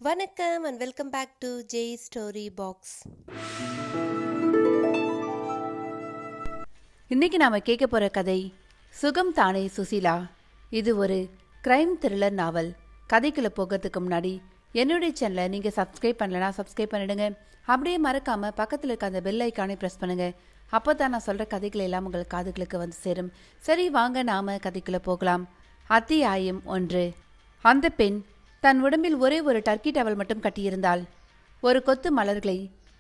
வணக்கம் and welcome back to Jai story box. இன்னைக்கு நாம கேட்க போற கதை சுகம் தானே சுசீலா. இது ஒரு கிரைம் த்ரில்லர் நாவல். கதைக்குள்ள போகிறதுக்கு முன்னாடி என்னுடைய சேனலை நீங்க சப்ஸ்கிரைப் பண்ணலனா சப்ஸ்கிரைப் பண்ணிடுங்க. அப்படியே மறக்காம பக்கத்தில் இருக்க அந்த பெல் ஐக்கானை ப்ரெஸ் பண்ணுங்க. அப்போ தான் நான் சொல்ற கதைகள் எல்லாம் உங்கள் காதுகளுக்கு வந்து சேரும். சரி, வாங்க நாம கதைக்குள்ள போகலாம். அத்தியாயம் 1. அந்த பெண் தன் உடம்பில் ஒரே ஒரு டர்க்கி டவல் மட்டும் கட்டியிருந்தாள். ஒரு கொத்து மலர்களை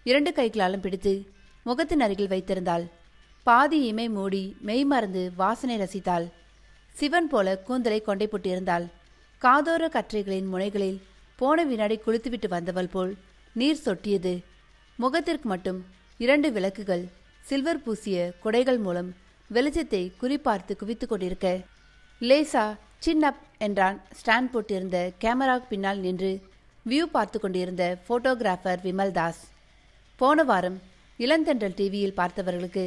2 கைகளாலும் பிடித்து முகத்தின் அருகில் வைத்திருந்தாள். பாதி இமை மூடி மெய் மறந்து வாசனை ரசித்தாள். சிவன் போல கூந்தலை கொண்டை போட்டிருந்தாள். காதோர கற்றைகளின் முனைகளில் போன வினாடி குளித்துவிட்டு வந்தவள் போல் நீர் சொட்டியது. முகத்திற்கு மட்டும் 2 விளக்குகள் சில்வர் பூசிய குடைகள் மூலம் வெளிச்சத்தை குறிப்பார்த்து குவித்து கொண்டிருக்க, லேசா சின் அப் என்றான் ஸ்டாண்ட் போட்டிருந்த கேமராவுக்கு பின்னால் நின்று வியூ பார்த்து கொண்டிருந்த போட்டோகிராஃபர் விமல்தாஸ். போன வாரம் இளந்தென்றல் டிவியில் பார்த்தவர்களுக்கு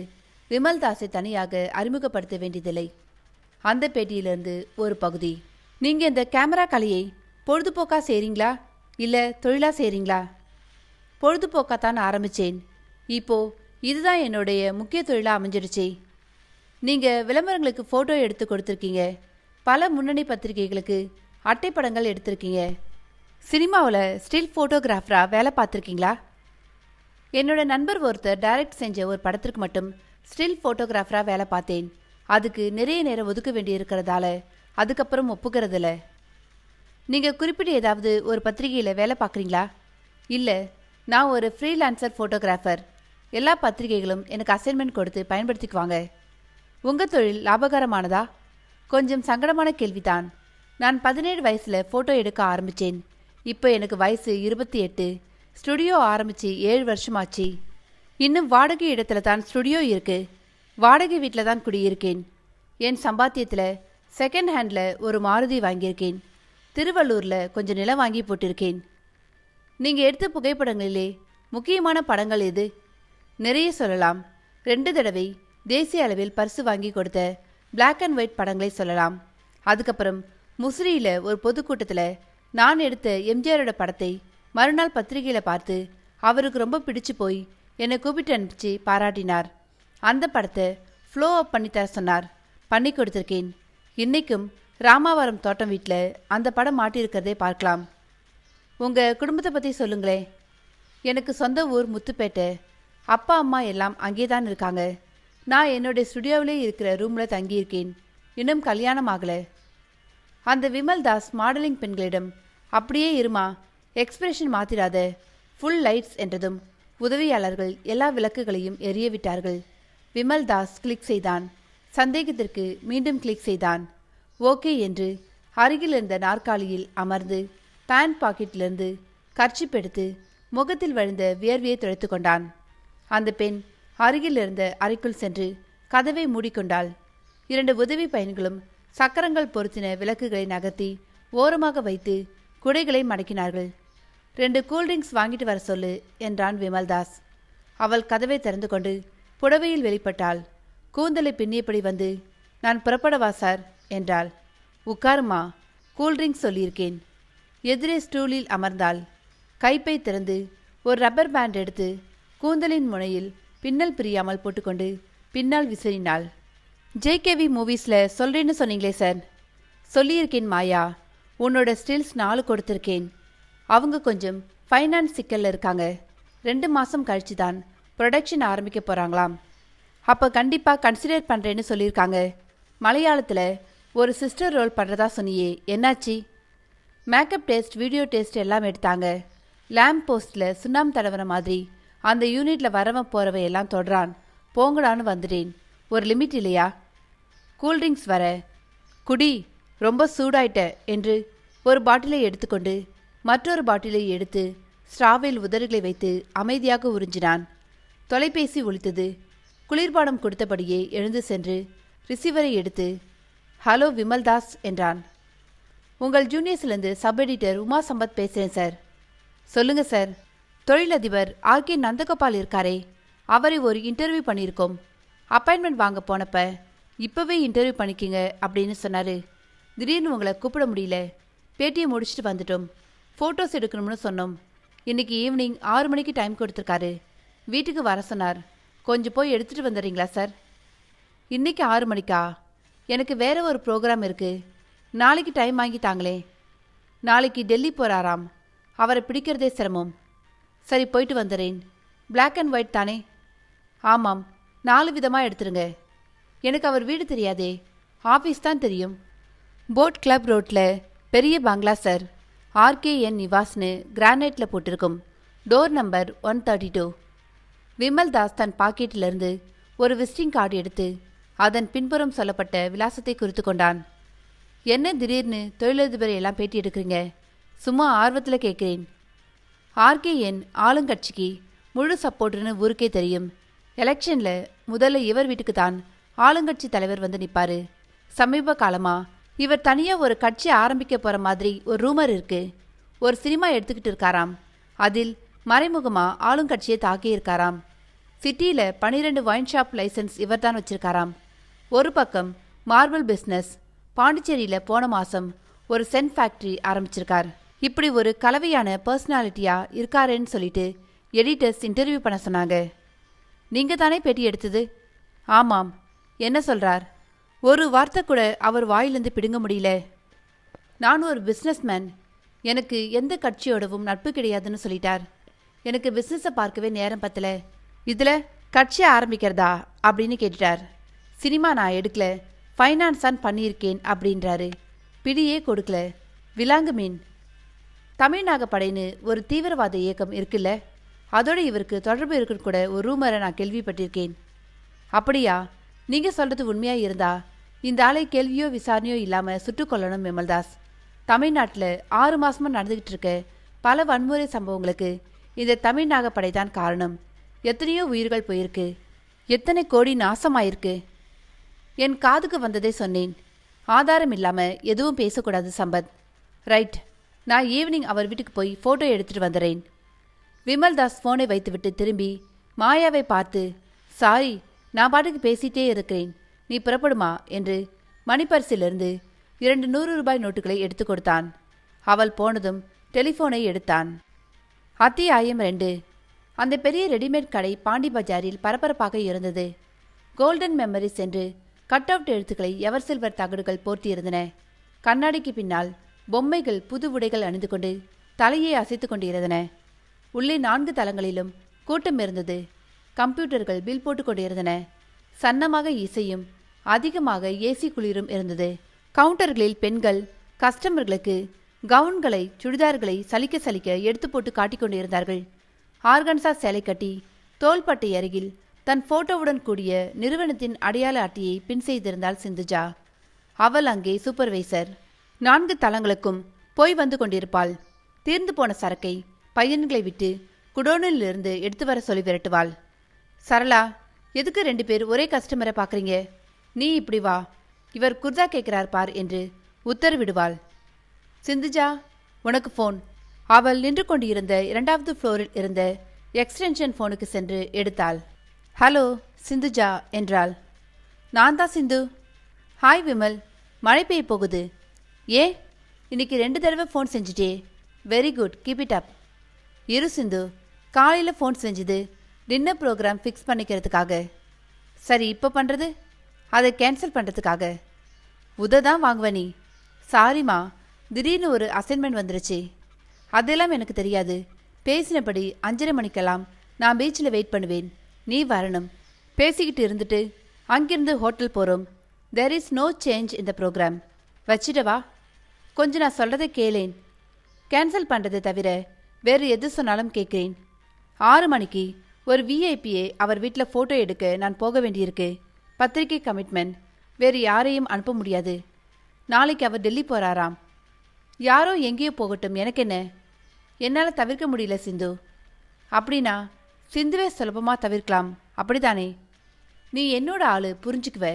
விமல்தாஸை தனியாக அறிமுகப்படுத்த வேண்டியதில்லை. அந்த பேட்டியிலிருந்து ஒரு பகுதி. நீங்கள் இந்த கேமரா கலையை பொழுதுபோக்கா செய்கிறீங்களா இல்லை தொழிலா செய்கிறீங்களா? பொழுதுபோக்காத்தான் ஆரம்பித்தேன். இப்போ இதுதான் என்னுடைய முக்கிய தொழிலாக அமைஞ்சிடுச்சே. நீங்கள் விளம்பரங்களுக்கு ஃபோட்டோ எடுத்து கொடுத்துருக்கீங்க. பல முன்னணி பத்திரிகைகளுக்கு அட்டைப்படங்கள் எடுத்திருக்கீங்க. சினிமாவில் ஸ்டில் ஃபோட்டோகிராஃபராக வேலை பார்த்துருக்கீங்களா? என்னோட நண்பர் ஒருத்தர் டைரக்ட் செஞ்ச ஒரு படத்திற்கு மட்டும் ஸ்டில் ஃபோட்டோகிராஃபராக வேலை பார்த்தேன். அதுக்கு நிறைய நேரம் ஒதுக்க வேண்டியிருக்கிறதால அதுக்கப்புறம் ஒப்புக்கிறதில்ல. நீங்கள் குறிப்பிட்டு ஏதாவது ஒரு பத்திரிகையில் வேலை பார்க்குறீங்களா? இல்லை, நான் ஒரு ஃப்ரீலான்சர் ஃபோட்டோகிராஃபர். எல்லா பத்திரிகைகளும் எனக்கு அசைன்மெண்ட் கொடுத்து பயன்படுத்திக்குவாங்க. உங்கள் தொழில் லாபகரமானதா? கொஞ்சம் சங்கடமான கேள்விதான். நான் 17 வயசில் ஃபோட்டோ எடுக்க ஆரம்பித்தேன். இப்போ எனக்கு வயசு 28. ஸ்டுடியோ ஆரம்பித்து 7 வருஷமாச்சு. இன்னும் வாடகை இடத்துல தான் ஸ்டுடியோ இருக்கு. வாடகை வீட்டில் தான் குடியிருக்கேன். என் சம்பாத்தியத்தில் செகண்ட் ஹேண்டில் ஒரு மாருதி வாங்கியிருக்கேன். திருவள்ளூரில் கொஞ்சம் நிலம் வாங்கி போட்டிருக்கேன். நீங்கள் எடுத்த புகைப்படங்களிலே முக்கியமான படங்கள் எது? நிறைய சொல்லலாம். 2 தடவை தேசிய அளவில் பரிசு வாங்கி கொடுத்த பிளாக் அண்ட் ஒயிட் படங்களை சொல்லலாம். அதுக்கப்புறம் முசிறியில் ஒரு பொதுக்கூட்டத்தில் நான் எடுத்த எம்ஜிஆரோட படத்தை மறுநாள் பத்திரிகையில் பார்த்து அவருக்கு ரொம்ப பிடிச்சு போய் என்னை கூப்பிட்டு அனுப்பிச்சு பாராட்டினார். அந்த படத்தை ஃப்ளோ அப் பண்ணித்தர சொன்னார். பண்ணி கொடுத்துருக்கேன். இன்றைக்கும் ராமாவரம் தோட்டம் வீட்டில் அந்த படம் மாட்டியிருக்கிறதே பார்க்கலாம். உங்கள் குடும்பத்தை பற்றி சொல்லுங்களேன். எனக்கு சொந்த ஊர் முத்துப்பேட்டை. அப்பா அம்மா எல்லாம் அங்கே தான் இருக்காங்க. நான் என்னுடைய ஸ்டுடியோவிலே இருக்கிற ரூமில் தங்கியிருக்கேன். இன்னும் கல்யாணம் ஆகலை. அந்த விமல்தாஸ் மாடலிங் பெண்களிடம் அப்படியே இருமா, எக்ஸ்பிரஷன் மாத்திராத, ஃபுல் லைட்ஸ் என்றதும் உதவியாளர்கள் எல்லா விளக்குகளையும் எரிய விட்டார்கள். விமல்தாஸ் கிளிக் செய்தான். சந்தேகத்திற்கு மீண்டும் கிளிக் செய்தான். ஓகே என்று அருகில் இருந்த நாற்காலியில் அமர்ந்து பேண்ட் பாக்கெட்டிலிருந்து கர்ச்சிப் எடுத்து முகத்தில் வழிந்த வியர்வையை துடைத்து கொண்டான். அந்த பெண் அருகில் இருந்த அறைக்குள் சென்று கதவை மூடிக்கொண்டாள். 2 உதவி பயன்களும் சக்கரங்கள் பொருத்தின விளக்குகளை நகர்த்தி ஓரமாக வைத்து குடைகளை மடக்கினார்கள். 2 கூல்ட்ரிங்க்ஸ் வாங்கிட்டு வர சொல்லு என்றான் விமல்தாஸ். அவள் கதவை திறந்து கொண்டு புடவையில் வெளிப்பட்டாள். கூந்தலை பின்னியபடி வந்து, நான் புறப்படவா சார் என்றாள். உட்காருமா, கூல்ட்ரிங்க்ஸ் சொல்லியிருக்கேன். எதிரே ஸ்டூலில் அமர்ந்தாள். கைப்பை திறந்து ஒரு ரப்பர் பேண்ட் எடுத்து கூந்தலின் முனையில் பின்னல் பிரியாமல் போட்டுக்கொண்டு பின்னால் விசிறினாள். ஜேகேவி மூவிஸில் சொல்கிறேன்னு சொன்னீங்களே சார். சொல்லியிருக்கேன் மாயா. உன்னோட ஸ்டில்ஸ் 4 கொடுத்துருக்கேன். அவங்க கொஞ்சம் ஃபைனான்ஸ் சிக்கலில் இருக்காங்க. 2 மாதம் கழிச்சு தான் ப்ரொடக்ஷன் ஆரம்பிக்க போகிறாங்களாம். அப்போ கண்டிப்பாக கன்சிடர் பண்ணுறேன்னு சொல்லியிருக்காங்க. மலையாளத்தில் ஒரு சிஸ்டர் ரோல் பண்ணுறதா சொன்னியே, என்னாச்சு? மேக்கப் டெஸ்ட், வீடியோ டெஸ்ட் எல்லாம் எடுத்தாங்க. லேம்ப் போஸ்டில் சுண்ணாம்பு தடவன மாதிரி அந்த யூனிட்டில் வரவன் போகிறவ எல்லாம் தொடரான். போங்கடான்னு வந்துட்டேன். ஒரு லிமிட் இல்லையா? கூல்ட்ரிங்க்ஸ் வர குடி, ரொம்ப சூடாயிட்ட என்று ஒரு பாட்டிலை எடுத்துக்கொண்டு மற்றொரு பாட்டிலை எடுத்து ஸ்ட்ராவில் உதடுகளை வைத்து அமைதியாக உறிஞ்சினான். தொலைபேசி ஒலித்தது. குளிர்பானம் கொடுத்தபடியே எழுந்து சென்று ரிசீவரை எடுத்து, ஹலோ விமல்தாஸ் என்றான். உங்கள் ஜூனியர்ஸ்லேருந்து சப் எடிட்டர் உமா சம்பத் பேசுகிறேன் சார். சொல்லுங்கள் சார். தொழிலதிபர் ஆர்கே நந்தகோபால் இருக்காரே, அவரை ஒரு இன்டர்வியூ பண்ணியிருக்கோம். அப்பாயின்மெண்ட் வாங்க போனப்ப இப்போவே இன்டர்வியூ பண்ணிக்கிங்க அப்படின்னு சொன்னார். திடீர்னு உங்களை கூப்பிட முடியல. பேட்டியை முடிச்சுட்டு வந்துட்டோம். ஃபோட்டோஸ் எடுக்கணும்னு சொன்னோம். இன்னைக்கு ஈவினிங் 6 மணிக்கு டைம் கொடுத்துருக்காரு. வீட்டுக்கு வர சொன்னார். கொஞ்சம் போய் எடுத்துகிட்டு வந்துடுறீங்களா சார்? இன்னைக்கு 6 மணிக்கா? எனக்கு வேற ஒரு ப்ரோக்ராம் இருக்கு. நாளைக்கு டைம் வாங்கிட்டாங்களே. நாளைக்கு டெல்லி போகிறாராம். அவரை பிடிக்கிறதே சிரமம். சரி, போயிட்டு வந்துடுறேன். பிளாக் அண்ட் ஒயிட் தானே? ஆமாம், 4 விதமாக எடுத்துருங்க. எனக்கு அவர் வீடு தெரியாதே, ஆஃபீஸ் தான் தெரியும். போட் கிளப் ரோட்டில் பெரிய பங்களா சார். RKN நிவாஸ்னு கிரானைட்டில் போட்டிருக்கும். Door number 132. விமல் தாஸ் தன் பாக்கெட்டிலிருந்து ஒரு விசிட்டிங் கார்டு எடுத்து அதன் பின்புறம் சொல்லப்பட்ட விலாசத்தை குறித்து கொண்டான். என்ன திடீர்னு தொழிலதிபரை எல்லாம் பேட்டி எடுக்கிறீங்க? சும்மா ஆர்வத்தில் கேட்குறேன். RKN ஆளுங்கட்சிக்கு முழு சப்போர்ட்டுன்னு ஊருக்கே தெரியும். எலெக்ஷனில் முதல்ல இவர் வீட்டுக்கு தான் ஆளுங்கட்சி தலைவர் வந்து நிற்பாரு. சமீப காலமாக இவர் தனியாக ஒரு கட்சி ஆரம்பிக்க போகிற மாதிரி ஒரு ரூமர் இருக்கு. ஒரு சினிமா எடுத்துக்கிட்டு இருக்காராம். அதில் மறைமுகமாக ஆளுங்கட்சியை தாக்கியிருக்காராம். சிட்டியில் 12 ஒயின் ஷாப் லைசன்ஸ் இவர் தான் வச்சிருக்காராம். ஒரு பக்கம் மார்பிள் பிஸ்னஸ். பாண்டிச்சேரியில் போன மாதம் ஒரு சென்ட் ஃபேக்ட்ரி ஆரம்பிச்சிருக்கார். இப்படி ஒரு கலவையான பர்சனாலிட்டியாக இருக்காருன்னு சொல்லிட்டு எடிட்டர்ஸ் இன்டர்வியூ பண்ண சொன்னாங்க. நீங்கள் தானே பேட்டி எடுத்தது? ஆமாம். என்ன சொல்கிறார்? ஒரு வார்த்தை கூட அவர் வாயிலிருந்து பிடுங்க முடியல. நான் ஒரு பிஸ்னஸ்மேன், எனக்கு எந்த கட்சியோடவும் நட்பு கிடையாதுன்னு சொல்லிட்டார். எனக்கு பிஸ்னஸை பார்க்கவே நேரம் பத்தல. இதில் கட்சியை ஆரம்பிக்கிறதா அப்படின்னு கேட்டுட்டார். சினிமா நான் எடுக்கல, ஃபைனான்ஸ் தான் பண்ணியிருக்கேன் அப்படின்றாரு. பிடியே கொடுக்கல. விலாங்கு மீன். தமிழ்நாகப்படைன்னு ஒரு தீவிரவாத இயக்கம் இருக்குல்ல, அதோட இவருக்கு தொடர்பு இருக்குன்னு கூட ஒரு ரூமரை நான் கேள்விப்பட்டிருக்கேன். அப்படியா? நீங்கள் சொல்கிறது உண்மையாக இருந்தா இந்த ஆளை கேள்வியோ விசாரணையோ இல்லாமல் சுட்டுக்கொள்ளணும் விமல்தாஸ். தமிழ்நாட்டில் 6 மாதமாக நடந்துக்கிட்டு இருக்க பல வன்முறை சம்பவங்களுக்கு இந்த தமிழ்நாகப்படை தான் காரணம். எத்தனையோ உயிர்கள் போயிருக்கு, எத்தனை கோடி நாசமாயிருக்கு. என் காதுக்கு வந்ததை சொன்னேன். ஆதாரம் இல்லாமல் எதுவும் பேசக்கூடாது சம்பத். ரைட், நான் ஈவினிங் அவர் வீட்டுக்கு போய் ஃபோட்டோ எடுத்துகிட்டு வந்துடுறேன். விமல்தாஸ் ஃபோனை வைத்துவிட்டு திரும்பி மாயாவை பார்த்து, சாரி, நான் பாட்டுக்கு பேசிட்டே இருக்கிறேன், நீ புறப்படுமா என்று மணிப்பரிசிலிருந்து 2 100 ரூபாய் நோட்டுகளை எடுத்து கொடுத்தான். அவள் போனதும் டெலிஃபோனை எடுத்தான். அத்தியாயம் 2. அந்த பெரிய ரெடிமேட் கடை பாண்டி பஜாரில் பரபரப்பாக இருந்தது. கோல்டன் மெமரிஸ் என்று கட் அவுட் எழுத்துக்களை எவர் சில்வர் தகடுகள் போர்த்தியிருந்தன. கண்ணாடிக்கு பின்னால் பொம்மைகள் புது உடைகள் அணிந்து கொண்டு தலையை அசைத்து கொண்டிருந்தன. உள்ளே 4 தளங்களிலும் கூட்டம் இருந்தது. கம்ப்யூட்டர்கள் பில் போட்டு கொண்டிருந்தன. சன்னமாக இசையும் அதிகமாக ஏசி குளிரும் இருந்தது. கவுண்டர்களில் பெண்கள் கஸ்டமர்களுக்கு கவுன்களை சுடிதார்களை சலிக்க சலிக்க எடுத்து போட்டு காட்டிக் கொண்டிருந்தார்கள். ஆர்கன்சா சேலை கட்டி தோள்பட்டை அருகில் தன் போட்டோவுடன் கூடிய நிறுவனத்தின் அடையாள அட்டையை பின் செய்திருந்தாள் சிந்துஜா. அவள் அங்கே சூப்பர்வைசர். 4 தளங்களுக்கும் போய் வந்து கொண்டிருப்பாள். தீர்ந்து போன சரக்கை பையன்களை விட்டு குடோனிலிருந்து எடுத்து வர சொல்லி விரட்டுவாள். சரளா, எதுக்கு 2 பேர் ஒரே கஸ்டமரை பார்க்குறீங்க? நீ இப்படி வா, இவர் குர்தா கேட்கிறார் பார் என்று உத்தரவிடுவாள். சிந்துஜா, உனக்கு ஃபோன். அவள் நின்று கொண்டிருந்த 2வது ஃப்ளோரில் இருந்த எக்ஸ்டென்ஷன் ஃபோனுக்கு சென்று எடுத்தாள். ஹலோ சிந்துஜா என்றாள். நான் தான் சிந்து. ஹாய் விமல், மழை பெய்ய போகுது. ஏன் இன்னைக்கு 2 தடவை ஃபோன் செஞ்சுட்டே? Very good, keep it up. இரு சிந்து, காலையில் ஃபோன் செஞ்சுது டின்னர் ப்ரோக்ராம் ஃபிக்ஸ் பண்ணிக்கிறதுக்காக. சரி, இப்போ பண்ணுறது அதை கேன்சல் பண்ணுறதுக்காக. உததான் வாங்குவ நீ. சாரிம்மா, திடீர்னு ஒரு அசைன்மெண்ட் வந்துருச்சு. அதெல்லாம் எனக்கு தெரியாது. பேசினபடி 5:30 மணிக்கெல்லாம் நான் பீச்சில் வெயிட் பண்ணுவேன். நீ வரணும். பேசிக்கிட்டு இருந்துட்டு அங்கிருந்து ஹோட்டல் போகிறோம். தேர் இஸ் நோ சேஞ்ச் இந்த ப்ரோக்ராம். வச்சிடவா? கொஞ்சம் நான் சொல்கிறத கேளேன். கேன்சல் பண்ணுறதை தவிர வேறு எது சொன்னாலும் கேட்குறேன். 6 மணிக்கு ஒரு விஐபியை அவர் வீட்டில் ஃபோட்டோ எடுக்க நான் போக வேண்டியிருக்கு. பத்திரிகை கமிட்மெண்ட். வேறு யாரையும் அனுப்ப முடியாது. நாளைக்கு அவர் டெல்லி போகிறாராம். யாரோ எங்கேயோ போகட்டும், எனக்கு என்ன? என்னால் தவிர்க்க முடியல சிந்து. அப்படின்னா சிந்துவே சுலபமாக தவிர்க்கலாம், அப்படித்தானே? நீ என்னோட ஆள், புரிஞ்சுக்குவ.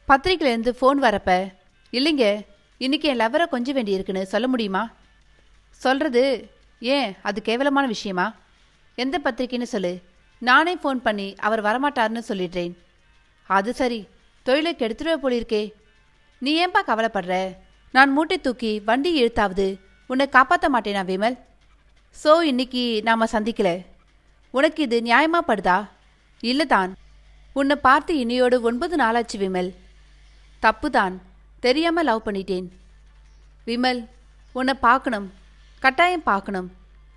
பத்திரிக்கையிலேருந்து ஃபோன் வரப்ப, இல்லைங்க இன்னைக்கு என் லவரை கொஞ்சம் வேண்டியிருக்குன்னு சொல்ல முடியுமா? சொல்கிறது ஏன் அது கேவலமான விஷயமா? எந்த பத்திரிக்கைன்னு சொல்லு. நானே ஃபோன் பண்ணி அவர் வரமாட்டார்னு சொல்லிடுறேன். அது சரி, தொழிலை கெடுத்துடுவே போலிருக்கே. நீ ஏன்பா கவலைப்படுற? நான் மூட்டை தூக்கி வண்டி இழுத்தாவது உன்னை காப்பாற்ற மாட்டேனா விமல்? ஸோ இன்னைக்கு நாம் சந்திக்கல. உனக்கு இது நியாயமா படுதா? இல்லை தான். உன்னை பார்த்து இன்னையோடு 9 நாளாச்சு விமல். தப்பு தான், தெரியாமல் லவ் பண்ணிட்டேன். விமல், உன்னை பார்க்கணும், கட்டாயம் பார்க்கணும்.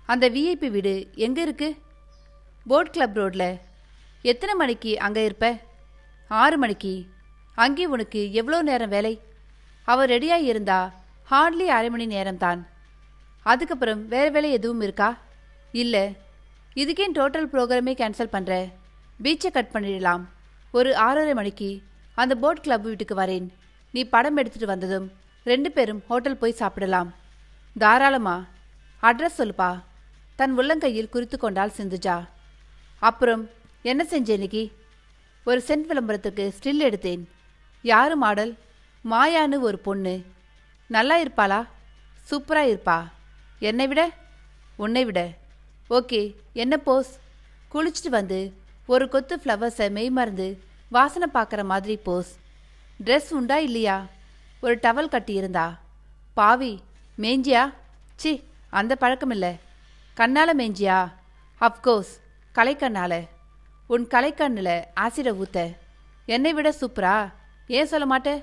அந்த விஐபி வீடு எங்கே இருக்கு? போட் கிளப் ரோடில். எத்தனை மணிக்கு அங்கே இருப்ப? 6 மணிக்கு. அங்கே உனக்கு எவ்வளோ நேரம் வேலை? அவள் ரெடியாக இருந்தா ஹார்ட்லி அரை மணி நேரம்தான். அதுக்கப்புறம் வேறு வேலை எதுவும் இருக்கா? இல்லை. இதுக்கே டோட்டல் ப்ரோக்ராமே கேன்சல் பண்ணுற. பீச்சை கட் பண்ணிடலாம். ஒரு 6:30 மணிக்கு அந்த போட் கிளப் வீட்டுக்கு வரேன். நீ படம் எடுத்துகிட்டு வந்ததும் 2 பேரும் ஹோட்டல் போய் சாப்பிடலாம். தாராளமா. அட்ரஸ் சொல்லுப்பா. தன் உள்ளங்கையில் குறித்து கொண்டாள் சிந்துஜா. அப்புறம் என்ன செஞ்ச இன்னைக்கு? ஒரு சென்ட் விளம்பரத்துக்கு ஸ்டில் எடுத்தேன். யாரு மாடல்? மாயான்னு ஒரு பொண்ணு. நல்லா இருப்பாளா? சூப்பராக இருப்பா. என்னை விட? உன்னை விட. ஓகே, என்ன போஸ்? குளிச்சுட்டு வந்து ஒரு கொத்து ஃப்ளவர்ஸை மெய் மறந்து வாசனை பார்க்குற மாதிரி போஸ். ட்ரெஸ் உண்டா இல்லையா? ஒரு டவல் கட்டியிருந்தா. பாவி, மேஞ்சியா? சி, அந்த பழக்கம் இல்லை. கண்ணால் மேஞ்சியா? அஃப்கோர்ஸ், கலைக்கண்ணால். உன் கலைக்கண்ணில் ஆசிடை ஊத்த. என்னை விட சூப்பரா? ஏன் சொல்ல மாட்டே?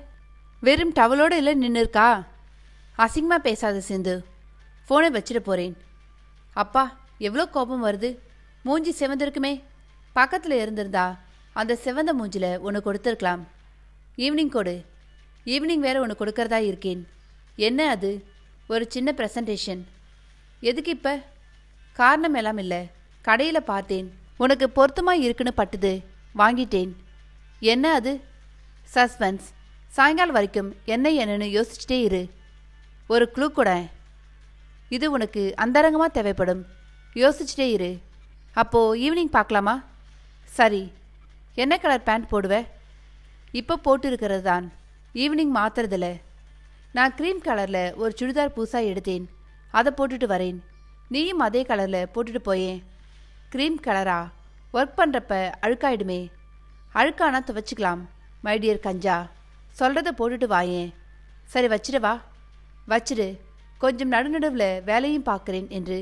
வெறும் டவலோடு இல்லை நின்று இருக்கா? அசிங்கமாக பேசாத சிந்து. ஃபோனை வச்சிட போகிறேன். அப்பா, எவ்வளோ கோபம் வருது. மூஞ்சி செவந்திருக்குமே. பக்கத்தில் இருந்திருந்தா அந்த செவந்த மூஞ்சில் ஒன்று கொடுத்துருக்கலாம். ஈவினிங் கொடு. ஈவினிங் வேறு ஒன்று கொடுக்கறதா இருக்கேன். என்ன அது? ஒரு சின்ன ப்ரெசன்டேஷன். எதுக்கு இப்போ? காரணம் எல்லாம் இல்லை. கடையில் பார்த்தேன், உனக்கு பொருத்தமாக இருக்குன்னு பட்டுது, வாங்கிட்டேன். என்ன அது? சஸ்பென்ஸ். சாயங்காலம் வரைக்கும் என்னன்னு யோசிச்சுட்டே இரு. ஒரு க்ளூ கூட. இது உனக்கு அந்தரங்கமாக தேவைப்படும். யோசிச்சுட்டே இரு. அப்போது ஈவினிங் பார்க்கலாமா? சரி. என்ன கலர் பேண்ட் போடுவ? இப்போ போட்டு இருக்கிறது தான். ஈவினிங் மாத்துறதில்ல. நான் க்ரீம் கலரில் ஒரு சுடிதார் புதுசாக எடுத்தேன். அதை போட்டுட்டு வரேன். நீயும் அதே கலரில் போட்டுட்டு போயேன். க்ரீம் கலரா? ஒர்க் பண்ணுறப்ப அழுக்காயிடுமே. அழுக்கானா துவைச்சிக்கலாம் மைடியர் கஞ்சா. சொல்கிறத போட்டுட்டு வாயேன். சரி, வச்சிடவா? வச்சிடு. கொஞ்சம் நடுநடுவில் வேலையும் பார்க்குறேன் என்று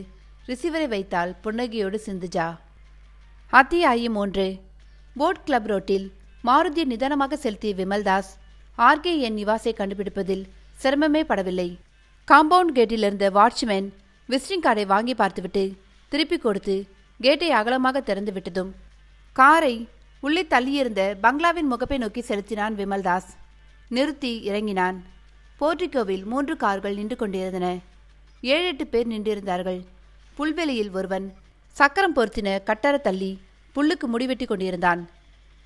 ரிசீவரை வைத்தாள் புன்னகையோடு சிந்துஜா. அத்தியாயம் 1. போட் கிளப் ரோட்டில் மாருதியை நிதானமாக செலுத்திய விமல்தாஸ் RKN நிவாசை கண்டுபிடிப்பதில் சிரமமே படவில்லை. காம்பவுண்ட் கேட்டில் இருந்த வாட்ச்மேன் விசிட்டிங் கார்டை வாங்கி பார்த்துவிட்டு திருப்பி கொடுத்து கேட்டை அகலமாக திறந்து விட்டதும் காரை உள்ளே தள்ளியிருந்த பங்களாவின் முகப்பை நோக்கி செலுத்தினான் விமல்தாஸ். நிறுத்தி இறங்கினான். போர்டிகோவில் 3 கார்கள் நின்று கொண்டிருந்தன. 7-8 பேர் நின்றிருந்தார்கள். புல்வெளியில் ஒருவன் சக்கரம் பொருத்தின கட்டர தள்ளி புல்லுக்கு முடிவெட்டி கொண்டிருந்தான்.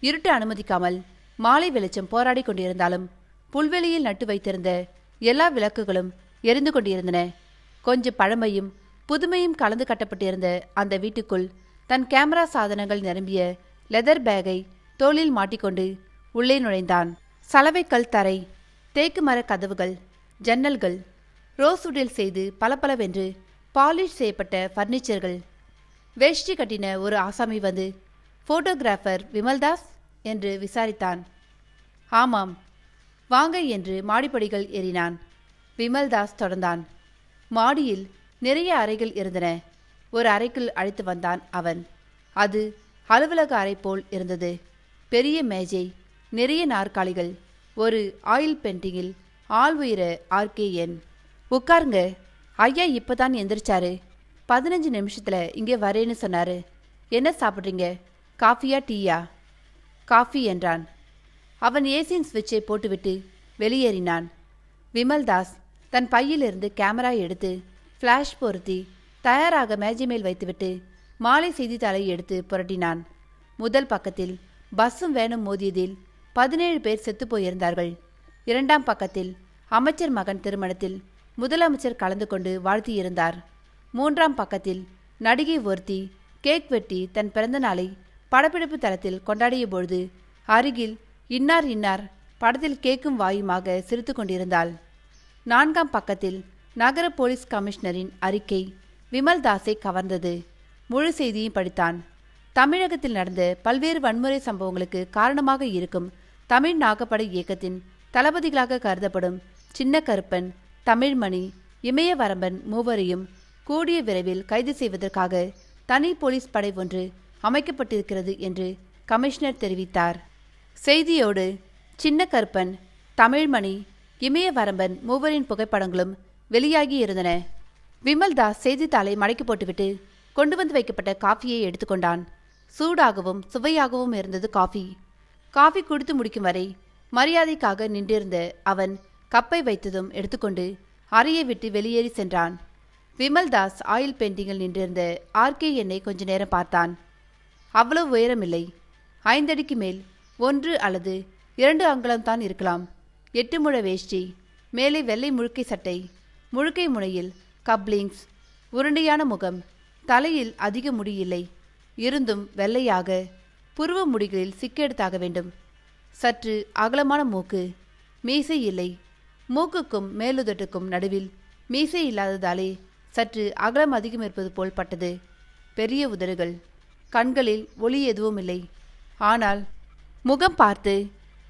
இருட்டு அனுமதிக்காமல் மாலை வெளிச்சம் போராடி கொண்டிருந்தாலும் புல்வெளியில் நட்டு வைத்திருந்த எல்லா விளக்குகளும் எரிந்து கொண்டிருந்தன. கொஞ்சம் பழமையும் புதுமையும் கலந்து கட்டப்பட்டிருந்த அந்த வீட்டுக்குள் தன் கேமரா சாதனங்கள் நிரம்பிய லெதர் பேக்கை தோளில் மாட்டிக்கொண்டு உள்ளே நுழைந்தான். சலவைக்கல் தரை, தேக்கு மர கதவுகள், ஜன்னல்கள், ரோஸ்வுட்டில் செய்து பளபளவென்று பாலிஷ் செய்யப்பட்ட ஃபர்னிச்சர்கள். வேஷ்டி கட்டின ஒரு ஆசாமி வந்து, ஃபோட்டோகிராஃபர் விமல்தாஸ் என்று விசாரித்தான். ஆமாம், வாங்க என்று மாடிப்படிகள் ஏறினான். விமல்தாஸ் தொடர்ந்தான். மாடியில் நிறைய அறைகள் இருந்தன. ஒரு அறைக்குள் அழைத்து வந்தான் அவன். அது அலுவலக அறை போல் இருந்தது. பெரிய மேஜை, நிறைய நாற்காலிகள், ஒரு ஆயில் பெயிண்டிங்கில் ஆள் உயிர RKN. உட்காருங்க, ஐயா இப்போதான் எந்திரிச்சாரு. 15 நிமிஷத்தில் இங்கே வரேன்னு சொன்னாரு. என்ன சாப்பிட்றீங்க? காஃபியா டீயா? காஃபி என்றான். அவன் ஏசியின் ஸ்விட்சை போட்டுவிட்டு வெளியேறினான். விமல்தாஸ் தன் பையிலிருந்து கேமரா எடுத்து ஃப்ளாஷ் பொருத்தி தயாராக மேஜை மேல் வைத்துவிட்டு மாலை செய்தித்தாளை எடுத்து புரட்டினான். முதல் பக்கத்தில் பஸ்ஸும் வேனும் மோதியதில் 17 பேர் செத்து போயிருந்தார்கள். 2ஆம் பக்கத்தில் அமைச்சர் மகன் திருமணத்தில் முதலமைச்சர் கலந்து கொண்டு வாழ்த்தியிருந்தார். 3ஆம் பக்கத்தில் நடிகை ஒருத்தி கேக் வெட்டி தன் பிறந்த நாளை படப்பிடிப்பு தளத்தில் கொண்டாடிய பொழுது அருகில் இன்னார் இன்னார் படத்தில் கேக்கும் வாயுமாக சிரித்து கொண்டிருந்தாள். 4ஆம் பக்கத்தில் நகர போலீஸ் கமிஷனரின் அறிக்கை விமல்தாஸை கவர்ந்தது. முழு செய்தியும் படித்தான். தமிழகத்தில் நடந்த பல்வேறு வன்முறை சம்பவங்களுக்கு காரணமாக இருக்கும் தமிழ் நாகப்படை இயக்கத்தின் தளபதிகளாக கருதப்படும் சின்ன கருப்பன், தமிழ்மணி, இமயவரம்பன் மூவரையும் கூடிய விரைவில் கைது செய்வதற்காக தனி போலீஸ் படை ஒன்று அமைக்கப்பட்டிருக்கிறது என்று கமிஷனர் தெரிவித்தார். செய்தியோடு சின்ன கருப்பன், தமிழ்மணி, இமயவரம்பன் மூவரின் புகைப்படங்களும் வெளியாகி இருந்தன. விமல்தாஸ் செய்தித்தாளை மடக்கி போட்டுவிட்டு கொண்டு வந்து வைக்கப்பட்ட காஃபியை எடுத்துக்கொண்டான். சூடாகவும் சுவையாகவும் இருந்தது காஃபி. காஃபி குடித்து முடிக்கும் வரை மரியாதைக்காக நின்றிருந்த அவன் கப்பை வைத்ததும் எடுத்துக்கொண்டு அறையை விட்டு வெளியேறி சென்றான். விமல்தாஸ் ஆயில் பெயிண்டிங்கில் நின்றிருந்த RKNஐ கொஞ்ச நேரம் பார்த்தான். அவ்வளவு உயரமில்லை. 5 அடிக்கு மேல் 1 அல்லது 2 அங்குலம்தான் இருக்கலாம். 8 முழ வேஷ்டி, மேலே வெள்ளை முழுக்கை சட்டை, முழுக்கை முனையில் கப்ளிங்ஸ், உருண்டையான முகம், தலையில் அதிக முடி இல்லை. இருந்தும் வெள்ளையாக, புருவ முடிகளில் சிக்கெடுத்தாக வேண்டும். சற்று அகலமான மூக்கு, மீசை இல்லை. மூக்குக்கும் மேலுதட்டுக்கும் நடுவில் மீசை இல்லாததாலே சற்று அகலம் அதிகம் இருப்பது போல் பட்டது. பெரிய உதடுகள், கண்களில் ஒளி எதுவும் இல்லை. ஆனால் முகம் பார்த்து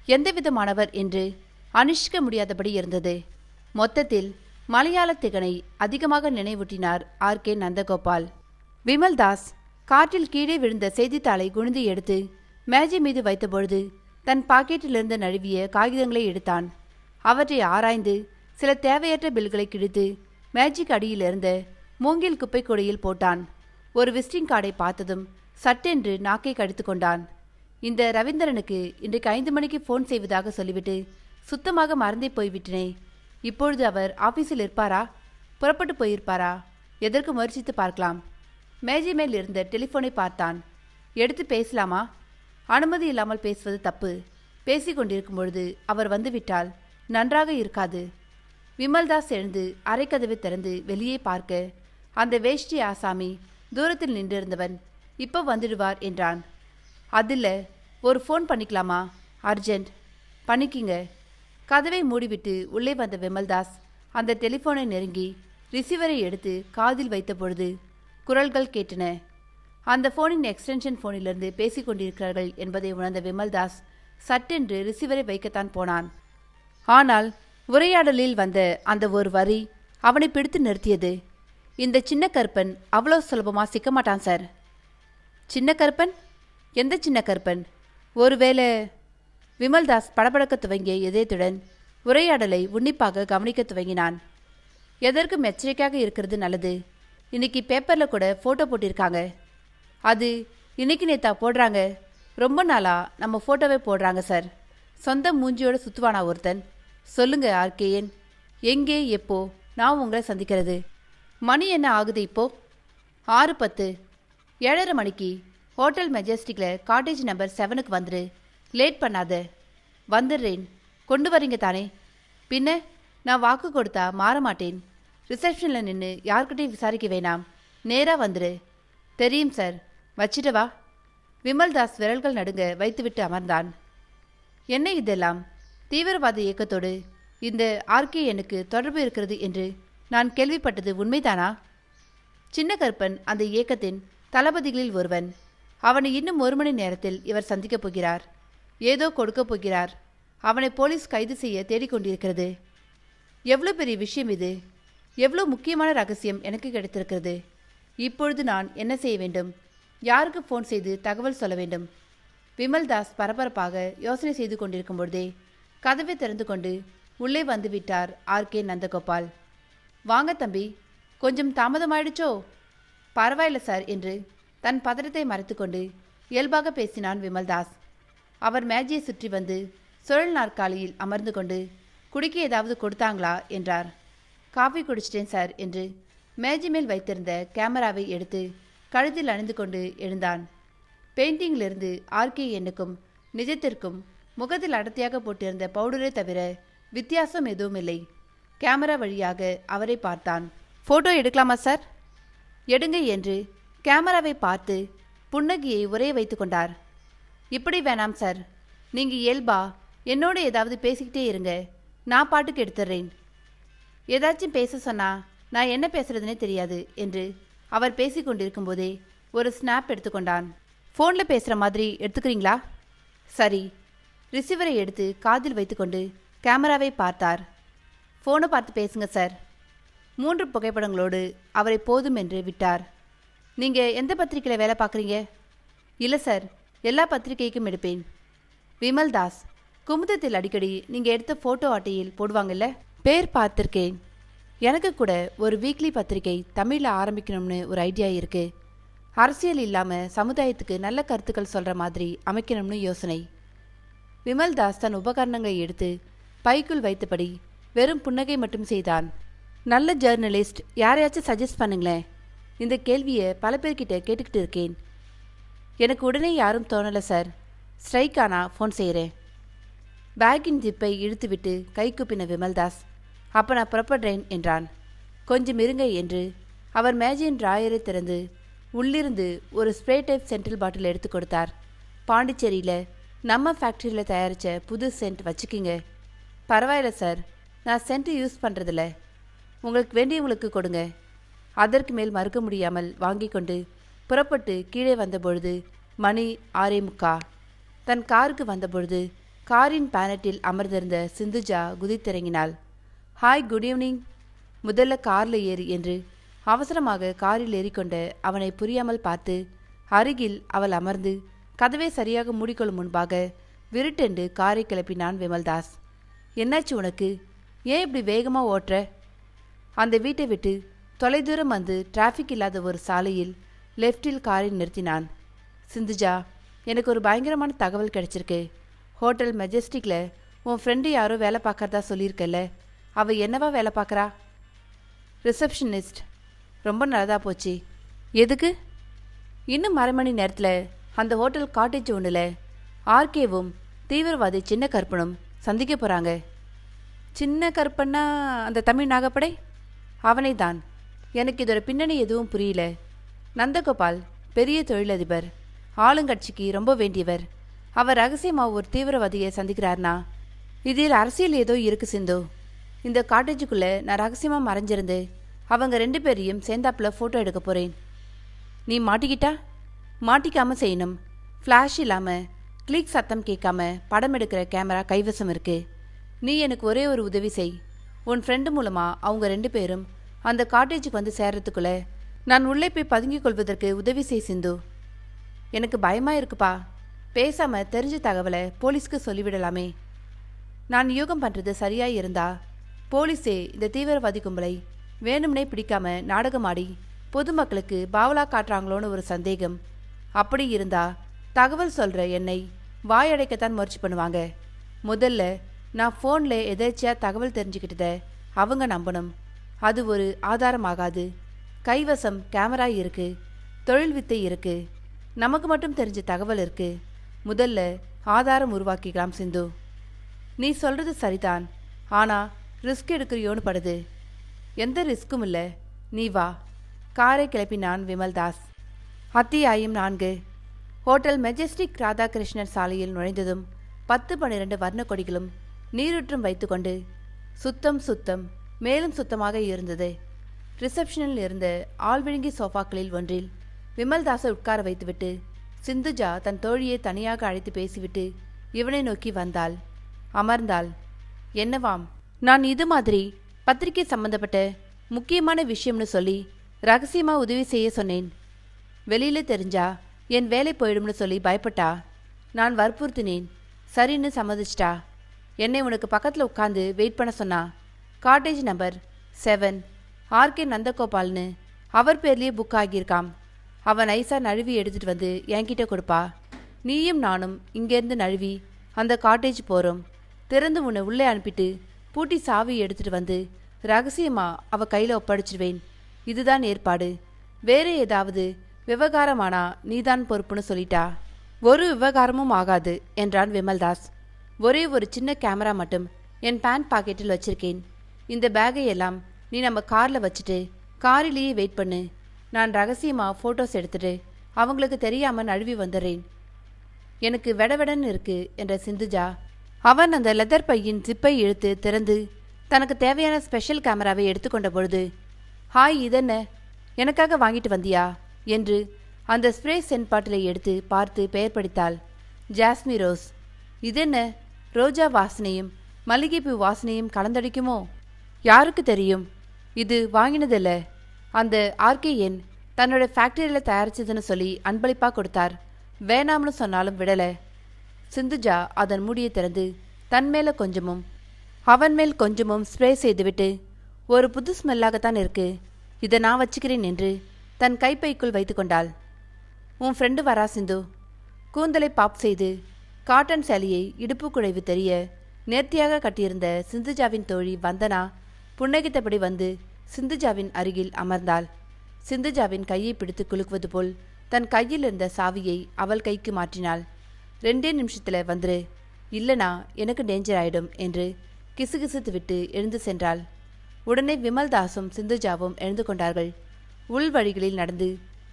எந்தவிதமானவர் என்று அனுஷ்க முடியாதபடி இருந்தது. மொத்தத்தில் மலையாள திகனை அதிகமாக நினைவூட்டினார் RK நந்தகோபால். விமல்தாஸ் காற்றில் கீழே விழுந்த செய்தித்தாளை குனிந்து எடுத்து மேஜை மீது வைத்தபொழுது தன் பாக்கெட்டிலிருந்து நழுவிய காகிதங்களை எடுத்தான். அவற்றை ஆராய்ந்து சில தேவையற்ற பில்களை கிழித்து மேஜிக் அடியில் இருந்த மூங்கில் குப்பை கொடியில் போட்டான். ஒரு விசிட்டிங் கார்டை பார்த்ததும் சட்டென்று நாக்கை கடித்து கொண்டான். இந்த ரவீந்திரனுக்கு இன்றைக்கு 5 மணிக்கு ஃபோன் செய்வதாக சொல்லிவிட்டு சுத்தமாக மறந்தே போய்விட்டனே. இப்பொழுது அவர் ஆஃபீஸில் இருப்பாரா? புறப்பட்டு போயிருப்பாரா? எதற்கு முயற்சித்து பார்க்கலாம். மேஜை மேல் இருந்த டெலிஃபோனை பார்த்தான். எடுத்து பேசலாமா? அனுமதி இல்லாமல் பேசுவது தப்பு. பேசிக் கொண்டிருக்கும் பொழுது அவர் வந்துவிட்டால் நன்றாக இருக்காது. விமல்தாஸ் எழுந்து அரைக்கதவை திறந்து வெளியே பார்க்க அந்த வேஷ்டி ஆசாமி தூரத்தில் நின்றிருந்தவன் இப்போ வந்துடுவார் என்றான். அதில் ஒரு ஃபோன் பண்ணிக்கலாமா? அர்ஜென்ட். பண்ணிக்கிங்க. கதவை மூடிவிட்டு உள்ளே வந்த விமல்தாஸ் அந்த டெலிஃபோனை நெருங்கி ரிசீவரை எடுத்து காதில் வைத்த பொழுது குரல்கள் கேட்டன. அந்த ஃபோனின் எக்ஸ்டென்ஷன் ஃபோனிலிருந்து பேசிக் கொண்டிருக்கிறார்கள் என்பதை உணர்ந்த விமல்தாஸ் சட்டென்று ரிசீவரை வைக்கத்தான் போனான். ஆனால் உரையாடலில் வந்த அந்த ஒரு வரி அவனை பிடித்து நிறுத்தியது. இந்த சின்ன கருப்பன் அவ்வளோ சுலபமாக சிக்க மாட்டான் சார். சின்ன கருப்பன்? எந்த சின்ன கருப்பன்? ஒருவேளை... விமல்தாஸ் படபடக்க துவங்கிய இதயத்துடன் உரையாடலை உன்னிப்பாக கவனிக்க துவங்கினான். எதற்கும் எச்சரிக்கையாக இருக்கிறது நல்லது. இன்னைக்கு பேப்பரில் கூட ஃபோட்டோ போட்டிருக்காங்க. அது இன்னைக்கு நேத்தா போடுறாங்க? ரொம்ப நாளாக நம்ம ஃபோட்டோவே போடுறாங்க சார். சொந்த மூஞ்சியோட சுற்றுவானா ஒருத்தன்? சொல்லுங்க RKN, எங்கே எப்போ நான் உங்களை சந்திக்கிறது? மணி என்ன ஆகுது இப்போ? 6:10. 7:30 மணிக்கு ஹோட்டல் மெஜஸ்டிக்கில் காட்டேஜ் நம்பர் 7க்கு வந்துரு. லேட் பண்ணாத. வந்துடுறேன். கொண்டு வரீங்க தானே? பின்ன நான் வாக்கு கொடுத்தா மாற மாட்டேன். ரிசப்ஷனில் நின்று யார்கிட்டையும் விசாரிக்க வேணாம். நேராக வந்துடு. தெரியும் சார். வச்சிட்டு வா. விமல்தாஸ் விரல்கள் நடுங்க வைத்துவிட்டு அமர்ந்தான். என்ன இதெல்லாம்? தீவிரவாத இயக்கத்தோடு இந்த RKNக்கு தொடர்பு இருக்கிறது என்று நான் கேள்விப்பட்டது உண்மைதானா? சின்ன கருப்பன் அந்த இயக்கத்தின் தளபதிகளில் ஒருவன். அவனை இன்னும் 1 மணி நேரத்தில் இவர் சந்திக்கப் போகிறார். ஏதோ கொடுக்கப் போகிறார். அவனை போலீஸ் கைது செய்ய தேடிக்கொண்டிருக்கிறது. எவ்வளோ பெரிய விஷயம் இது! எவ்வளோ முக்கியமான ரகசியம் எனக்கு கிடைத்திருக்கிறது. இப்பொழுது நான் என்ன செய்ய வேண்டும்? யாருக்கு ஃபோன் செய்து தகவல் சொல்ல வேண்டும்? விமல்தாஸ் பரபரப்பாக யோசனை செய்து கொண்டிருக்கும் பொழுதே கதவை திறந்து கொண்டு உள்ளே வந்து விட்டார் RK நந்தகோபால். வாங்க தம்பி, கொஞ்சம் தாமதமாயிடுச்சோ? பரவாயில்ல சார் என்று தன் பதற்றத்தை மறைத்துக்கொண்டு இயல்பாக பேசினான் விமல்தாஸ். அவர் மேஜையை சுற்றி வந்து சுழல் நாற்காலியில் அமர்ந்து கொண்டு குடிக்க ஏதாவது கொடுத்தாங்களா என்றார். காஃபி குடிச்சிட்டேன் சார் என்று மேஜை மேல் வைத்திருந்த கேமராவை எடுத்து கழுத்தில் அணிந்து கொண்டு எழுந்தான். பெயிண்டிங்கிலிருந்து RKNக்கும் நிஜத்திற்கும் முகத்தில் அடர்த்தியாக போட்டிருந்த பவுடரை தவிர வித்தியாசம் எதுவும் இல்லை. கேமரா வழியாக அவரை பார்த்தான். ஃபோட்டோ எடுக்கலாமா சார்? எடுங்க என்று கேமராவை பார்த்து புன்னகையை உரைய வைத்து கொண்டார். இப்படி வேணாம் சார். நீங்கள் இயல்பா என்னோட ஏதாவது பேசிக்கிட்டே இருங்க. நான் பாட்டுக்கு எடுத்துடுறேன். ஏதாச்சும் பேச சொன்னா நான் என்ன பேசுறதுனே தெரியாது என்று அவர் பேசி கொண்டிருக்கும் போதே ஒரு ஸ்னாப் எடுத்துக்கொண்டான். ஃபோனில் பேசுகிற மாதிரி எடுத்துக்கிறீங்களா? சரி. ரிசீவரை எடுத்து காதில் வைத்துக்கொண்டு கேமராவை பார்த்தார். ஃபோனை பார்த்து பேசுங்க சார். 3 புகைப்படங்களோடு அவரை போதும் என்று விட்டார். நீங்கள் எந்த பத்திரிக்கையில் வேலை பார்க்குறீங்க? இல்லை சார், எல்லா பத்திரிகைக்கும் எடுப்பேன். விமல் தாஸ், குமுதத்தில் அடிக்கடி நீங்கள் எடுத்த ஃபோட்டோ அட்டையில் போடுவாங்கல்ல, பேர் பார்த்துருக்கேன். எனக்கு கூட ஒரு வீக்லி பத்திரிகை தமிழில் ஆரம்பிக்கணும்னு ஒரு ஐடியா இருக்குது. அரசியல் இல்லாமல் சமுதாயத்துக்கு நல்ல கருத்துக்கள் சொல்கிற மாதிரி அமைக்கணும்னு யோசனை. விமல் தாஸ் தன் உபகரணங்களை எடுத்து பைக்குள் வைத்தபடி வெறும் புன்னகை மட்டும் செய்தான். நல்ல ஜேர்னலிஸ்ட் யாரையாச்சும் சஜஸ்ட் பண்ணுங்களேன். இந்த கேள்வியை பல பேர்கிட்ட கேட்டுக்கிட்டு இருக்கேன். எனக்கு உடனே யாரும் தோணலை சார். ஸ்ட்ரைக் ஆனால் ஃபோன் செய்கிறேன். பேக்கின் ஜிப்பை இழுத்துவிட்டு கை கூப்பின விமல்தாஸ், அப்போ நான் புறப்படுறேன் என்றான். கொஞ்சம் இருங்க என்று அவர் மேஜின் டிராயரை திறந்து உள்ளிருந்து ஒரு ஸ்ப்ரே டைப் சென்ட்ரல் பாட்டில் எடுத்து கொடுத்தார். பாண்டிச்சேரியில் நம்ம ஃபேக்ட்ரியில் தயாரித்த புது சென்ட் வச்சுக்கிங்க. பரவாயில்ல சார், நான் சென்ட் யூஸ் பண்ணுறதில்ல. உங்களுக்கு வேண்டியவங்களுக்கு கொடுங்க. அதற்கு மேல் மறுக்க முடியாமல் வாங்கி கொண்டு புறப்பட்டு கீழே வந்தபொழுது மணி 6:45. தன் காருக்கு வந்தபொழுது காரின் பேனட்டில் அமர்ந்திருந்த சிந்துஜா குதித்திறங்கினாள். Hi, good evening. முதல்ல காரில் ஏறி என்று அவசரமாக காரில் ஏறிக்கொண்ட அவனை புரியாமல் பார்த்து அருகில் அவள் அமர்ந்து கதவை சரியாக மூடிக்கொள்ளும் முன்பாக விருட்டென்று காரை கிளப்பினான் விமல்தாஸ். என்னாச்சு உனக்கு? ஏன் இப்படி வேகமாக ஓட்டுற? அந்த வீட்டை விட்டு தொலைதூரம் வந்து டிராஃபிக் இல்லாத ஒரு சாலையில் லெஃப்டில் காரை நிறுத்தினான். சிந்துஜா, எனக்கு ஒரு பயங்கரமான தகவல் கிடைச்சிருக்கு. ஹோட்டல் மெஜஸ்டிக்கில் உன் ஃப்ரெண்டு யாரோ வேலை பார்க்கறதா சொல்லியிருக்கல்ல, அவள் என்னவா வேலை பார்க்குறா? ரிசப்ஷனிஸ்ட். ரொம்ப நல்லதா போச்சு. எதுக்கு? இன்னும் 1/2 மணி நேரத்தில் அந்த ஹோட்டல் காட்டேஜ் ஒன்றில் ஆர்கேவும் தீவிரவாதி சின்ன கருப்பனும் சந்திக்க போகிறாங்க. சின்ன கருப்பன்னா அந்த தமிழ் நாகப்படை? அவனை தான். எனக்கு இதோட பின்னணி எதுவும் புரியல. நந்தகோபால் பெரிய தொழிலதிபர், ஆளுங்கட்சிக்கு ரொம்ப வேண்டியவர். அவர் ரகசியமாக ஒரு தீவிரவாதியை சந்திக்கிறார்னா இதில் அரசியல் ஏதோ இருக்கு சிந்து. இந்த காட்டேஜுக்குள்ளே நான் ரகசியமாக மறைஞ்சிருந்து அவங்க 2 பேரையும் சேர்ந்தாப்பில் ஃபோட்டோ எடுக்க போகிறேன். நீ மாட்டிக்கிட்டா? மாட்டிக்காமல் செய்யணும். ஃப்ளாஷ் இல்லாமல் கிளிக் சத்தம் கேட்காம படம் எடுக்கிற கேமரா கைவசம் இருக்குது. நீ எனக்கு ஒரே ஒரு உதவி செய். உன் ஃப்ரெண்டு மூலமாக அவங்க 2 பேரும் அந்த காட்டேஜுக்கு வந்து சேர்றதுக்குள்ளே நான் உள்ளே போய் பதுங்கிக் கொள்வதற்கு உதவி செய் சிந்து. எனக்கு பயமாக இருக்குப்பா. பேசாமல் தெரிஞ்ச தகவலை போலீஸ்க்கு சொல்லிவிடலாமே. நான் யூகம் பண்ணுறது சரியாக இருந்தா போலீஸே இந்த தீவிரவாதி கும்பலை வேணும்னே பிடிக்காம நாடகமாடி பொதுமக்களுக்கு பாவலா காட்டுறாங்களோன்னு ஒரு சந்தேகம். அப்படி இருந்தா தகவல் சொல்கிற என்னை வாயடைக்கத்தான் முயற்சி பண்ணுவாங்க. முதல்ல நான் ஃபோனில் எதேச்சியாக தகவல் தெரிஞ்சுக்கிட்டதை அவங்க நம்பணும். அது ஒரு ஆதாரமாகாது. கைவசம் கேமரா இருக்கு, தொழில் வித்தை இருக்கு, நமக்கு மட்டும் தெரிஞ்ச தகவல் இருக்கு. முதல்ல ஆதாரம் உருவாக்கிக்கலாம் சிந்து. நீ சொல்கிறது சரிதான், ஆனால் ரிஸ்க் எடுக்கிறியோன்னு படுது. எந்த ரிஸ்க்கும் இல்லை, நீ வா. காரை கிளப்பினான் விமல்தாஸ். அத்தியாயம் 4. ஹோட்டல் மெஜஸ்டிக் ராதாகிருஷ்ணர் சாலையில் நுழைந்ததும் 10-12 வர்ண கொடிகளும் நீருற்றும் வைத்துக்கொண்டு சுத்தம் சுத்தம் மேலும் சுத்தமாக இருந்தது. ரிசப்ஷனில் இருந்த ஆள்விழுங்கி சோஃபாக்களில் ஒன்றில் விமல்தாஸை உட்கார வைத்துவிட்டு சிந்துஜா தன் தோழியை தனியாக அழைத்து பேசிவிட்டு இவனை நோக்கி வந்தாள். அமர்ந்தாள். என்னவாம்? நான் இது மாதிரி பத்திரிகை சம்பந்தப்பட்ட முக்கியமான விஷயம்னு சொல்லி ரகசியமாக உதவி செய்ய சொன்னேன். வெளியில் தெரிஞ்சா என் வேலை போயிடும்னு சொல்லி பயப்பட்டா. நான் வற்புறுத்தினேன். சரின்னு சம்மதிச்சிட்டா. என்னை உனக்கு பக்கத்தில் உட்காந்து வெயிட் பண்ண சொன்னா. காட்டேஜ் நம்பர் 7 ஆர்கே நந்தகோபால்னு அவர் பேர்லேயே புக் ஆகியிருக்காம். அவன் நைஸாக நழுவி எடுத்துகிட்டு வந்து என்கிட்ட கொடுப்பா. நீயும் நானும் இங்கேருந்து நழுவி அந்த காட்டேஜ் போகிறோம். திறந்து உன்னை உள்ளே அனுப்பிட்டு பூட்டி சாவி எடுத்துகிட்டு வந்து ரகசியமாக அவள் கையில் ஒப்படைச்சிடுவேன். இதுதான் ஏற்பாடு. வேறு ஏதாவது விவகாரமானா நீதான் பொறுப்புன்னு சொல்லிட்டா. ஒரு விவகாரமும் ஆகாது என்றான் விமல்தாஸ். ஒரே ஒரு சின்ன கேமரா மட்டும் என் பேண்ட் பாக்கெட்டில் வச்சிருக்கேன். இந்த பேக்கை எல்லாம் நீ நம்ம காரில் வச்சுட்டு காரிலேயே வெயிட் பண்ணு. நான் ரகசியமாக ஃபோட்டோஸ் எடுத்துட்டு அவங்களுக்கு தெரியாமல் நழுவி வந்துடுறேன். எனக்கு வெடவெடன்னு இருக்கு என்ற சிந்துஜா அவன் அந்த லெதர் பையின் ஜிப்பை இழுத்து திறந்து தனக்கு தேவையான ஸ்பெஷல் கேமராவை எடுத்துக்கொண்ட பொழுது, ஹாய், இதென்ன எனக்காக வாங்கிட்டு வந்தியா என்று அந்த ஸ்ப்ரே சென்ட் பாட்டிலை எடுத்து பார்த்து பெயர் படித்தாள். ஜாஸ்மி ரோஸ். இதென்ன ரோஜா வாசனையும் மல்லிகைப்பூ வாசனையும் கலந்தடிக்குமோ? யாருக்கு தெரியும்? இது வாங்கினதில்ல, அந்த ஆர்கேஎன் தன்னோட ஃபேக்டரியில் தயாரிச்சதுன்னு சொல்லி அன்பளிப்பாக கொடுத்தார். வேணாம்னு சொன்னாலும் விடலை. சிந்துஜா அதன் மூடியை திறந்து தன் மேலே கொஞ்சமும் அவன் மேல் கொஞ்சமும் ஸ்ப்ரே செய்துவிட்டு, ஒரு புது ஸ்மெல்லாகத்தான் இருக்கு, இதை நான் வச்சுக்கிறேன் என்று தன் கைப்பைக்குள் வைத்து கொண்டாள். உன் ஃப்ரெண்டு வரா சிந்து. கூந்தலை பாப் செய்து காட்டன் சேலையை இடுப்பு குழைவு தெரிய நேர்த்தியாக கட்டியிருந்த சிந்துஜாவின் தோழி வந்தனா புன்னகித்தபடி வந்து சிந்துஜாவின் அருகில் அமர்ந்தாள். சிந்துஜாவின் கையை பிடித்து குலுக்குவது போல் தன் கையில் இருந்த சாவியை அவள் கைக்கு மாற்றினாள். 2 நிமிஷத்தில் வந்துரு, இல்லைனா எனக்கு டேஞ்சர் ஆயிடும் என்று கிசுகிசுத்து விட்டு எழுந்து சென்றாள். உடனே விமல்தாஸும் சிந்துஜாவும் எழுந்து கொண்டார்கள். உள் வழிகளில் நடந்து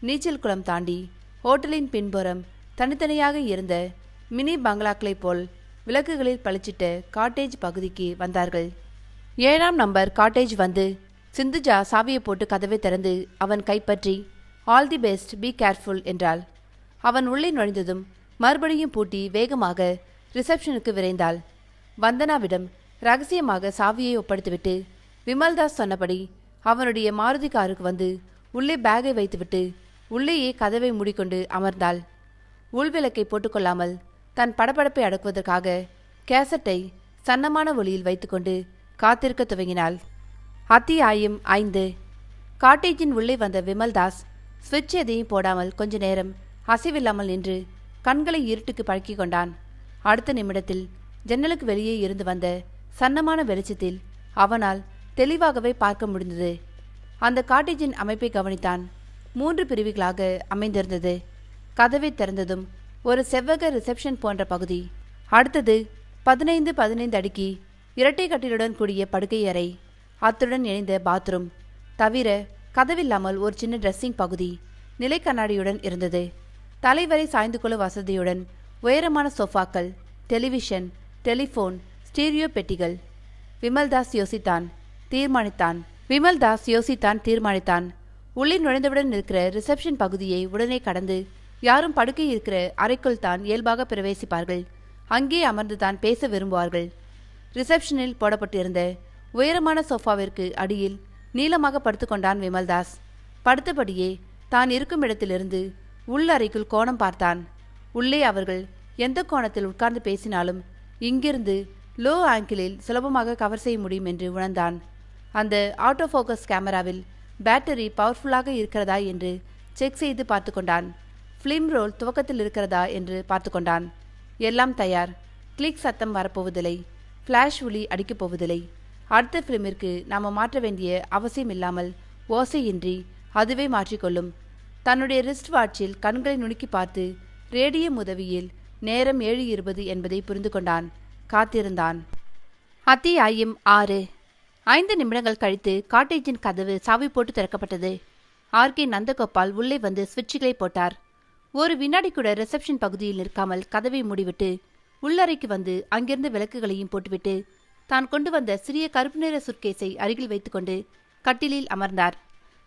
நீச்சல் குளம் தாண்டி ஹோட்டலின் பின்புறம் தனித்தனியாக இருந்த மினி பங்களாக்களைப் போல் விளக்குகளில் பளிச்சிட்ட காட்டேஜ் பகுதிக்கு வந்தார்கள். 7ஆம் நம்பர் காட்டேஜ் வந்து சிந்துஜா சாவியை போட்டு கதவை திறந்து அவன் கைப்பற்றி all the best, be careful என்றாள். அவன் உள்ளே நுழைந்ததும் மறுபடியும் பூட்டி வேகமாக ரிசப்ஷனுக்கு விரைந்தாள். வந்தனாவிடம் ரகசியமாக சாவியை ஒப்படைத்துவிட்டு விமல்தாஸ் சொன்னபடி அவனுடைய மாருதி காருக்கு வந்து உள்ளே பேகை வைத்துவிட்டு உள்ளேயே கதவை மூடிக்கொண்டு அமர்ந்தாள். உள்விளக்கை போட்டுக்கொள்ளாமல் தன் படபடப்பை அடக்குவதற்காக கேசட்டை சன்னமான ஒளியில் வைத்துக்கொண்டு காத்திருக்க துவங்கினாள். அத்தியாயம் 5. காட்டேஜின் உள்ளே வந்த விமல்தாஸ் ஸ்விட்ச் எதையும் போடாமல் கொஞ்ச நேரம் அசைவில்லாமல் நின்று கண்களை இருட்டுக்கு பழக்கி கொண்டான். அடுத்த நிமிடத்தில் ஜன்னலுக்கு வெளியே இருந்து வந்த சன்னமான வெளிச்சத்தில் அவனால் தெளிவாகவே பார்க்க முடிந்தது. அந்த காட்டேஜின் அமைப்பை கவனித்தான். 3 பிரிவுகளாக அமைந்திருந்தது. கதவை திறந்ததும் ஒரு செவ்வக ரிசப்ஷன் போன்ற பகுதி. அடுத்தது 15 அடிக்கு இரட்டை கட்டிலுடன் கூடிய படுக்கை அறை, அத்துடன் இணைந்த பாத்ரூம். தவிர கதவில்லாமல் ஒரு சின்ன ட்ரெஸ்ஸிங் பகுதி நிலை கண்ணாடியுடன் இருந்தது. தலைவரை சாய்ந்து கொள்ள வசதியுடன் உயரமான சோஃபாக்கள், டெலிவிஷன், டெலிஃபோன், ஸ்டீரியோ பெட்டிகள். விமல்தாஸ் தீர்மானித்தான். உள்ளே நுழைந்தவுடன் இருக்கிற ரிசப்ஷன் பகுதியை உடனே கடந்து யாரும் படுக்கை இருக்கிற அறைக்குள் தான் இயல்பாக பிரவேசிப்பார்கள். அங்கே அமர்ந்துதான் பேச விரும்புவார்கள். ரிசப்ஷனில் போடப்பட்டிருந்த உயரமான சோஃபாவிற்கு அடியில் நீளமாக படுத்துக்கொண்டான் விமல்தாஸ். படுத்தபடியே தான் இருக்கும் இடத்திலிருந்து உள்ளறைக்குள் கோணம் பார்த்தான். உள்ளே அவர்கள் எந்த கோணத்தில் உட்கார்ந்து பேசினாலும் இங்கிருந்து லோ ஆங்கிளில் சுலபமாக கவர் செய்ய முடியும் என்று உணர்ந்தான். அந்த ஆட்டோ ஃபோக்கஸ் கேமராவில் பேட்டரி பவர்ஃபுல்லாக இருக்கிறதா என்று செக் செய்து பார்த்து கொண்டான். ஃபிலிம் ரோல் துவக்கத்தில் இருக்கிறதா என்று பார்த்து கொண்டான். எல்லாம் தயார். கிளிக் சத்தம் வரப்போவதில்லை. ஃப்ளாஷ் ஒளி அடிக்கப் போவதில்லை. அடுத்த ஃபிலிமிற்கு நாம் மாற்ற வேண்டிய அவசியம் இல்லாமல் ஓசையின்றி அதுவே மாற்றிக்கொள்ளும். தன்னுடைய ரிஸ்ட் வாட்சில் கண்களை நுணுக்கி பார்த்து ரேடியம் உதவியில் நேரம் 7:20 என்பதை புரிந்து கொண்டான். காத்திருந்தான். அத்தியாயம் 6. 5 நிமிடங்கள் கழித்து காட்டேஜின் கதவு சாவி போட்டு திறக்கப்பட்டது. ஆர்கே நந்தகோபால் உள்ளே வந்து சுவிட்சுகளை போட்டார். ஒரு வினாடி கூட ரிசப்ஷன் பகுதியில் நிற்காமல் கதவை மூடிவிட்டு உள்ளறைக்கு வந்து அங்கிருந்த விளக்குகளையும் போட்டுவிட்டு தான் கொண்டு வந்த சிறிய கருப்பு நிற சுட்கேஸை அருகில் வைத்துக்கொண்டு கட்டிலில் அமர்ந்தார்.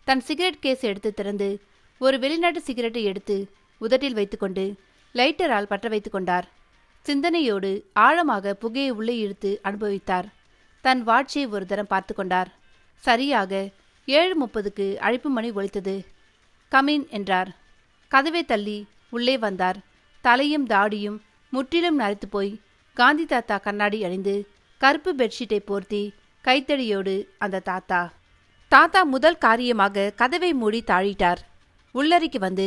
தன் சிகரெட் கேஸ் எடுத்து திறந்து ஒரு வெளிநாட்டு சிகரெட்டை எடுத்து உதட்டில் வைத்துக்கொண்டு லைட்டரால் பற்ற வைத்து கொண்டார். சிந்தனையோடு ஆழமாக புகையை உள்ளே இழுத்து அனுபவித்தார். தன் வாட்சை ஒரு தரம் பார்த்து கொண்டார். சரியாக 7:30க்கு அழைப்பு மணி ஒலித்தது. கமின் என்றார். கதவை தள்ளி உள்ளே வந்தார். தலையும் தாடியும் முற்றிலும் நரைத்து போய் காந்தி தாத்தா கண்ணாடி அணிந்து கருப்பு பெட்ஷீட்டை போர்த்தி கைத்தடியோடு அந்த தாத்தா முதல் காரியமாக கதவை மூடி தாழிட்டார். உள்ளறைக்கு வந்து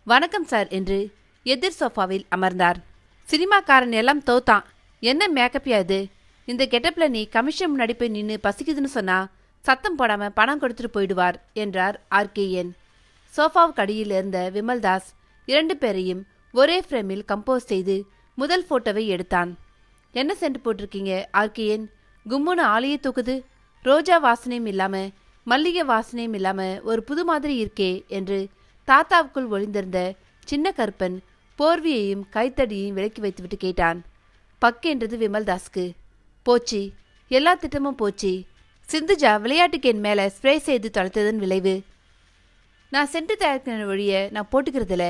வணக்கம் சார் என்று எதிர் சோஃபாவில் அமர்ந்தார். சினிமாக்காரன் எல்லாம் தோத்தான். என்ன மேக்கப்பியா இது? இந்த கெட்டப்பில் நீ கமிஷன் முன்னாடி போய் நின்று பசிக்குதுன்னு சொன்னா சத்தம் போடாம பணம் கொடுத்துட்டு போயிடுவார் என்றார் ஆர்கேஎன். சோஃபாவுக்கு அடியில் இருந்த விமல்தாஸ் 2 பேரையும் ஒரே ஃப்ரேமில் கம்போஸ் செய்து முதல் போட்டோவை எடுத்தான். என்ன சென்று போட்டிருக்கீங்க ஆர்கேஎன்? கும்முன்னு ஆளையே தூக்குது. ரோஜா வாசனையும் இல்லாம மல்லிகை வாசனையும் இல்லாம ஒரு புது மாதிரி இருக்கே என்று தாத்தாவுக்குள் ஒளிந்திருந்த சின்ன கருப்பன் போர்வியையும் கைத்தடியையும் விலக்கி வைத்துவிட்டு கேட்டான். பக்கென்றது விமல்தாஸ்க்கு. போச்சு, எல்லா திட்டமும் போச்சு. சிந்துஜா விளையாட்டுக்கு என் மேலே ஸ்ப்ரே செய்து தொலைத்ததன் விளைவு. நான் சென்று தயாரிக்கிற வழியை நான் போட்டுக்கிறதில்ல.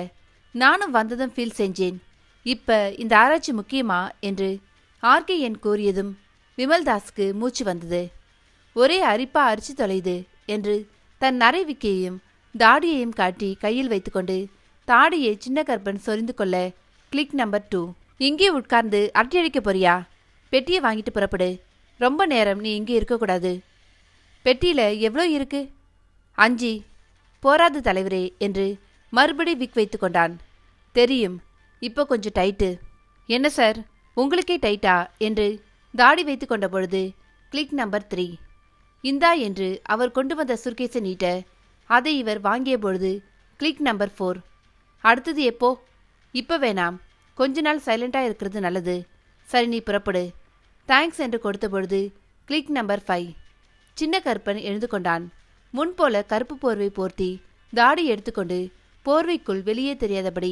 நானும் வந்ததும் ஃபீல் செஞ்சேன். இப்போ இந்த ஆராய்ச்சி முக்கியமா என்று ஆர்கேஎன் கூறியதும் விமல்தாஸ்க்கு மூச்சு வந்தது. ஒரே அரிப்பா அரிச்சு தொலையுது என்று தன் நரைவிக்கையையும் தாடியையும் காட்டி கையில் வைத்துக்கொண்டு தாடியை சின்ன கருப்பன் சொரிந்து கொள்ள, கிளிக் நம்பர் 2. இங்கே உட்கார்ந்து அரட்டியடிக்க போறியா? பெட்டியை வாங்கிட்டு புறப்படு. ரொம்ப நேரம் நீ இங்கே இருக்கக்கூடாது. பெட்டியில் எவ்வளோ இருக்கு? 5. போராது தலைவரே என்று மறுபடி விக் வைத்து கொண்டான். தெரியும், இப்போ கொஞ்சம் டைட்டு. என்ன சார், உங்களுக்கே டைட்டா என்று தாடி வைத்து கொண்ட பொழுது, கிளிக் நம்பர் 3. இந்தா என்று அவர் கொண்டு வந்த சுர்கேஸை நீட்ட, அதை இவர் வாங்கிய பொழுது, கிளிக் நம்பர் 4. அடுத்தது எப்போ? இப்போ வேணாம், கொஞ்ச நாள் சைலண்டாக இருக்கிறது நல்லது. சரி, நீ புறப்படு. தேங்க்ஸ் என்று கொடுத்த பொழுது, கிளிக் நம்பர் 5. சின்ன கருப்பன் எழுந்து கொண்டான். முன்போல கருப்பு போர்வை போர்த்தி தாடி எடுத்துக்கொண்டு போர்வைக்குள் வெளியே தெரியாதபடி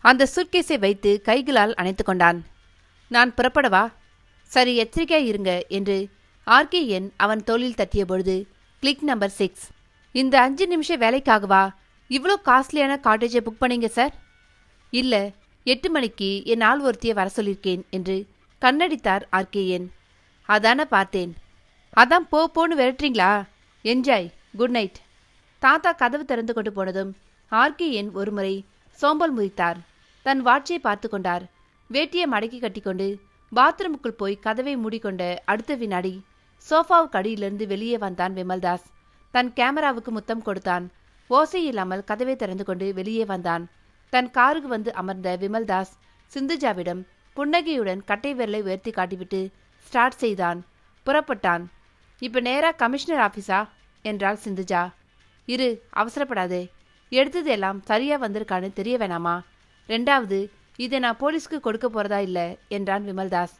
அந்த சுட்கேஸை வைத்து கைகளால் அணைத்து கொண்டான். நான் புறப்படவா? சரி, எச்சரிக்கையாக இருங்க என்று RKN அவன் தோளில் தட்டிய பொழுது, கிளிக் நம்பர் 6. இந்த 5 நிமிஷம் வேலைக்காகவா இவ்வளோ காஸ்ட்லியான காட்டேஜை புக் பண்ணீங்க சார்? இல்லை, 8 மணிக்கு என் ஆள் ஒருத்தியை வர சொல்லியிருக்கேன் என்று கண்ணடித்தார் RKN. அதான பார்த்தேன். அதான் போன்னு விரட்டுறீங்களா? Enjoy, good night. தாத்தா கதவு திறந்து கொண்டு போனதும் RKN ஒருமுறை சோம்பல் முறித்தார். தன் வாட்சியை பார்த்து கொண்டார். வேட்டியை மடக்கி கட்டிக்கொண்டு பாத்ரூமுக்குள் போய் கதவை மூடிக்கொண்ட அடுத்த வினாடி சோஃபாவுக்கு அடியிலிருந்து வெளியே வந்தான் விமல்தாஸ். தன் கேமராவுக்கு முத்தம் கொடுத்தான். ஓசை இல்லாமல் கதவை திறந்து கொண்டு வெளியே வந்தான். தன் காருக்கு வந்து அமர்ந்த விமல்தாஸ் சிந்துஜாவிடம் புன்னகையுடன் கட்டை விரலை உயர்த்தி காட்டிவிட்டு ஸ்டார்ட் செய்தான். புறப்பட்டான். இப்போ நேரா கமிஷனர் ஆஃபீஸா என்றாள் சிந்துஜா. இரு, அவசரப்படாதே. எடுத்தது எல்லாம் சரியா வந்திருக்கான்னு தெரிய வேணாமா? 2வது, இதை நான் போலீஸ்க்கு கொடுக்க போறதா இல்லை என்றான் விமல்தாஸ்.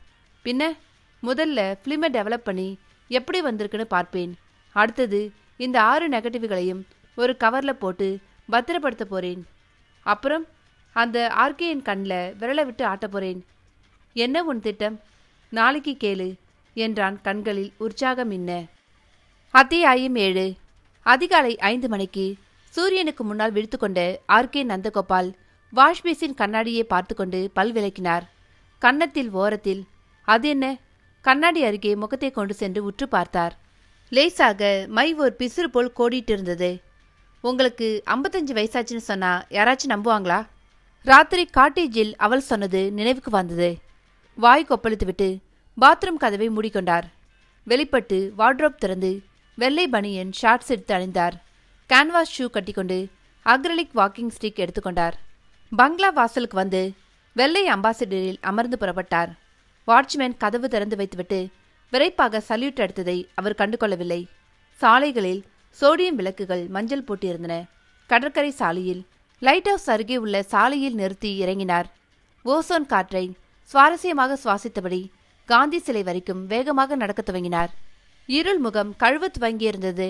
பின்ன முதல்ல ஃபிலிமை டெவலப் பண்ணி எப்படி வந்திருக்குன்னு பார்ப்பேன். அடுத்தது இந்த 6 நெகட்டிவ்களையும் ஒரு கவரில் போட்டு பத்திரப்படுத்த போறேன். அப்புறம் அந்த RKN கண்ணில் விரலை விட்டு ஆட்ட போறேன். என்ன உன் திட்டம்? நாளைக்கு கேளு என்றான் கண்களில் உற்சாகம் மின்ன. அத்தியாயம் 7. அதிகாலை 5 மணிக்கு சூரியனுக்கு முன்னால் விழித்து கொண்ட RK நந்தகோபால் வாஷ்பேசின் கண்ணாடியை பார்த்து கொண்டு பல் விளக்கினார். கன்னத்தில் ஓரத்தில் அது என்ன? கண்ணாடி அருகே முகத்தை கொண்டு சென்று உற்று பார்த்தார். லேசாக மை ஒரு பிசுறு போல் கோடிட்டு இருந்தது. உங்களுக்கு 55 வயசாச்சுன்னு சொன்னா யாராச்சும் நம்புவாங்களா? ராத்திரி காட்டேஜில் அவள் சொன்னது நினைவுக்கு வந்தது. வாய் கொப்பளித்து விட்டு பாத்ரூம் கதவை மூடிக்கொண்டார். வெளிப்பட்டு வார்ட்ரோப் திறந்து வெள்ளை பனியன் ஷார்ட்ஸ் எடுத்து அணிந்தார். கேன்வாஸ் ஷூ கட்டிக்கொண்டு அக்ரலிக் வாக்கிங் ஸ்டிக் எடுத்துக்கொண்டார். பங்களா வாசலுக்கு வந்து வெள்ளை அம்பாசிடரில் அமர்ந்து புறப்பட்டார். வாட்ச்மேன் கதவு திறந்து வைத்துவிட்டு விரைப்பாக சல்யூட் அடித்ததை அவர் கண்டுகொள்ளவில்லை. சாலைகளில் சோடியம் விளக்குகள் மஞ்சள் போட்டிருந்தன. கடற்கரை சாலையில் லைட் ஹவுஸ் அருகே உள்ள சாலையில் நிறுத்தி இறங்கினார். ஓசோன் காற்றை சுவாரஸ்யமாக சுவாசித்தபடி காந்தி சிலை வரைக்கும் வேகமாக நடக்க துவங்கினார். இருள் முகம் கழுவ துவங்கியிருந்தது.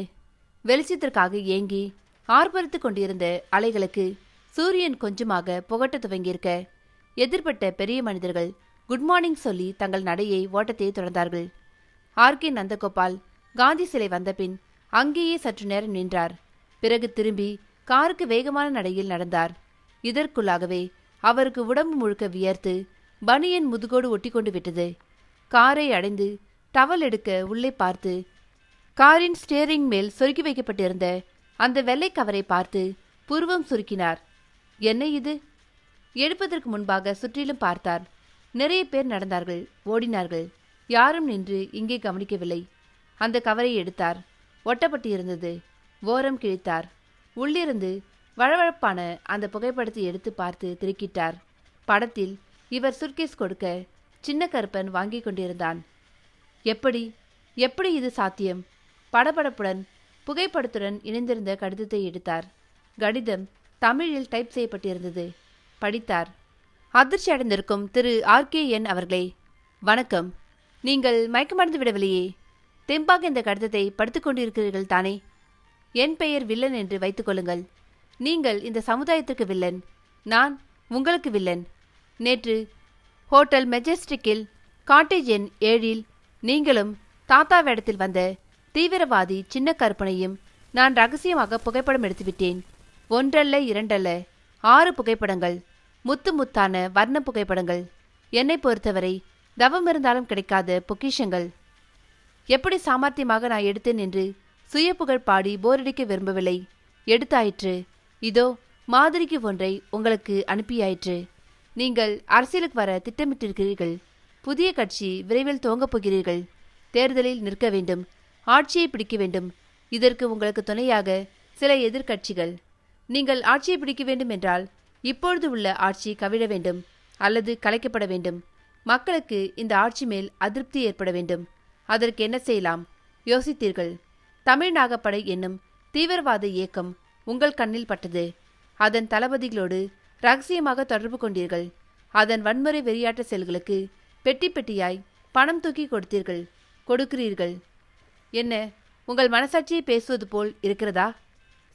வெளிச்சத்திற்காக ஏங்கி ஆர்ப்பரித்து கொண்டிருந்த அலைகளுக்கு சூரியன் கொஞ்சமாக புகட்ட துவங்கியிருக்க எதிர்பட்ட பெரிய மனிதர்கள் குட் மார்னிங் சொல்லி தங்கள் நடையை ஓட்டத்தை தொடர்ந்தார்கள். RK நந்தகோபால் காந்தி சிலை வந்தபின் அங்கேயே சற்று நேரம் நின்றார். பிறகு திரும்பி காருக்கு வேகமான நடையில் நடந்தார். இதற்குள்ளாகவே அவருக்கு உடம்பு முழுக்க வியர்த்து பனியன் முதுகோடு ஒட்டி கொண்டு விட்டது. காரை அடைந்து டவல் எடுக்க உள்ளே பார்த்து காரின் ஸ்டியரிங் மேல் சொருக்கி வைக்கப்பட்டிருந்த அந்த வெள்ளை கவரை பார்த்து புருவம் சுருக்கினார். என்ன இது? எடுப்பதற்கு முன்பாக சுற்றிலும் பார்த்தார். நிறைய பேர் நடந்தார்கள், ஓடினார்கள். யாரும் நின்று இங்கே கவனிக்கவில்லை. அந்த கவரை எடுத்தார். ஒட்டப்பட்டு இருந்தது. ஓரம் கிழித்தார். உள்ளிருந்து வழவழப்பான அந்த புகைப்படத்தை எடுத்து பார்த்து திருக்கிட்டார். படத்தில் இவர் சுர்கேஸ் கொடுக்க சின்ன கருப்பன் வாங்கி கொண்டிருந்தான். எப்படி இது சாத்தியம்? படபடப்புடன் புகைப்படத்துடன் இணைந்திருந்த கடிதத்தை எடுத்தார். கடிதம் தமிழில் டைப் செய்யப்பட்டிருந்தது. படித்தார். அதிர்ச்சி அடைந்திருக்கும் திரு RKN அவர்களே, வணக்கம். நீங்கள் மயக்கமடைந்து விடவில்லையே? தெம்பாக இந்த கடிதத்தை படித்துக் கொண்டிருக்கிறீர்கள் தானே? என் பெயர் வில்லன் என்று வைத்துக் கொள்ளுங்கள். நீங்கள் இந்த சமுதாயத்திற்கு வில்லன், நான் உங்களுக்கு வில்லன். நேற்று ஹோட்டல் மெஜஸ்டிக்கில் காட்டேஜ் எண் 7இல் நீங்களும் தாத்தா வேடத்தில் வந்த தீவிரவாதி சின்ன கருப்பனையும் நான் ரகசியமாக புகைப்படம் எடுத்துவிட்டேன். 1 அல்ல 2 அல்ல 6 புகைப்படங்கள். முத்து முத்தான வர்ண புகைப்படங்கள். என்னை பொறுத்தவரை தவம் இருந்தாலும் கிடைக்காத பொக்கிஷங்கள். எப்படி சாமர்த்தியமாக நான் எடுத்தேன் என்று சுய புகழ் பாடி போரடிக்க விரும்பவில்லை. எடுத்தாயிற்று. இதோ மாதிரிக்கு ஒன்றை உங்களுக்கு அனுப்பியாயிற்று. நீங்கள் அரசியலுக்கு வர திட்டமிட்டிருக்கிறீர்கள். புதிய கட்சி விரைவில் துவங்கப் போகிறீர்கள். தேர்தலில் நிற்க வேண்டும். ஆட்சியை பிடிக்க வேண்டும். இதற்கு உங்களுக்கு துணையாக சில எதிர்க்கட்சிகள். நீங்கள் ஆட்சியை பிடிக்க வேண்டும் என்றால் இப்பொழுது உள்ள ஆட்சி கவிழ வேண்டும் அல்லது கலைக்கப்பட வேண்டும். மக்களுக்கு இந்த ஆட்சி மேல் அதிருப்தி ஏற்பட வேண்டும். அதற்கு என்ன செய்யலாம்? யோசித்தீர்கள். தமிழ் நாகப்படை என்னும் தீவிரவாத இயக்கம் உங்கள் கண்ணில் பட்டது. அதன் தளபதிகளோடு ரகசியமாக தொடர்பு கொண்டீர்கள். அதன் வன்முறை வெறியாட்ட செயல்களுக்கு பெட்டி பெட்டியாய் பணம் தூக்கி கொடுக்கிறீர்கள். என்ன, உங்கள் மனசாட்சியை பேசுவது போல் இருக்கிறதா?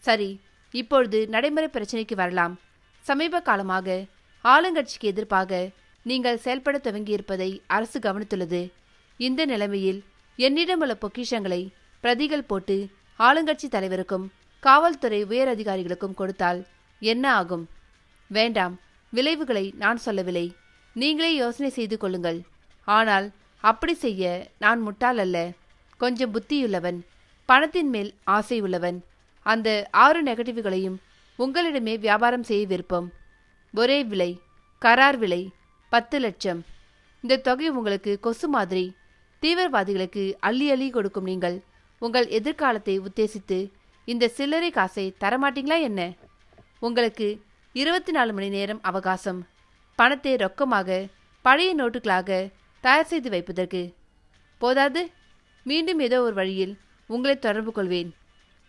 சரி, இப்பொழுது நடைமுறை பிரச்சனைக்கு வரலாம். சமீப காலமாக ஆளுங்கட்சிக்கு எதிர்ப்பாக நீங்கள் செயல்பட துவங்கியிருப்பதை அரசு கவனித்துள்ளது. இந்த நிலைமையில் என்னிடமுள்ள பொக்கிஷங்களை பிரதிகள் போட்டு ஆளுங்கட்சி தலைவருக்கும் காவல்துறை உயர் அதிகாரிகளுக்கும் கொடுத்தால் என்ன ஆகும்? வேண்டாம், விளைவுகளை நான் சொல்லவில்லை. நீங்களே யோசனை செய்து கொள்ளுங்கள். ஆனால் அப்படி செய்ய நான் முட்டாள் அல்ல. கொஞ்சம் புத்தியுள்ளவன், பணத்தின் மேல் ஆசை உள்ளவன். அந்த 6 நெகட்டிவ்களையும் உங்களிடமே வியாபாரம் செய்ய விருப்பம். ஒரே விலை, கரார் விலை 10 லட்சம். இந்த தொகை உங்களுக்கு கொசு மாதிரி. தீவிரவாதிகளுக்கு அள்ளி அள்ளி கொடுக்கும் நீங்கள் உங்கள் எதிர்காலத்தை உத்தேசித்து இந்த சில்லறை காசை தரமாட்டீங்களா என்ன? உங்களுக்கு 24 மணி நேரம் அவகாசம். பணத்தை ரொக்கமாக பழைய நோட்டுகளாக தயார் செய்து வைப்பதற்கு. போதாது, மீண்டும் ஏதோ ஒரு வழியில் உங்களை தொடர்பு கொள்வேன்.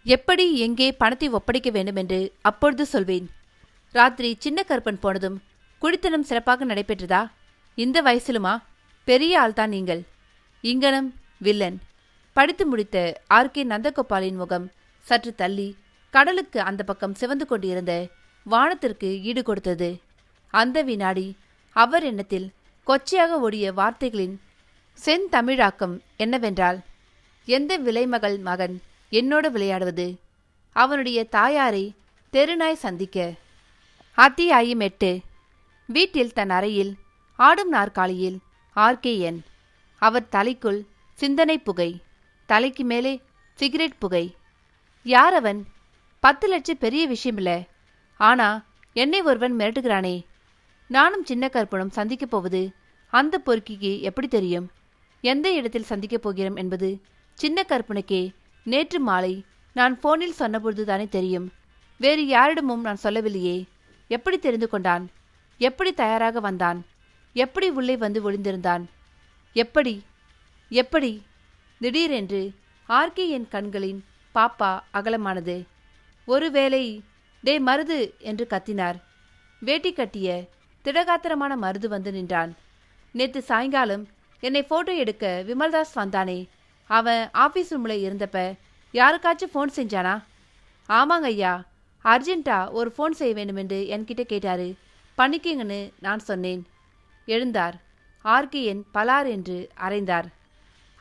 எப்படி, எங்கே பணத்தை ஒப்படைக்க வேண்டும் என்று அப்பொழுது சொல்வேன். ராத்திரி சின்ன கருப்பன் போனதும் குடித்தனம் சிறப்பாக நடைபெற்றதா? இந்த வயசிலுமா? பெரிய ஆள்தான் நீங்கள். இங்கனம் வில்லன். படித்து முடித்த ஆர்கே நந்தகோபாலின் முகம் சற்று தள்ளி கடலுக்கு அந்த பக்கம் சிவந்து கொண்டிருந்த வானத்திற்கு ஈடு கொடுத்தது. அந்த வினாடி அவர் எண்ணத்தில் கொச்சையாக ஓடிய வார்த்தைகளின் செந்தமிழாக்கம் என்னவென்றால், எந்த விலைமகள் மகன் என்னோடு விளையாடுவது? அவனுடைய தாயாரை தெருநாய் சந்திக்க. அத்தியாயம் 8. வீட்டில் தன் அறையில் ஆடும் நாற்காலியில் RKN. அவர் தலைக்குள் சிந்தனை புகை, தலைக்கு மேலே சிகரெட் புகை. யார் அவன்? 10 லட்சம் பெரிய விஷயமில்ல. ஆனா என்னை ஒருவன் மிரட்டுகிறானே. நானும் சின்ன கற்பனும் சந்திக்கப் போவது அந்த பொறுக்கிக்கு எப்படி தெரியும்? எந்த இடத்தில் சந்திக்கப் போகிறோம் என்பது சின்ன கற்பனுக்கே நேற்று மாலை நான் போனில் சொன்னபொழுது தானே தெரியும். வேறு யாரிடமும் நான் சொல்லவில்லையே. எப்படி தெரிந்து கொண்டான்? எப்படி தயாராக வந்தான்? எப்படி உள்ளே வந்து ஒளிந்திருந்தான்? எப்படி எப்படி திடீரென்று RKN கண்களின் பாப்பா அகலமானது. ஒருவேளை டே மருது என்று கத்தினார். வேட்டி கட்டிய திடகாத்திரமான மருது வந்து நின்றான். நேற்று சாயங்காலம் என்னை போட்டோ எடுக்க விமல்தாஸ் வந்தானே, அவன் ஆஃபீஸ் ரூமில் இருந்தப்ப யாருக்காச்சும் ஃபோன் செஞ்சானா? ஆமாங்க ஐயா, அர்ஜென்ட்டா ஒரு ஃபோன் செய்ய வேண்டுமென்று என்கிட்ட கேட்டாரு. பண்ணிக்கிங்கன்னு நான் சொன்னேன். எழுந்தார். RKN பலார் என்று அரைந்தார்.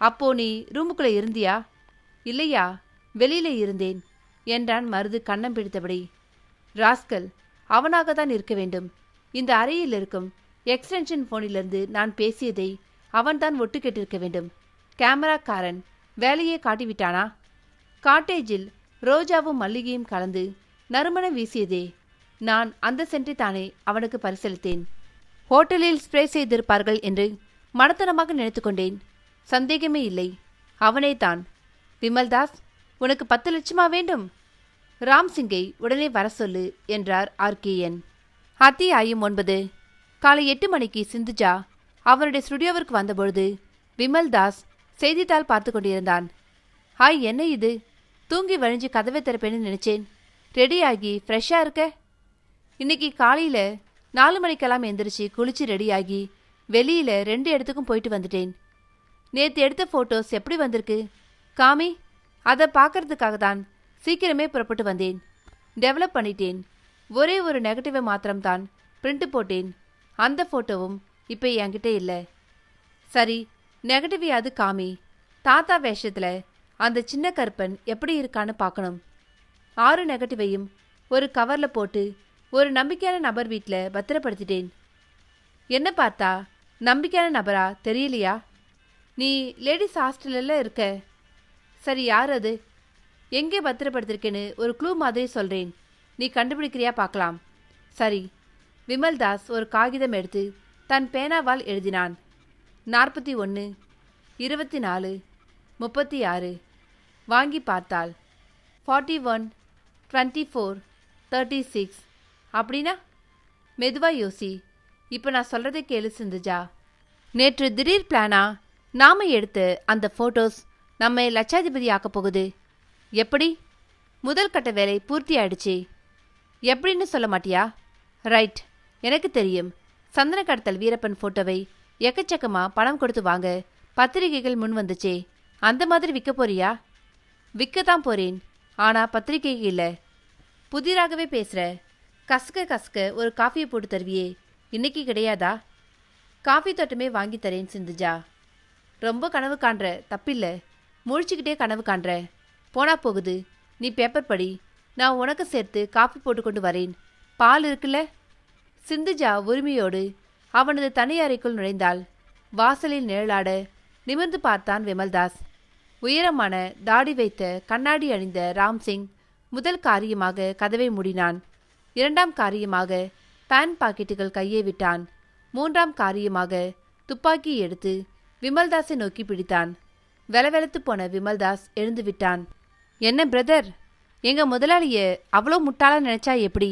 அப்போ நீ ரூமுக்குள்ளே இருந்தியா? இல்லையா, வெளியில இருந்தேன் என்றான் மருது கன்னம் பிடித்தபடி. ராஸ்கல், அவனாகத்தான் இருக்க வேண்டும். இந்த அறையில் இருக்கும் எக்ஸ்டென்ஷன் போனிலிருந்து நான் பேசியதை அவன்தான் ஒட்டு கேட்டிருக்க வேண்டும். கேமராக்காரன் வேலையே காட்டிவிட்டானா? காட்டேஜில் ரோஜாவும் மல்லிகையும் கலந்து நறுமணம் வீசியதே, நான் அந்த சென்றை தானே அவனுக்கு பரிசளித்தேன். ஹோட்டலில் ஸ்ப்ரே செய்திருப்பார்கள் என்று மடத்தனமாக நினைத்து கொண்டேன். சந்தேகமே இல்லை, அவனே தான். விமல்தாஸ், உனக்கு 10 லட்சமா வேண்டும்? ராம்சிங்கை உடனே வர சொல்லு என்றார் RKN. அத்தியாயம் 9. காலை 8 மணிக்கு சிந்துஜா அவனுடைய ஸ்டுடியோவிற்கு வந்தபொழுது விமல்தாஸ் செய்தித்தாள் பார்த்து கொண்டிருந்தான். ஹாய், என்ன இது? தூங்கி வழிஞ்சு கதவை திறப்பேன்னு நினைச்சேன். ரெடியாகி ஃப்ரெஷ்ஷாக இருக்க? இன்னைக்கு காலையில் 4 மணிக்கெல்லாம் எந்திரிச்சு குளிச்சு ரெடியாகி வெளியில் 2 இடத்துக்கும் போயிட்டு வந்துட்டேன். நேற்று எடுத்த ஃபோட்டோஸ் எப்படி வந்திருக்கு? காமி. அதை பார்க்கறதுக்காக தான் சீக்கிரமே புறப்பட்டு வந்தேன். டெவலப் பண்ணிட்டேன். ஒரே ஒரு நெகட்டிவை மாத்திரம்தான் பிரிண்ட் போட்டேன். அந்த ஃபோட்டோவும் இப்போ என்கிட்ட இல்லை. சரி, நெகட்டிவையாவது காமி. தாத்தா வேஷத்தில் அந்த சின்ன கருப்பன் எப்படி இருக்கான்னு பார்க்கணும். 6 நெகட்டிவையும் ஒரு கவரில் போட்டு ஒரு நம்பிக்கையான நபர் வீட்டில் பத்திரப்படுத்திட்டேன். என்ன பார்த்தா நம்பிக்கையான நபரா தெரியலையா? நீ லேடிஸ் ஹாஸ்டலில் இருக்க. சரி, யார் அது? எங்கே பத்திரப்படுத்திருக்கேன்னு ஒரு க்ளூ மாதிரி சொல்கிறேன். நீ கண்டுபிடிக்கிறியா பார்க்கலாம். சரி. விமல்தாஸ் ஒரு காகிதம் எடுத்து தன் பேனாவால் எழுதினான். 41, 24, 36. வாங்கி பார்த்தாள். 41, 24, 36. அப்படின்னா மெதுவா யோசி. இப்போ நான் சொல்கிறதை கேளு சிந்துஜா. நேற்று திடீர் பிளானா நாம எடுத்த அந்த ஃபோட்டோஸ் நம்ம லட்சாதிபதி ஆக்கப் போகுது. எப்படி? முதல் கட்ட வேலை பூர்த்தி ஆயிடுச்சு. எப்படின்னு சொல்ல மாட்டியா? ரைட், எனக்கு தெரியும். சந்தன கடத்தல் வீரப்பன் ஃபோட்டோவை எக்கச்சக்கமாக பணம் கொடுத்து வாங்க பத்திரிகைகள் முன் வந்துச்சே, அந்த மாதிரி விற்க போறியா? விற்க தான் போறேன், ஆனால் பத்திரிகைக்கு இல்லை. புதிராகவே பேசுகிற. கசக்க கசக்க ஒரு காஃபியை போட்டு தருவியே, இன்னைக்கு கிடையாதா? காஃபி தோட்டமே வாங்கி தரேன் சிந்துஜா. ரொம்ப கனவு காண்ற, தப்பில்லை. முழிச்சுக்கிட்டே கனவு காண்ற. போனா போகுது. நீ பேப்பர் படி, நான் உனக்கு சேர்த்து காஃபி போட்டு கொண்டு வரேன். பால் இருக்குல்ல? சிந்துஜா உரிமையோடு அவனது தனி அறைக்குள் நுழைந்தாள். வாசலில் நிழலாட நிமிர்ந்து பார்த்தான் விமல்தாஸ். உயரமான தாடி வைத்த கண்ணாடி அணிந்த ராம்சிங் முதல் காரியமாக கதவை மூடினான். இரண்டாம் காரியமாக பேன் பாக்கெட்டுகள் கையை விட்டான். மூன்றாம் காரியமாக துப்பாக்கி எடுத்து விமல்தாஸை நோக்கி பிடித்தான். வெலவெலத்து போன விமல்தாஸ் எழுந்து விட்டான். என்ன பிரதர், எங்க முதலாளிய அவ்வளோ முட்டாளா நினைச்சா எப்படி?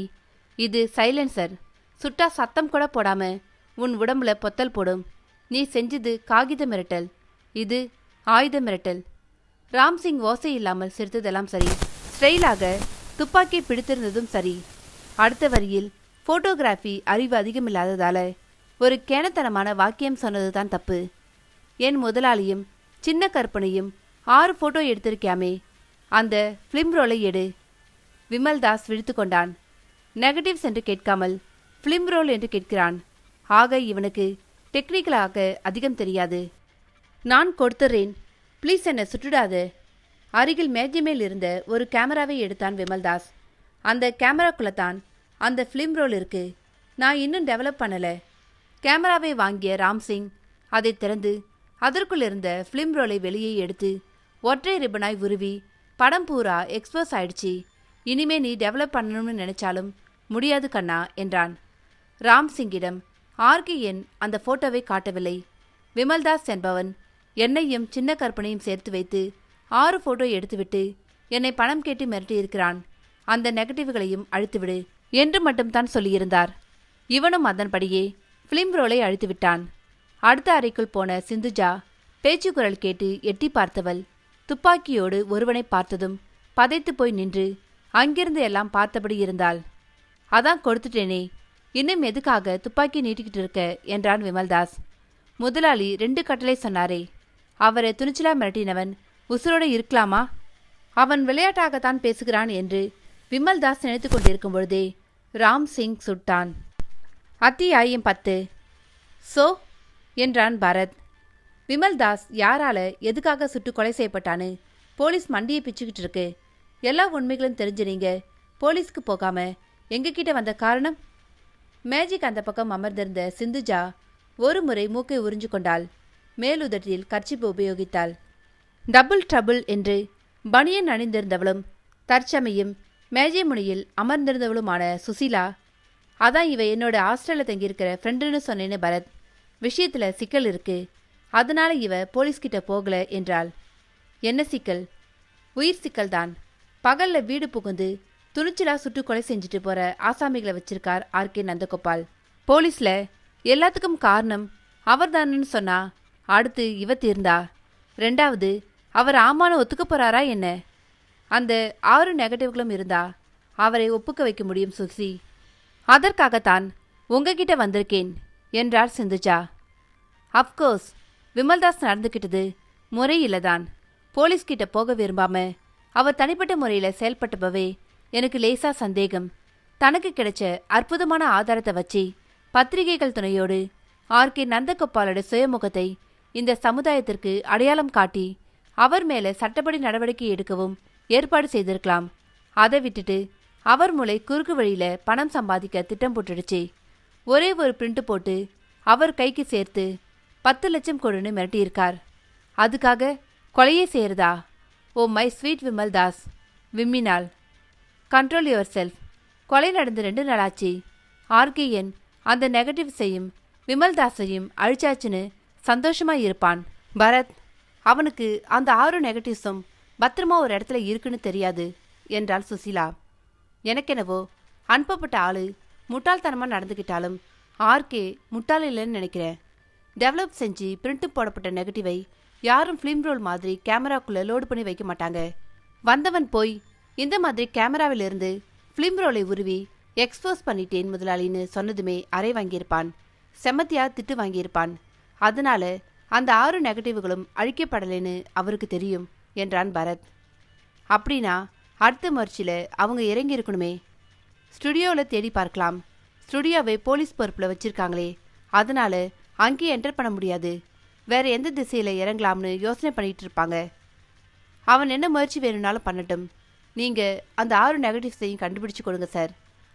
இது சைலன்சர். சுட்டா சத்தம் கூட போடாம உன் உடம்புல பொத்தல் போடும். நீ செஞ்சது காகித மிரட்டல், இது ஆயுத மிரட்டல். ராம்சிங் ஓசை இல்லாமல் சிரித்ததெல்லாம் சரி, ஸ்டைலாக துப்பாக்கி பிடித்திருந்ததும் சரி. அடுத்த வரியில் போட்டோகிராஃபி அறிவு அதிகமில்லாததால ஒரு கேனத்தனமான வாக்கியம் சொன்னது தான் தப்பு. என் முதலாளியும் சின்ன கற்பனையும் 6 போட்டோ எடுத்திருக்காமே, அந்த ஃபிலிம் ரோலை எடு. விமல்தாஸ் விழித்து கொண்டான். நெகட்டிவ்ஸ் என்று கேட்காமல் ஃபிலிம் ரோல் என்று கேட்கிறான். ஆக இவனுக்கு டெக்னிக்கலாக அதிகம் தெரியாது. நான் கொடுத்துறேன், ப்ளீஸ் என்னை சுட்டுடாத. அருகில் மேஜை மேல் இருந்த ஒரு கேமராவை எடுத்தான் விமல்தாஸ். அந்த கேமராக்குள்ளே தான் அந்த ஃபிலிம் ரோல் இருக்கு. நான் இன்னும் டெவலப் பண்ணலை. கேமராவை வாங்கிய ராம்சிங் அதை திறந்து அதற்குள் இருந்த ஃபிலிம் ரோலை வெளியே எடுத்து ஒற்றை ரிப்பனாய் உருவி, படம் பூரா எக்ஸ்போஸ் ஆயிடுச்சு. இனிமே நீ டெவலப் பண்ணணும்னு நினைச்சாலும் முடியாது கண்ணா என்றான். ராம்சிங்கிடம் ஆர்கிஎன் அந்த போட்டோவை காட்டவில்லை. விமல்தாஸ் என்பவன் என்னையும் சின்ன கற்பனையும் சேர்த்து வைத்து 6 போட்டோ எடுத்துவிட்டு என்னை பணம் கேட்டு மிரட்டியிருக்கிறான். அந்த நெகட்டிவ்களையும் அழித்துவிடு என்று மட்டும்தான் சொல்லியிருந்தார். இவனும் அதன்படியே ஃபிலிம் ரோலை அழித்துவிட்டான். அடுத்த அறைக்குள் போன சிந்துஜா பேச்சு குரல் கேட்டு எட்டி பார்த்தவள் துப்பாக்கியோடு ஒருவனை பார்த்ததும் பதைத்து போய் நின்று அங்கிருந்து எல்லாம் பார்த்தபடி இருந்தாள். அதான் கொடுத்துட்டேனே, இன்னும் எதுக்காக துப்பாக்கி நீட்டிக்கிட்டு இருக்க என்றான் விமல்தாஸ். முதலாளி 2 கட்டளை சொன்னாரே, அவரை துணிச்சலா மிரட்டினவன் உசுரோடு இருக்கலாமா? அவன் விளையாட்டாகத்தான் பேசுகிறான் என்று விமல்தாஸ் நினைத்து கொண்டிருக்கும் பொழுதே ராம்சிங் சுட்டான். அத்தியாயம் 10. சோ என்றான் பரத். விமல்தாஸ் யாரால எதுக்காக சுட்டு கொலை செய்யப்பட்டான்னு போலீஸ் மண்டியை பிச்சுக்கிட்டு இருக்கு. எல்லா உண்மைகளும் தெரிஞ்சு நீங்க போலீஸ்க்கு போகாம எங்ககிட்ட வந்த காரணம்? மேஜிக் அந்த பக்கம் அமர்ந்திருந்த சிந்துஜா ஒரு முறை மூக்கை உறிஞ்சு கொண்டாள். மேலுதட்டில் கர்ச்சிப்பு உபயோகித்தாள். டபுள் ட்ரபுள் என்று பனியன் அணிந்திருந்தவளும் தற்சமயம் மேஜை முனையில் அமர்ந்திருந்தவளுமான சுசீலா, அதான் இவ என்னோட ஹாஸ்டலில் தங்கியிருக்கிற ஃப்ரெண்டுன்னு சொன்னேன்னு பரத். விஷயத்தில் சிக்கல் இருக்கு, அதனால இவ போலீஸ்கிட்ட போகல என்றாள். என்ன சிக்கல்? உயிர் சிக்கல் தான். பகல்ல வீடு புகுந்து துணிச்சலா சுட்டு கொலை செஞ்சுட்டு போற ஆசாமிகளை வச்சிருக்கார் ஆர்கே நந்தகோபால். போலீஸ்ல எல்லாத்துக்கும் காரணம் அவர் தானு சொன்னா அடுத்து இவ தீர்ந்தா. 2வது, அவர் ஆமான்னு ஒத்துக்க போறாரா என்ன? அந்த 6 நெகட்டிவ்களும் இருந்தா அவரை ஒப்புக்க வைக்க முடியும் சுசி. அதற்காகத்தான் உங்ககிட்ட வந்திருக்கேன் என்றார் சிந்துஜா. அப்கோர்ஸ் விமல்தாஸ் நடந்துக்கிட்டது முறையில்தான். போலீஸ்கிட்ட போக விரும்பாம அவர் தனிப்பட்ட முறையில் செயல்பட்டப்பவே எனக்கு லேசா சந்தேகம். தனக்கு கிடைச்ச அற்புதமான ஆதாரத்தை வச்சு பத்திரிகைகள் துணையோடு ஆர்கே நந்தகோபாலோட சுயமுகத்தை இந்த சமுதாயத்திற்கு அடையாளம் காட்டி அவர் மேல சட்டப்படி நடவடிக்கை எடுக்கவும் ஏற்பாடு செய்திருக்கலாம். அதை விட்டுட்டு அவர் மூளை குறுக்கு வழியில பணம் சம்பாதிக்க திட்டம் போட்டுடுச்சு. ஒரே ஒரு பிரிண்ட் போட்டு அவர் கைக்கு சேர்த்து 10 லட்சம் கொடுன்னு மிரட்டியிருக்கார். அதுக்காக கொலையே செய்யறதா? ஓ மை ஸ்வீட் விமல்தாஸ், விம்மினாள். Control yourself. கொலை நடந்து 2 நாளாச்சு. ஆர்கேஎன் அந்த நெகட்டிவ்ஸையும் விமல்தாஸையும் அழிச்சாச்சுன்னு சந்தோஷமா இருப்பான். பரத், அவனுக்கு அந்த 6 நெகட்டிவ்ஸும் பத்திரமா ஒரு இடத்துல இருக்குன்னு தெரியாது என்றாள் சுசீலா. எனக்கெனவோ அனுப்பப்பட்ட ஆளு முட்டாள்தனமாக நடந்துக்கிட்டாலும் ஆர்கே முட்டாள் இல்லைன்னு நினைக்கிறேன். டெவலப் செஞ்சு பிரிண்ட்டு போடப்பட்ட நெகட்டிவை யாரும் ஃபிலிம் ரோல் மாதிரி கேமராக்குள்ளே லோடு பண்ணி வைக்க மாட்டாங்க. வந்தவன் போய் இந்த மாதிரி கேமராவிலிருந்து ஃபிலிம் ரோலை உருவி எக்ஸ்போஸ் பண்ணிட்டேன் முதலாளின்னு சொன்னதுமே அறை வாங்கியிருப்பான். செம்மத்தியா திட்டு வாங்கியிருப்பான். அதனால அந்த 6 நெகட்டிவ்களும் அழிக்கப்படலைன்னு அவருக்கு தெரியும் என்றான் பரத். அப்படின்னா அடுத்த முயற்சியில் அவங்க இறங்கி இருக்கணுமே. ஸ்டுடியோவில் தேடி பார்க்கலாம். ஸ்டுடியோவை போலீஸ் பொறுப்பில் வச்சிருக்காங்களே, அதனால அங்கேயே என்டர் பண்ண முடியாது. வேற எந்த திசையில் இறங்கலாம்னு யோசனை பண்ணிட்டு இருப்பாங்க. அவன் என்ன முயற்சி வேணும்னாலும் பண்ணட்டும். நீங்கள் அந்த 6 நெகட்டிவ்ஸையும் கண்டுபிடிச்சு கொடுங்க சார்.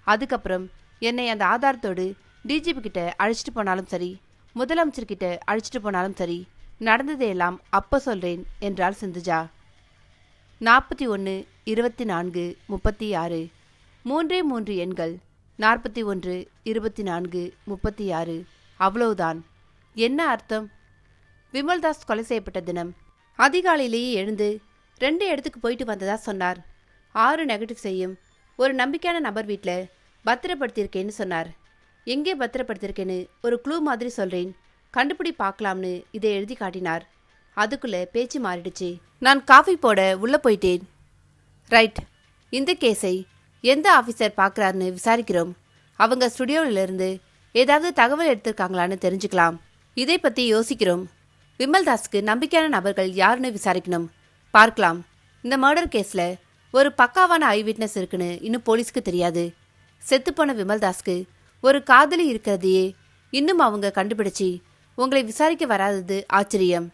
அதுக்கப்புறம் என்னை அந்த ஆதாரத்தோடு டிஜிபி கிட்ட அழைச்சிட்டு போனாலும் சரி, முதலமைச்சர்கிட்ட அழைச்சிட்டு போனாலும் சரி, நடந்ததையெல்லாம் அப்போ சொல்கிறேன் என்றாள் சிந்துஜா. 41 24 36 3 எண்கள். 41 24 36. அவ்வளவுதான். என்ன அர்த்தம்? விமல்தாஸ் கொலை செய்யப்பட்ட தினம் அதிகாலையிலேயே எழுந்து 2 இடத்துக்கு போயிட்டு வந்ததா சொன்னார். 6 நெகட்டிவ்ஸையும் ஒரு நம்பிக்கையான நபர் வீட்டில் பத்திரப்படுத்தியிருக்கேன்னு சொன்னார். எங்கே பத்திரப்படுத்தியிருக்கேன்னு ஒரு க்ளூ மாதிரி சொல்கிறேன், கண்டுபிடி பார்க்கலாம்னு இதை எழுதி காட்டினார். அதுக்குள்ளே பேச்சு மாறிடுச்சு. நான் காஃபி போட உள்ளே போயிட்டேன். ரைட், இந்த கேஸை எந்த ஆஃபீஸர் பார்க்குறாருன்னு விசாரிக்கிறோம். அவங்க ஸ்டுடியோவிலிருந்து ஏதாவது தகவல் எடுத்திருக்காங்களான்னு தெரிஞ்சுக்கலாம். இதை பற்றி யோசிக்கிறோம். விமல்தாஸ்க்கு நம்பிக்கையான நபர்கள் யாருன்னு விசாரிக்கணும். பார்க்கலாம். இந்த மர்டர் கேஸில் ஒரு பக்காவான ஐ விட்னஸ் இருக்குன்னு இன்னும் போலீஸ்க்கு தெரியாது. செத்துப்போன விமல்தாஸ்க்கு ஒரு காதலி இருக்கிறதையே இன்னும் அவங்க கண்டுபிடிச்சி உங்களை விசாரிக்க வராதது ஆச்சரியம்.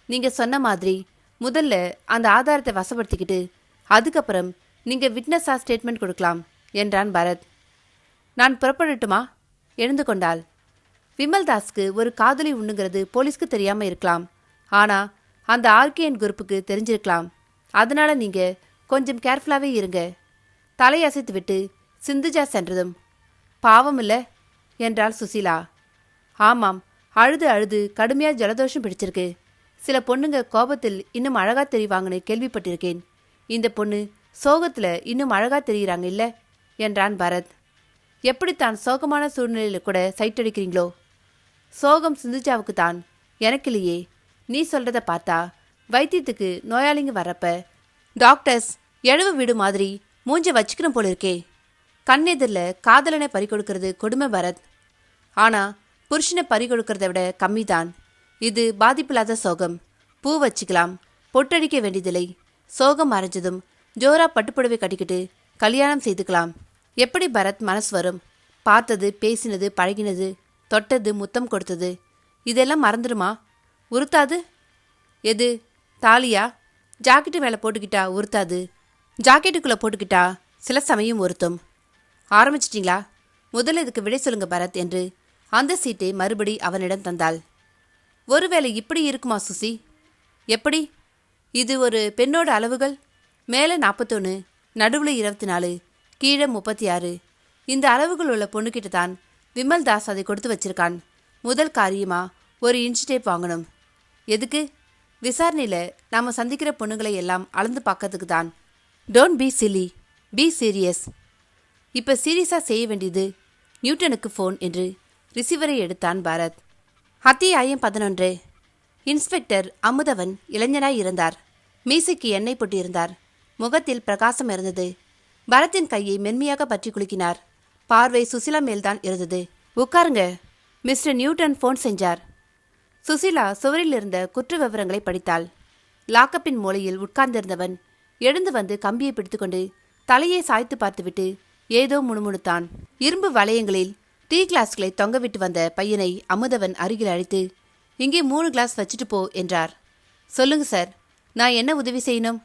நீங்கள் சொன்ன மாதிரி முதல்ல அந்த ஆதாரத்தை வசப்படுத்திக்கிட்டு அதுக்கப்புறம் நீங்கள் விட்னஸாக ஸ்டேட்மெண்ட் கொடுக்கலாம் என்றான் பரத். நான் புறப்படட்டுமா? எழுந்து கொண்டாள். விமல்தாஸ்க்கு ஒரு காதலி உண்டுங்கிறது போலீஸ்க்கு தெரியாமல் இருக்கலாம். ஆனால் அந்த ஆர்கேஎன் குரூப்புக்கு தெரிஞ்சிருக்கலாம். அதனால நீங்கள் கொஞ்சம் கேர்ஃபுல்லாகவே இருங்க. தலையசைத்து விட்டு சிந்துஜா சென்றதும், பாவம் இல்லை என்றாள் சுசீலா. ஆமாம், அழுது அழுது கடுமையாக ஜலதோஷம் பிடிச்சிருக்கு. சில பொண்ணுங்க கோபத்தில் இன்னும் அழகா தெரிவாங்கன்னு கேள்விப்பட்டிருக்கேன். இந்த பொண்ணு சோகத்தில் இன்னும் அழகா தெரியுறாங்க இல்லை என்றான் பரத். எப்படித்தான் சோகமான சூழ்நிலையில் கூட சைட்டடிக்கிறீங்களோ? சோகம் சிந்துஜாவுக்கு தான், எனக்கு இல்லையே. நீ சொல்கிறத பார்த்தா வைத்தியத்துக்கு நோயாளிங்க வர்றப்ப டாக்டர்ஸ் எழுவு வீடு மாதிரி மூஞ்ச வச்சுக்கணும் போல இருக்கே. கண்ணெதிரில் காதலனை பறிகொடுக்கிறது கொடுமை பரத். ஆனால் புருஷனை பறிகொடுக்கிறத விட கம்மிதான். இது பாதிப்பில்லாத சோகம். பூ வச்சுக்கலாம், பொட்டடிக்க வேண்டியதில்லை. சோகம் மறைஞ்சதும் ஜோரா பட்டுப்புடவை கட்டிக்கிட்டு கல்யாணம் செய்துக்கலாம். எப்படி பரத் மனசு வரும்? பார்த்தது, பேசினது, பழகினது, தொட்டது, முத்தம் கொடுத்தது இதெல்லாம் மறந்துடுமா? உறுத்தாது? எது தாலியா? ஜாக்கெட்டு மேலே போட்டுக்கிட்டா உறுத்தாது. ஜாக்கெட்டுக்குள்ளே போட்டுக்கிட்டா சில சமயம் உறுத்தும். ஆரம்பிச்சிட்டிங்களா? முதல்ல இதுக்கு விடை சொல்லுங்க பரத் என்று அந்த சீட்டை மறுபடி அவனிடம் தந்தாள். ஒருவேளை இப்படி இருக்குமா சுசி? எப்படி? இது ஒரு பெண்ணோட அளவுகள். மேலே 41, நடுவில் 24, கீழே 36. இந்த அளவுகள் உள்ள பொண்ணுக்கிட்ட தான் விமல்தாஸ் அதை கொடுத்து வச்சிருக்கான். முதல் காரியமா ஒரு இன்ச் டேப் வாங்கணும். எதுக்கு? விசாரணையில் நாம் சந்திக்கிற பொண்ணுங்களை எல்லாம் அளந்து பார்க்கறதுக்கு தான். Don't be silly, be serious. இப்போ சீரியஸாக செய்ய வேண்டியது. நியூட்டனுக்கு ஃபோன் என்று ரிசீவரை எடுத்தான் பாரத். அத்தியாயம் 11. இன்ஸ்பெக்டர் அமுதவன் இளைஞனாய் இருந்தார். மீசைக்கு எண்ணெய் போட்டிருந்தார். முகத்தில் பிரகாசம் இருந்தது. பரத்தின் கையை மென்மையாக பற்றி குலுக்கினார். பார்வை சுசிலா மேல்தான் இருந்தது. உட்காருங்க, மிஸ்டர் நியூட்டன் ஃபோன் செஞ்சார். சுசிலா சுவரில் இருந்த குற்ற விவரங்களை படித்தாள். லாக்கப்பின் மூலையில் உட்கார்ந்திருந்தவன் எழுந்து வந்து கம்பியை பிடித்துக்கொண்டு தலையை சாய்த்து பார்த்துவிட்டு ஏதோ முணுமுணுத்தான். இரும்பு வளையங்களில் டீ கிளாஸ்களை தொங்கவிட்டு வந்த பையனை அமுதவன் அருகில் அழைத்து, இங்கே 3 கிளாஸ் வச்சுட்டு போ என்றார். சொல்லுங்க சார், நான் என்ன உதவி செய்யணும்?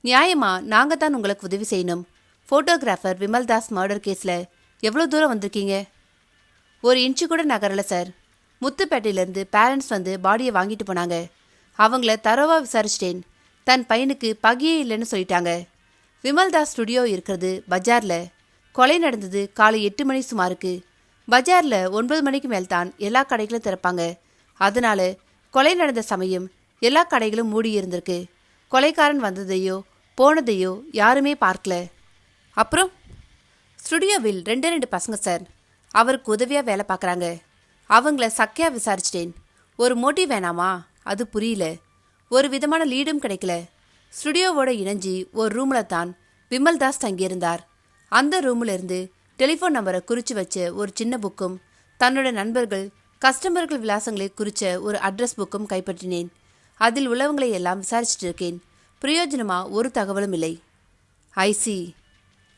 நியாயமா நாங்கள் தான் உங்களுக்கு உதவி செய்யணும். ஃபோட்டோகிராஃபர் விமல்தாஸ் மர்டர் கேஸில் எவ்வளோ தூரம் வந்திருக்கீங்க? 1 இன்ச்சு கூட நகரல சார். முத்துப்பேட்டையிலேருந்து பேரண்ட்ஸ் வந்து பாடியை வாங்கிட்டு போனாங்க. அவங்கள தரோவாக விசாரிச்சிட்டேன். தன் பையனுக்கு பகையே இல்லைன்னு சொல்லிட்டாங்க. விமல்தாஸ் ஸ்டுடியோ இருக்கிறது பஜாரில். கொலை நடந்தது காலை 8 மணி சுமாருக்கு. பஜாரில் 9 மணிக்கு மேல்தான் எல்லா கடைகளும் திறப்பாங்க. அதனால கொலை நடந்த சமயம் எல்லா கடைகளும் மூடி இருந்திருக்கு. கொலைக்காரன் வந்ததையோ போனதையோ யாருமே பார்க்கல. அப்புறம் ஸ்டுடியோவில் 2 பசங்க சார். அவருக்கு உதவியாக வேலை பார்க்குறாங்க. அவங்கள சக்கையாக விசாரிச்சிட்டேன். ஒரு மோட்டிவ் வேணாமா? அது புரியல. ஒரு விதமான லீடும் கிடைக்கல. ஸ்டுடியோவோட இணைஞ்சி ஒரு ரூமில் தான் விமல்தாஸ் தங்கியிருந்தார். அந்த ரூமில் இருந்து டெலிஃபோன் நம்பரை குறித்து வச்ச ஒரு சின்ன புக்கும் தன்னோட நண்பர்கள் கஸ்டமர்கள் விலாசங்களை குறித்த ஒரு அட்ரஸ் புக்கும் கைப்பற்றினேன். அதில் உள்ளவங்களை எல்லாம் விசாரிச்சுட்டு இருக்கேன். பிரயோஜனமாக ஒரு தகவலும் இல்லை. ஐசி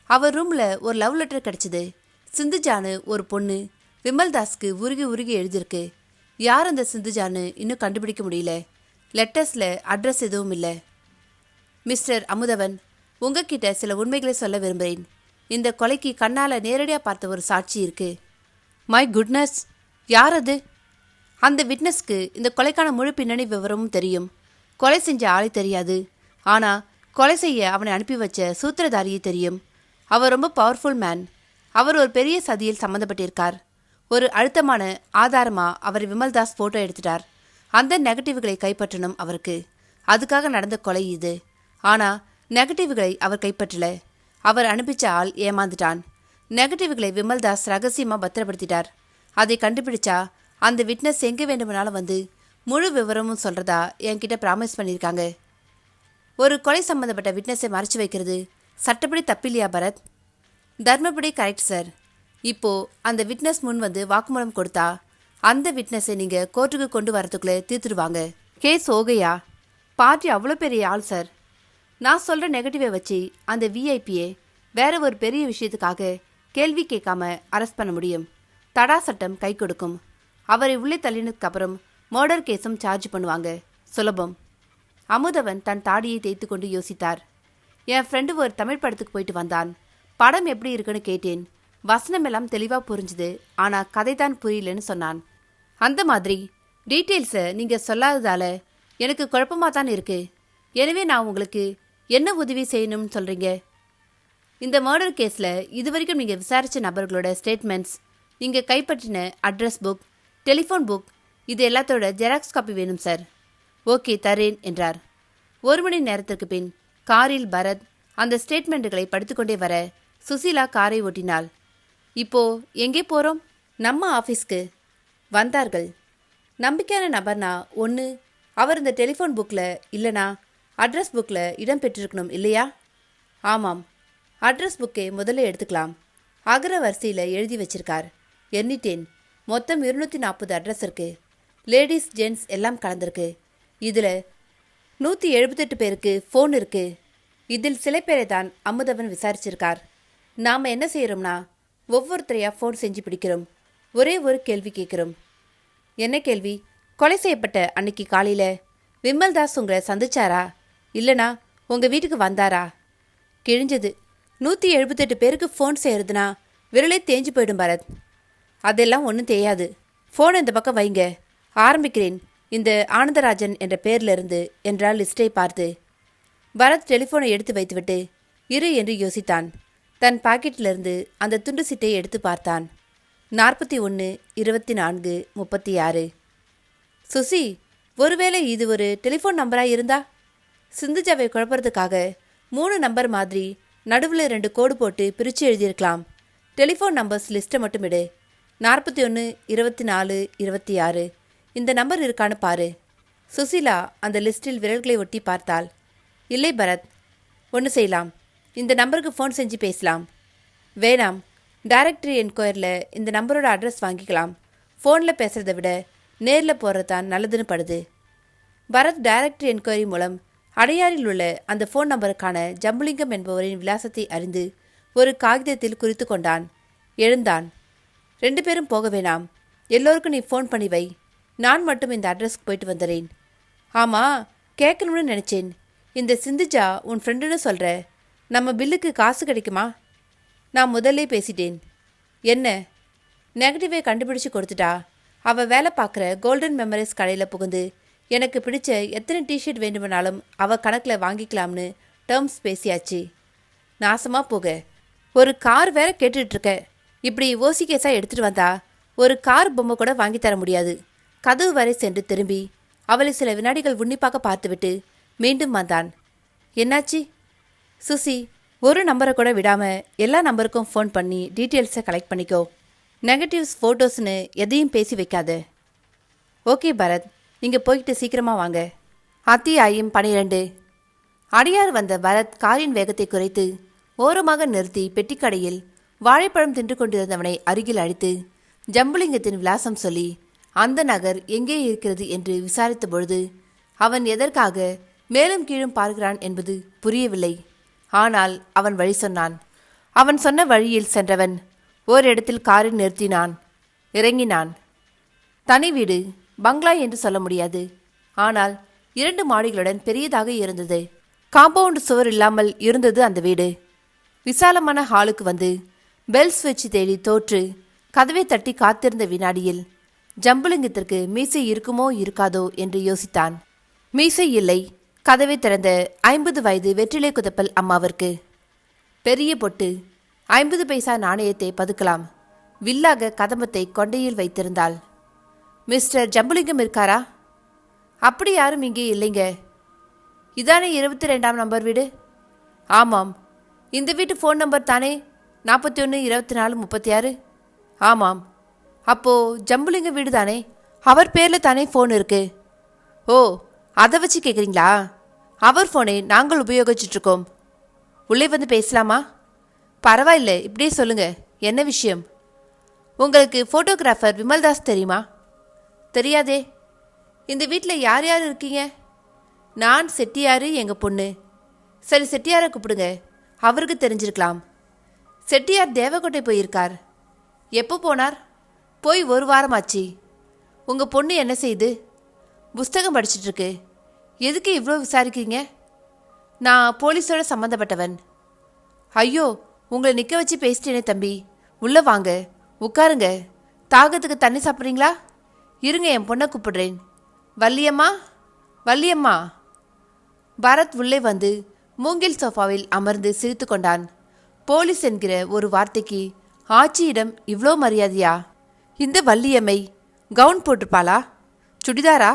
அவர் ரூமில் ஒரு லவ் லெட்டர் கிடச்சிது. சிந்துஜானு ஒரு பொண்ணு விமல்தாஸ்க்கு உருகி உருகி எழுதியிருக்கு. யார் அந்த சிந்துஜானு இன்னும் கண்டுபிடிக்க முடியல. லெட்டர்ஸில் அட்ரஸ் எதுவும் இல்லை. மிஸ்டர் அமுதவன், உங்ககிட்ட சில உண்மைகளை சொல்ல விரும்புகிறேன். இந்த கொலைக்கு கண்ணால் நேரடியாக பார்த்த ஒரு சாட்சி இருக்கு. மை குட்னஸ், யார் அது? அந்த விட்னஸ்க்கு இந்த கொலைக்கான முழு பின்னணி விவரமும் தெரியும். கொலை செஞ்ச ஆளை தெரியாது. ஆனால் கொலை செய்ய அவனை அனுப்பி வச்ச சூத்திரதாரியை தெரியும். அவர் ரொம்ப பவர்ஃபுல் மேன். அவர் ஒரு பெரிய சதியில் சம்மந்தப்பட்டிருக்கார். ஒரு அழுத்தமான ஆதாரமாக அவர் விமல்தாஸ் ஃபோட்டோ எடுத்துட்டார். அந்த நெகட்டிவ்களை கைப்பற்றணும் அவருக்கு. அதுக்காக நடந்த கொலை இது. ஆனால் நெகட்டிவ்களை அவர் கைப்பற்றல. அவர் அனுப்பிச்ச ஆள் ஏமாந்துட்டான். நெகட்டிவ்களை விமல்தாஸ் ரகசியமாக பத்திரப்படுத்திட்டார். அதை கண்டுபிடிச்சா அந்த விட்னஸ் எங்கே வேண்டுமானாலும் வந்து முழு விவரமும் சொல்கிறதா என்கிட்ட ப்ராமிஸ் பண்ணியிருக்காங்க. ஒரு கொலை சம்மந்தப்பட்ட விட்னஸை மறைச்சு வைக்கிறது சட்டப்படி தப்பில்லையா பரத்? தர்மப்படி கரெக்ட் சார். இப்போது அந்த விட்னஸ் முன் வந்து வாக்குமூலம் கொடுத்தா அந்த விட்னஸை நீங்கள் கோர்ட்டுக்கு கொண்டு வரதுக்குள்ளே தீர்த்துடுவாங்க. கேஸ் ஓகையா? பார்ட்டி அவ்வளோ பெரிய ஆள் சார். நான் சொல்கிற நெகட்டிவை வச்சு அந்த விஐபியை வேற ஒரு பெரிய விஷயத்துக்காக கேள்வி கேட்காம அரெஸ்ட் பண்ண முடியும். தடா சட்டம் கை கொடுக்கும். அவரை உள்ளே தள்ளினதுக்கு அப்புறம் மர்டர் கேஸும் சார்ஜ் பண்ணுவாங்க. சுலபம். அமுதவன் தன் தாடியை தேய்த்து கொண்டு யோசித்தார். என் ஃப்ரெண்டு ஒரு தமிழ் படத்துக்கு போயிட்டு வந்தான். படம் எப்படி இருக்குன்னு கேட்டேன். வசனம் எல்லாம் தெளிவாக புரிஞ்சுது. ஆனால் கதை தான் புரியலன்னு சொன்னான். அந்த மாதிரி டீட்டெயில்ஸை நீங்கள் சொல்லாததால எனக்கு குழப்பமாக தான் இருக்குது. எனவே நான் உங்களுக்கு என்ன உதவி செய்யணும்னு சொல்கிறீங்க? இந்த மர்டர் கேஸில் இதுவரைக்கும் நீங்கள் விசாரித்த நபர்களோட ஸ்டேட்மெண்ட்ஸ், நீங்கள் கைப்பற்றின அட்ரஸ் புக், டெலிஃபோன் புக், இது எல்லாத்தோட ஜெராக்ஸ் காப்பி வேணும் சார். ஓகே தரேன் என்றார். 1 மணி நேரத்திற்கு பின் காரில் பரத் அந்த ஸ்டேட்மெண்ட்டுகளை படித்துக்கொண்டே வர சுசீலா காரை ஓட்டினாள். இப்போ எங்கே போகிறோம்? நம்ம ஆஃபீஸ்க்கு. வந்தார்கள். நம்பிக்கையான நபர்னா ஒன்று அவர் இந்த டெலிஃபோன் புக்கில் இல்லைனா அட்ரஸ் புக்கில் இடம் பெற்றிருக்கணும் இல்லையா? ஆமாம், அட்ரஸ் புக்கை முதல்ல எடுத்துக்கலாம். அகர வரிசையில் எழுதி வச்சிருக்கார். எண்ணிட்டேன். மொத்தம் 240 அட்ரஸ் இருக்குது. லேடிஸ் ஜென்ட்ஸ் எல்லாம் கலந்துருக்கு. இதில் 178 பேருக்கு ஃபோன் இருக்குது. இதில் சில பேரை தான் அமுதவன் விசாரிச்சிருக்கார். நாம் என்ன செய்கிறோம்னா ஒவ்வொருத்தரையாக ஃபோன் செஞ்சு பிடிக்கிறோம். ஒரே ஒரு கேள்வி கேட்குறோம். என்ன கேள்வி? கொலை செய்யப்பட்ட அன்னைக்கு காலையில் விமல்தாஸ் உங்களை சந்திச்சாரா இல்லைனா உங்கள் வீட்டுக்கு வந்தாரா? கிழிஞ்சது. 178 பேருக்கு ஃபோன் செய்கிறதுனா விரலே தேஞ்சு போயிடும் பரத். அதெல்லாம் ஒன்றும் தெரியாது. ஃபோன் இந்த பக்கம் வைங்க. ஆரம்பிக்கிறேன் இந்த ஆனந்தராஜன் என்ற பேரிலிருந்து என்றால் லிஸ்ட்டை பார்த்து. பரத் டெலிஃபோனை எடுத்து வைத்துவிட்டு இரு என்று யோசித்தான். தன் பாக்கெட்டிலிருந்து அந்த துண்டு சீட்டை எடுத்து பார்த்தான். 41 24 36. சுசி, ஒருவேளை இது ஒரு டெலிஃபோன் நம்பராக இருந்தா? சிந்துஜாவை குழப்பறதுக்காக 3 நம்பர் மாதிரி நடுவில் 2 கோடு போட்டு பிரித்து எழுதியிருக்கலாம். டெலிஃபோன் நம்பர்ஸ் லிஸ்ட்டை மட்டும் எடு. 41 24 26 இந்த நம்பர் இருக்கான்னு பாரு. சுசீலா அந்த லிஸ்ட்டில் விரல்களை ஒட்டி பார்த்தாள். இல்லை பரத், ஒன்று செய்யலாம். இந்த நம்பருக்கு ஃபோன் செஞ்சு பேசலாம். வேணாம், டைரக்டரி என்கொயரியில் இந்த நம்பரோட அட்ரஸ் வாங்கிக்கலாம். ஃபோனில் பேசுகிறத விட நேரில் போகிறது தான் நல்லதுன்னு படுது. பரத் டைரக்டரி என்கொயரி மூலம் அடையாறில் உள்ள அந்த ஃபோன் நம்பருக்கான ஜம்புலிங்கம் என்பவரின் விலாசத்தை அறிந்து ஒரு காகிதத்தில் குறித்து கொண்டான். எழுந்தான். 2 பேரும் போக வேணாம். எல்லோருக்கும் நீ ஃபோன் பண்ணி வை. நான் மட்டும் இந்த அட்ரஸ்க்கு போயிட்டு வந்துடுறேன். ஆமாம், கேட்கணும்னு நினச்சேன். இந்த சிந்துஜா உன் ஃப்ரெண்டுன்னு சொல்கிற, நம்ம பில்லுக்கு காசு கிடைக்குமா? நான் முதல்ல பேசிட்டேன். என்ன? நெகட்டிவை கண்டுபிடிச்சு கொடுத்துட்டா. அவள் வேலை பார்க்குற கோல்டன் மெமரிஸ் கடையில் புகுந்து எனக்கு பிடிச்ச எத்தனை டிஷர்ட் வேண்டுமானாலும் அவள் கணக்கில் வாங்கிக்கலாம்னு டேர்ம்ஸ் பேசியாச்சு. நாசமா போக. ஒரு கார் வேற கேட்டுட்டு இருக்க. இப்படி ஓசி கேஸா எடுத்துட்டு வந்தா ஒரு கார் பொம்மை கூட வாங்கி தர முடியாது. கதவு வரை சென்று திரும்பி அவளை சில வினாடிகள் உன்னிப்பாக பார்த்துவிட்டு மீண்டும் வந்தான். என்னாச்சு? சுசி, ஒரு நம்பரை கூட விடாம எல்லா நம்பருக்கும் ஃபோன் பண்ணி டீட்டெயில்ஸை கலெக்ட் பண்ணிக்கோ. நெகட்டிவ்ஸ் ஃபோட்டோஸ்னு எதையும் பேசி வைக்காத. ஓகே பரத், நீங்கள் போய்கிட்டு சீக்கிரமா வாங்க. அத்தியாயம் 12. அடியார் வந்த பரத் காரின் வேகத்தை குறைத்து ஓரமாக நிறுத்தி பெட்டிக்கடையில் வாழைப்பழம் தின்று கொண்டிருந்தவனை அருகில் அழைத்து ஜம்புலிங்கத்தின் விலாசம் சொல்லி அந்த நகர் எங்கே இருக்கிறது என்று விசாரித்த பொழுது அவன் எதற்காக மேலும் கீழும் பார்க்கிறான் என்பது புரியவில்லை. ஆனால் அவன் வழி சொன்னான். அவன் சொன்ன வழியில் சென்றவன் ஓரிடத்தில் காரை நிறுத்தினான். இறங்கினான். தனி வீடு, பங்களா என்று சொல்ல முடியாது. ஆனால் 2 மாடிகளுடன் பெரியதாக இருந்தது. காம்பவுண்ட் சுவர் இல்லாமல் இருந்தது அந்த வீடு. விசாலமான ஹாலுக்கு வந்து பெல் ஸ்விட்ச் தேடி தோற்று கதவை தட்டி காத்திருந்த வினாடியில் ஜம்புலிங்கத்திற்கு மீசை இருக்குமோ இருக்காதோ என்று யோசித்தான். மீசை இல்லை. கதவை திறந்த 50 வயது வெற்றிலை குதப்பல் அம்மாவிற்கு. பெரிய பொட்டு, 50 பைசா நாணயத்தை பதுக்கலாம். வில்லாக கதம்பத்தை கொண்டையில் வைத்திருந்தாள். மிஸ்டர் ஜம்புலிங்கம் இருக்காரா? அப்படி யாரும் இங்கே இல்லைங்க. இதானே 22ஆம் நம்பர் வீடு? ஆமாம். இந்த வீட்டு ஃபோன் நம்பர் தானே 41 24 36? ஆமாம். அப்போ ஜம்புலிங்க வீடு தானே? அவர் பேரில் தானே ஃபோன் இருக்கு. ஓ, அதை வச்சு கேட்குறீங்களா? அவர் ஃபோனை நாங்கள் உபயோகிச்சுட்ருக்கோம். உள்ளே வந்து பேசலாமா? பரவாயில்ல, இப்படியே சொல்லுங்க. என்ன விஷயம்? உங்களுக்கு ஃபோட்டோகிராஃபர் விமல்தாஸ் தெரியுமா? தெரியாதே. இந்த வீட்டில் யார் யார் இருக்கீங்க? நான், செட்டியார், எங்கள் பொண்ணு. சரி, செட்டியாரை கூப்பிடுங்க. அவருக்கு தெரிஞ்சிருக்கலாம். செட்டியார் தேவக்கோட்டை போயிருக்கார். எப்போ போனார்? போய் 1 வாரமாச்சு. உங்கள் பொண்ணு என்ன செய்யுது? புஸ்தகம் படிச்சிட்ருக்கு. எதுக்கு இவ்வளோ விசாரிக்கிறீங்க? நான் போலீஸோட சம்மந்தப்பட்டவன். ஐயோ, உங்களை நிற்க வச்சு பேசிட்டேனே தம்பி. உள்ளே வாங்க, உட்காருங்க. தாகத்துக்கு தண்ணி சாப்பிட்றீங்களா? இருங்க, என் பொண்ணை கூப்பிடுறேன். வள்ளியம்மா, வள்ளியம்மா. பரத் உள்ளே வந்து மூங்கில் சோஃபாவில் அமர்ந்து சிரித்து கொண்டான். போலீஸ் என்கிற ஒரு வார்த்தைக்கு ஆச்சியிடம் இவ்வளோ மரியாதையா? இந்த வள்ளியம்மை கவுன் போட்டிருப்பாளா, சுடிதாரா,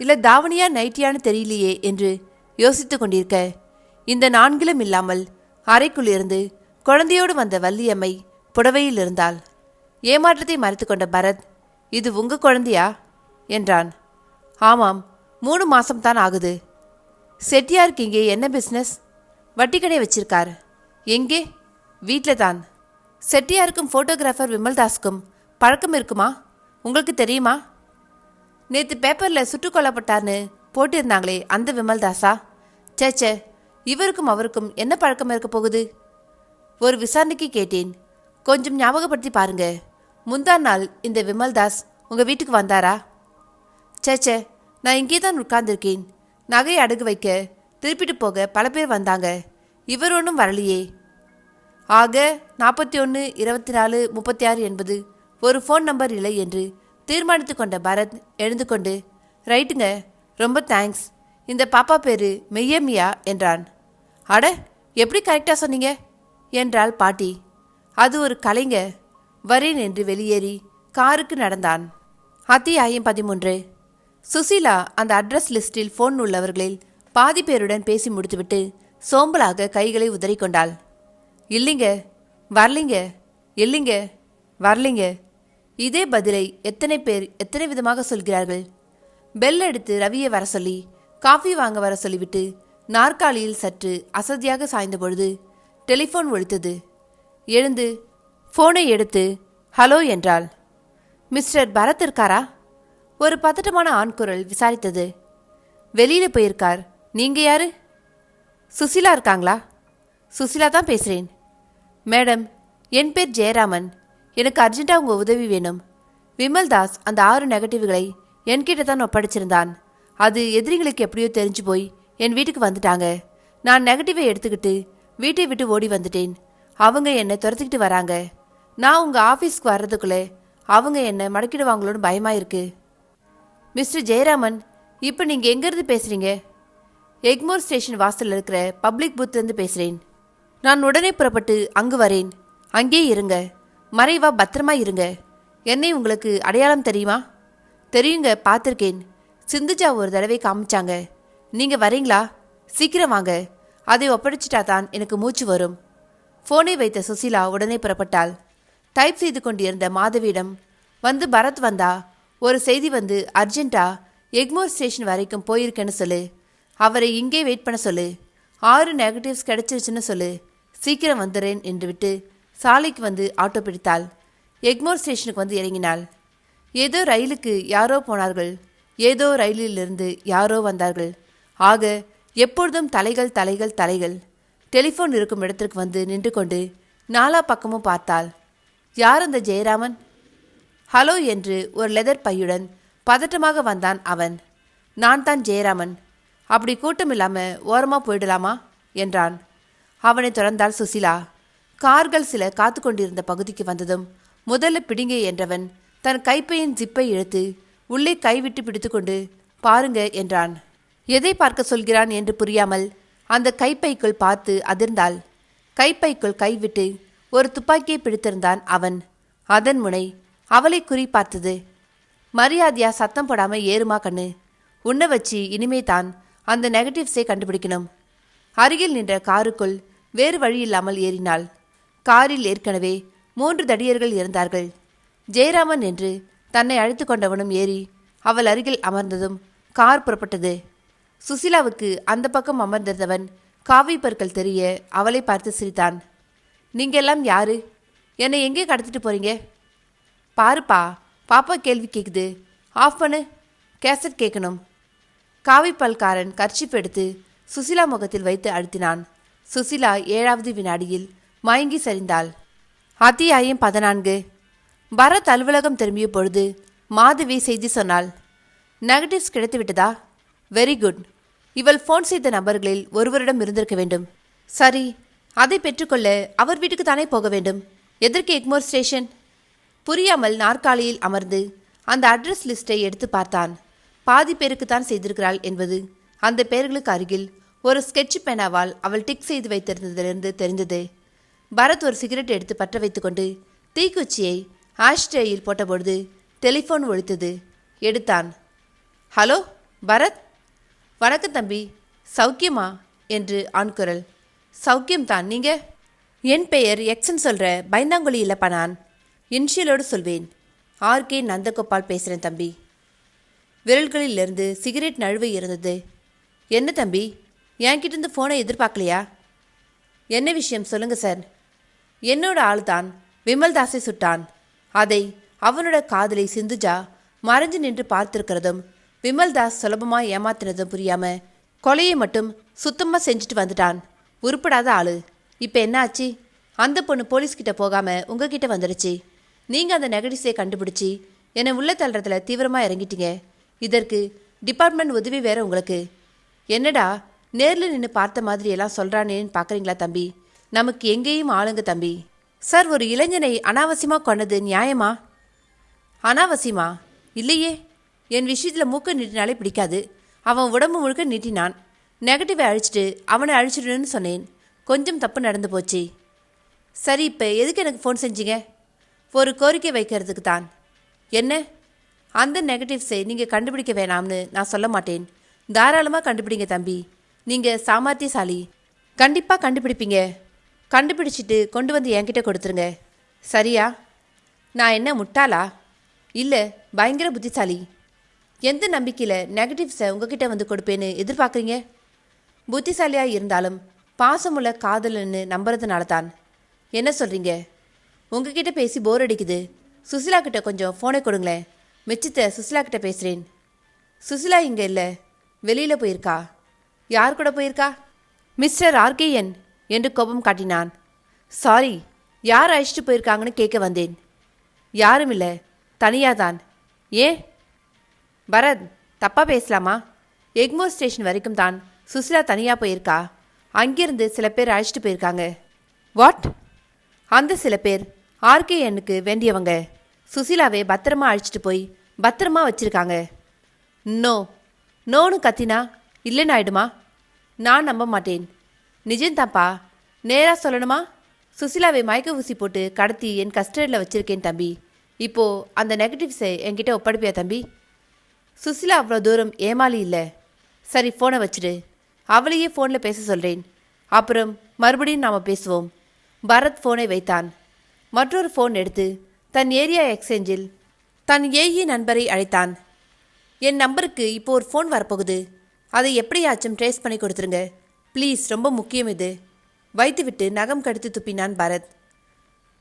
இல்லை தாவணியா நைட்டியான்னு தெரியலையே என்று யோசித்து கொண்டிருக்க இந்த 4லும் இல்லாமல் அறைக்குள் இருந்து குழந்தையோடு வந்த வள்ளியம்மை புடவையில் இருந்தாள். ஏமாற்றத்தை மறைத்து கொண்ட பரத், இது உங்க குழந்தையா என்றான். ஆமாம், 3 மாசம்தான் ஆகுது. செட்டியாருக்கு இங்கே என்ன பிஸ்னஸ்? வட்டிக்கடை வச்சிருக்கார். எங்கே? வீட்டில் தான். செட்டியாருக்கும் ஃபோட்டோகிராஃபர் விமல்தாஸுக்கும் பழக்கம் இருக்குமா? உங்களுக்கு தெரியுமா? நேற்று பேப்பரில் சுட்டுக் கொல்லப்பட்டார்னு போட்டிருந்தாங்களே, அந்த விமல்தாஸா? சேச்சே, இவருக்கும் அவருக்கும் என்ன பழக்கம் இருக்க போகுது? ஒரு விசாரணைக்கு கேட்டேன். கொஞ்சம் ஞாபகப்படுத்தி பாருங்க. முந்தா நாள் இந்த விமல்தாஸ் உங்கள் வீட்டுக்கு வந்தாரா? சேச்சே, நான் இங்கே தான் உட்கார்ந்துருக்கேன். நகையை அடகு வைக்க திருப்பிட்டு போக பல பேர் வந்தாங்க. இவர் ஒன்றும் வரலையே. ஆக 41 24 36 என்பது ஒரு ஃபோன் நம்பர் இல்லை என்று தீர்மானித்து கொண்ட பரத் எழுந்து கொண்டு, ரைட்டுங்க, ரொம்ப தேங்க்ஸ். இந்த பாப்பா பேரு மெய்யம்மியா என்றான். அட, எப்படி கரெக்டாக சொன்னீங்க என்றாள் பாட்டி. அது ஒரு கலைங்க. வரேன் என்று வெளியேறி காருக்கு நடந்தான். அத்தியாயம் 13. சுசீலா அந்த அட்ரஸ் லிஸ்டில் ஃபோன் உள்ளவர்களில் பாதி பேருடன் பேசி முடித்துவிட்டு சோம்பலாக கைகளை உதறிக்கொண்டாள். இல்லைங்க, வரலிங்க, இல்லைங்க, வரலிங்க. இதே பதிலை எத்தனை பேர் எத்தனை விதமாக சொல்கிறார்கள். பெல் எடுத்து ரவியை வர சொல்லி காஃபி வாங்க வர சொல்லிவிட்டு நாற்காலியில் சற்று அசதியாக சாய்ந்த பொழுது டெலிஃபோன் ஒலித்தது. எழுந்து ஃபோனை எடுத்து ஹலோ என்றாள். மிஸ்டர் பரத் இருக்காரா? ஒரு பதட்டமான ஆண் குரல் விசாரித்தது. வெளியில் போயிருக்கார். நீங்க யாரு? சுசிலா இருக்காங்களா? சுசிலா தான் பேசுகிறேன். மேடம், என் பேர் ஜெயராமன். எனக்கு அர்ஜென்ட்டாக உங்கள் உதவி வேணும். விமல்தாஸ் அந்த 6 நெகட்டிவ்களை என்கிட்ட தான் ஒப்படைச்சிருந்தான். அது எதிரிங்களுக்கு எப்படியோ தெரிஞ்சு போய் என் வீட்டுக்கு வந்துட்டாங்க. நான் நெகட்டிவை எடுத்துக்கிட்டு வீட்டை விட்டு ஓடி வந்துட்டேன். அவங்க என்னை துரத்திக்கிட்டு வராங்க. நான் உங்கள் ஆஃபீஸ்க்கு வர்றதுக்குள்ளே அவங்க என்னை மடக்கிடுவாங்களோன்னு பயமாக இருக்கு. மிஸ்டர் ஜெயராமன், இப்போ நீங்கள் எங்கேருந்து பேசுகிறீங்க? எக்மோர் ஸ்டேஷன் வாசலில் இருக்கிற பப்ளிக் பூத்துலேருந்து பேசுகிறேன். நான் உடனே புறப்பட்டு அங்கு வரேன். அங்கே இருங்க. மறைவா பத்திரமா இருங்க. என்னை உங்களுக்கு அடையாளம் தெரியுமா? தெரியுங்க, பார்த்துருக்கேன். சிந்துஜா ஒரு தடவை காமிச்சாங்க. நீங்கள் வரீங்களா? சீக்கிரம் வாங்க. அதை ஒப்படைச்சிட்டா தான் எனக்கு மூச்சு வரும். ஃபோனை வைத்த சுசீலா உடனே புறப்பட்டாள். டைப் செய்து கொண்டிருந்த மாதவியிடம் வந்து பரத் வந்தா ஒரு செய்தி வந்து அர்ஜென்ட்டா எக்மோர் ஸ்டேஷன் வரைக்கும் போயிருக்கேன்னு சொல்லு. அவரை இங்கே வெயிட் பண்ண சொல்லு. 6 நெகட்டிவ்ஸ் கிடைச்சிருச்சுன்னு சொல்லு. சீக்கிரம் வந்துடுறேன் என்று விட்டு சாலைக்கு வந்து ஆட்டோ பிடித்தாள். எக்மோர் ஸ்டேஷனுக்கு வந்து இறங்கினாள். ஏதோ ரயிலுக்கு யாரோ போனார்கள். ஏதோ ரயிலிலிருந்து யாரோ வந்தார்கள். ஆக எப்பொழுதும் தலைகள் தலைகள் தலைகள். டெலிஃபோன் இருக்கும் இடத்திற்கு வந்து நின்று கொண்டு நாலா பக்கமும் பார்த்தாள். யார் அந்த ஜெயராமன்? ஹலோ என்று ஒரு லெதர் பையுடன் பதட்டமாக வந்தான் அவன். நான் தான் ஜெயராமன். அப்படி கூட்டம் இல்லாமல் ஓரமாக போயிடலாமா என்றான். அவனை தொடர்ந்தாள் சுசீலா. கார்கள் சில காத்து கொண்டிருந்த பகுதிக்கு வந்ததும் முதல்ல பிடிங்க என்றவன் தன் கைப்பையின் ஜிப்பை இழுத்து உள்ளே கைவிட்டு பிடித்து கொண்டு பாருங்க என்றான். எதை பார்க்க சொல்கிறான் என்று புரியாமல் அந்த கைப்பைக்குள் பார்த்து அதிர்ந்தாள். கைப்பைக்குள் கைவிட்டு ஒரு துப்பாக்கியை பிடித்திருந்தான் அவன். அதன் முனை அவளை குறி பார்த்தது. மரியாதையா சத்தம் போடாம ஏறுமா கண்ணு. உன்னை வச்சு இனிமே தான் அந்த நெகட்டிவ்ஸை கண்டுபிடிக்கணும். அருகில் நின்ற காருக்குள் வேறு வழியில்லாமல் ஏறினாள். காரில் ஏற்கனவே 3 தடியர்கள் இருந்தார்கள். ஜெயராமன் என்று தன்னை அழைத்து கொண்டவனும் ஏறி அவள் அருகில் அமர்ந்ததும் கார் புறப்பட்டது. சுசீலாவுக்கு அந்த பக்கம் அமர்ந்திருந்தவன் காவி பற்கள் தெரிய அவளை பார்த்து சிரித்தான். நீங்கெல்லாம் யாரு? என்னை எங்கே கடத்திட்டு போறீங்க? பாருப்பா, பாப்பா கேள்வி கேட்குது. ஆஃப் பண்ணு. கேசட் கேட்கணும். காவிப்பல்காரன் கர்ச்சிப் எடுத்து சுசீலா முகத்தில் வைத்து அழுத்தினான். சுசீலா 7வது வினாடியில் மயங்கி சரிந்தாள். அத்தியாயம் 14. பரத் அலுவலகம் திரும்பிய பொழுது மாதவி செய்தி சொன்னாள். நெகட்டிவ்ஸ் கிடைத்து விட்டதா? Very good. இவள் ஃபோன் செய்த நபர்களில் ஒருவரிடம் இருந்திருக்க வேண்டும். சரி, அதை பெற்றுக்கொள்ள அவர் வீட்டுக்கு தானே போக வேண்டும். எதற்கு எக்மோர் ஸ்டேஷன்? புரியாமல் நாற்காலியில் அமர்ந்து அந்த அட்ரஸ் லிஸ்ட்டை எடுத்து பார்த்தான். பாதி பேருக்குத்தான் செய்திருக்கிறாள் என்பது அந்த பெயர்களுக்கு அருகில் ஒரு ஸ்கெட்ச் பேனாவால் அவள் டிக் செய்து வைத்திருந்ததிலிருந்து தெரிந்தது. பரத் ஒரு சிகரெட் எடுத்து பற்ற வைத்துக்கொண்டு தீக்குச்சியை ஆஷ்ட்ரேயில் போட்டபொழுது டெலிஃபோன் ஒலித்தது. எடுத்தான். ஹலோ பரத். வணக்கம் தம்பி. சௌக்கியமா என்று ஆண்குரல். சௌக்கியம்தான். நீங்கள்? என் பெயர் எக்ஸ்ன்னு சொல்கிற பைந்தாங்குழி இல்லைப்பா. நான் இன்ஷியலோடு சொல்வேன். ஆர்கே நந்தகோபால் பேசுகிறேன் தம்பி. விரல்களிலிருந்து சிகரெட் நழுவை இருந்தது. என்ன தம்பி, என்கிட்டேருந்து ஃபோனை எதிர்பார்க்கலையா? என்ன விஷயம் சொல்லுங்கள் சார். என்னோட ஆள் தான் விமல்தாஸை சுட்டான். அதை அவனோட காதலை சிந்துஜா மறைஞ்சு நின்று பார்த்துருக்கிறதும் விமல்தாஸ் சுலபமாக ஏமாத்தினதும் புரியாமல் கொலையை மட்டும் சுத்தமாக செஞ்சுட்டு வந்துட்டான். உருப்படாத ஆளு. இப்போ என்ன ஆச்சு? அந்த பொண்ணு போலீஸ்கிட்ட போகாமல் உங்ககிட்ட வந்துடுச்சு. நீங்கள் அந்த நெகட்டிவ்ஸை கண்டுபிடிச்சி என்னை உள்ள தள்ளுறதுல தீவிரமாக இறங்கிட்டீங்க. இதற்கு டிபார்ட்மெண்ட் உதவி வேற உங்களுக்கு. என்னடா நேரில் நின்று பார்த்த மாதிரி எல்லாம் சொல்கிறானேன்னு பார்க்குறீங்களா தம்பி? நமக்கு எங்கேயும் ஆளுங்க தம்பி. சார், ஒரு இளைஞனை அனாவசியமாக கொண்டது நியாயமா? அனாவசியமா? இல்லையே. என் விஷயத்தில் மூக்க நீட்டினாலே பிடிக்காது. அவன் உடம்பு முழுக்க நீட்டினான். நெகட்டிவை அழிச்சிட்டு அவனை அழிச்சிடணும்னு சொன்னேன். கொஞ்சம் தப்பு நடந்து போச்சு. சரி, இப்போ எதுக்கு எனக்கு ஃபோன் செஞ்சீங்க? ஒரு கோரிக்கை வைக்கிறதுக்கு தான். என்ன? அந்த நெகட்டிவ்ஸை நீங்கள் கண்டுபிடிக்க வேணாம்னு நான் சொல்ல மாட்டேன். தாராளமாக கண்டுபிடிங்க தம்பி. நீங்கள் சாமர்த்தியசாலி. கண்டிப்பாக கண்டுபிடிப்பீங்க. கண்டுபிடிச்சிட்டு கொண்டு வந்து என்கிட்ட கொடுத்துருங்க. சரியா? நான் என்ன முட்டாளா? இல்லை, பயங்கர புத்திசாலி. எந்த நம்பிக்கையில் நெகட்டிவ்ஸை உங்ககிட்ட வந்து கொடுப்பேன்னு எதிர்பார்க்குறீங்க? புத்திசாலியாக இருந்தாலும் பாசமுள்ள காதலன்னு நம்புறதுனால தான். என்ன சொல்கிறீங்க? உங்ககிட்ட பேசி போர் அடிக்குது. சுசிலா கிட்ட கொஞ்சம் ஃபோனை கொடுங்களேன். மிச்சத்தை சுசிலா கிட்ட பேசுகிறேன். சுசிலா இங்கே இல்லை, வெளியில் போயிருக்கா. யார் கூட போயிருக்கா? மிஸ்டர் ஆர்கேஎன் என்று கோபம் காட்டினான். சாரி, யார் அழைச்சிட்டு போயிருக்காங்கன்னு கேட்க வந்தேன். யாரும் இல்லை, தனியாக தான். ஏன் பரத், தப்பாக பேசலாமா? எக்மோர் ஸ்டேஷன் வரைக்கும் தான் சுசிலா தனியாக போயிருக்கா. அங்கிருந்து சில பேர் அழைச்சிட்டு போயிருக்காங்க. வாட்? அந்த சில பேர் ஆர்கேஎன்னுக்கு வேண்டியவங்க. சுசிலாவை பத்திரமா அழைச்சிட்டு போய் பத்திரமா வச்சுருக்காங்க. நோ நோன்னு கத்தினா இல்லைன்னு ஆயிடுமா? நான் நம்ப மாட்டேன். நிஜந்தாப்பா. நேராக சொல்லணுமா? சுசிலாவை மயக்க ஊசி போட்டு கடத்தி என் கஸ்டடியில் வச்சிருக்கேன் தம்பி. இப்போது அந்த நெகட்டிவ்ஸை என்கிட்ட ஒப்படைப்பியா தம்பி? சுசிலா அவ்வளோ தூரம் ஏமாளி இல்லை. சரி, ஃபோனை வச்சுடு. அவளையே ஃபோனில் பேச சொல்கிறேன். அப்புறம் மறுபடியும் நாம் பேசுவோம். பரத் ஃபோனை வைத்தான். மற்றொரு ஃபோன் எடுத்து தன் ஏரியா எக்ஸ்சேஞ்சில் தன் ஏஇ நண்பரை அழைத்தான். என் நம்பருக்கு இப்போ ஒரு ஃபோன் வரப்போகுது. அதை எப்படியாச்சும் ட்ரேஸ் பண்ணி கொடுத்துருங்க ப்ளீஸ், ரொம்ப முக்கியம் இது. வைத்துவிட்டு நகம் கடித்து துப்பினான் பரத்.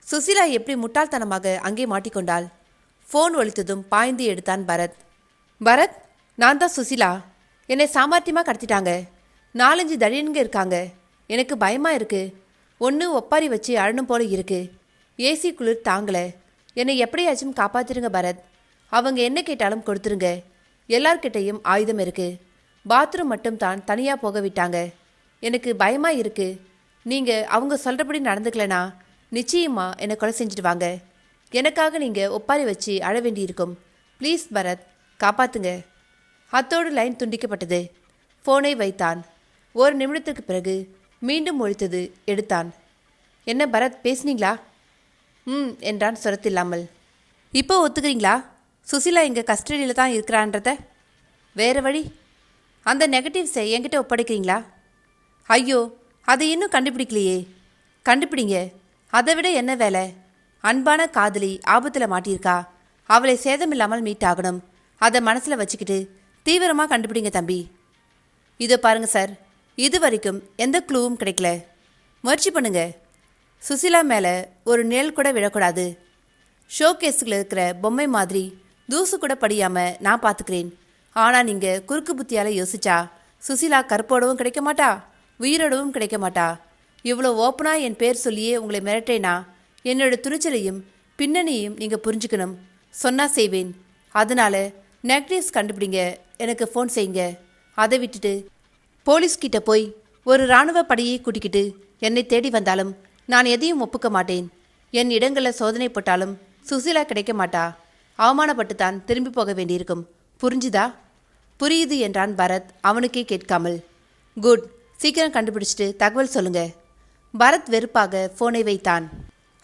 சுசிலா எப்படி முட்டாள்தனமாக அங்கே மாட்டிக்கொண்டாள். ஃபோன் ஒலித்ததும் பாய்ந்து எடுத்தான் பரத். பரத், நான் தான் சுசிலா. என்னை சாமர்த்தியமாக கடத்திட்டாங்க. 4-5 தடியனுங்க இருக்காங்க. எனக்கு பயமாக இருக்குது. ஒன்று ஒப்பாரி வச்சு அழணும் போல இருக்குது. ஏசி குளிர் தாங்கலை. என்னை எப்படியாச்சும் காப்பாற்றிருங்க பரத். அவங்க என்ன கேட்டாலும் கொடுத்துருங்க. எல்லார்கிட்டையும் ஆயுதம் இருக்குது. பாத்ரூம் மட்டும் தான் தனியாக போக விட்டாங்க. எனக்கு பயமாக இருக்குது. நீங்கள் அவங்க சொல்கிறபடி நடந்துக்கலனா நிச்சயமாக என்னை கொலை செஞ்சுட்டு வாங்க. எனக்காக நீங்கள் ஒப்பாரி வச்சு அழ வேண்டியிருக்கும். ப்ளீஸ் பரத், காப்பாற்றுங்க. அத்தோடு லைன் துண்டிக்கப்பட்டது. ஃபோனை வைத்தான். ஒரு நிமிடத்துக்கு பிறகு மீண்டும் ஒழித்தது. எடுத்தான். என்ன பரத், பேசுனீங்களா? என்றான் சொரத்தில்லாமல். இப்போ ஒத்துக்கிறீங்களா சுசிலா எங்கள் கஸ்டடியில் தான் இருக்கிறான்றத? வேறு வழி. அந்த நெகட்டிவ்ஸை என்கிட்ட ஒப்படைக்கிறீங்களா? ஐயோ, அதை இன்னும் கண்டுபிடிக்கலையே. கண்டுபிடிங்க. அதை விட என்ன வேலை? அன்பான காதலி ஆபத்தில் மாட்டியிருக்கா. அவளை சேதமில்லாமல் மீட் ஆகணும். அதை மனசில் வச்சுக்கிட்டு தீவிரமாக கண்டுபிடிங்க தம்பி. இதோ பாருங்கள் சார், இது வரைக்கும் எந்த க்ளூவும் கிடைக்கல. முயற்சி பண்ணுங்க. சுசிலா மேலே ஒரு நிழல் கூட விழக்கூடாது. ஷோ கேஸுக்குள்ள இருக்கிற பொம்மை மாதிரி தூசு கூட படியாமல் நான் பார்த்துக்கிறேன். ஆனால் நீங்கள் குறுக்கு புத்தியால் யோசிச்சா சுசிலா கற்போடவும் கிடைக்க மாட்டா, உயிரோடவும் கிடைக்க மாட்டா. இவ்வளோ ஓப்பனாக என் பேர் சொல்லியே உங்களை மிரட்டேனா என்னோட துணிச்சலையும் பின்னணியையும் நீங்கள் புரிஞ்சுக்கணும். சொன்னால் செய்வேன். அதனால் நெகட்டிவ்ஸ் கண்டுபிடிங்க, எனக்கு ஃபோன் செய்யுங்க. அதை விட்டுட்டு போலீஸ்கிட்ட போய் ஒரு இராணுவ படையை கூட்டிக்கிட்டு என்னை தேடி வந்தாலும் நான் எதையும் ஒப்புக்க மாட்டேன். என் இடங்களில் சோதனை போட்டாலும் சுசிலா கிடைக்க மாட்டா. அவமானப்பட்டு தான் திரும்பி போக வேண்டியிருக்கும். புரிஞ்சுதா? புரியுது என்றான் பரத் அவனுக்கே கேட்காமல். குட், சீக்கிரம் கண்டுபிடிச்சிட்டு தகவல் சொல்லுங்க. பரத் வெறுப்பாக ஃபோனை வைத்தான்.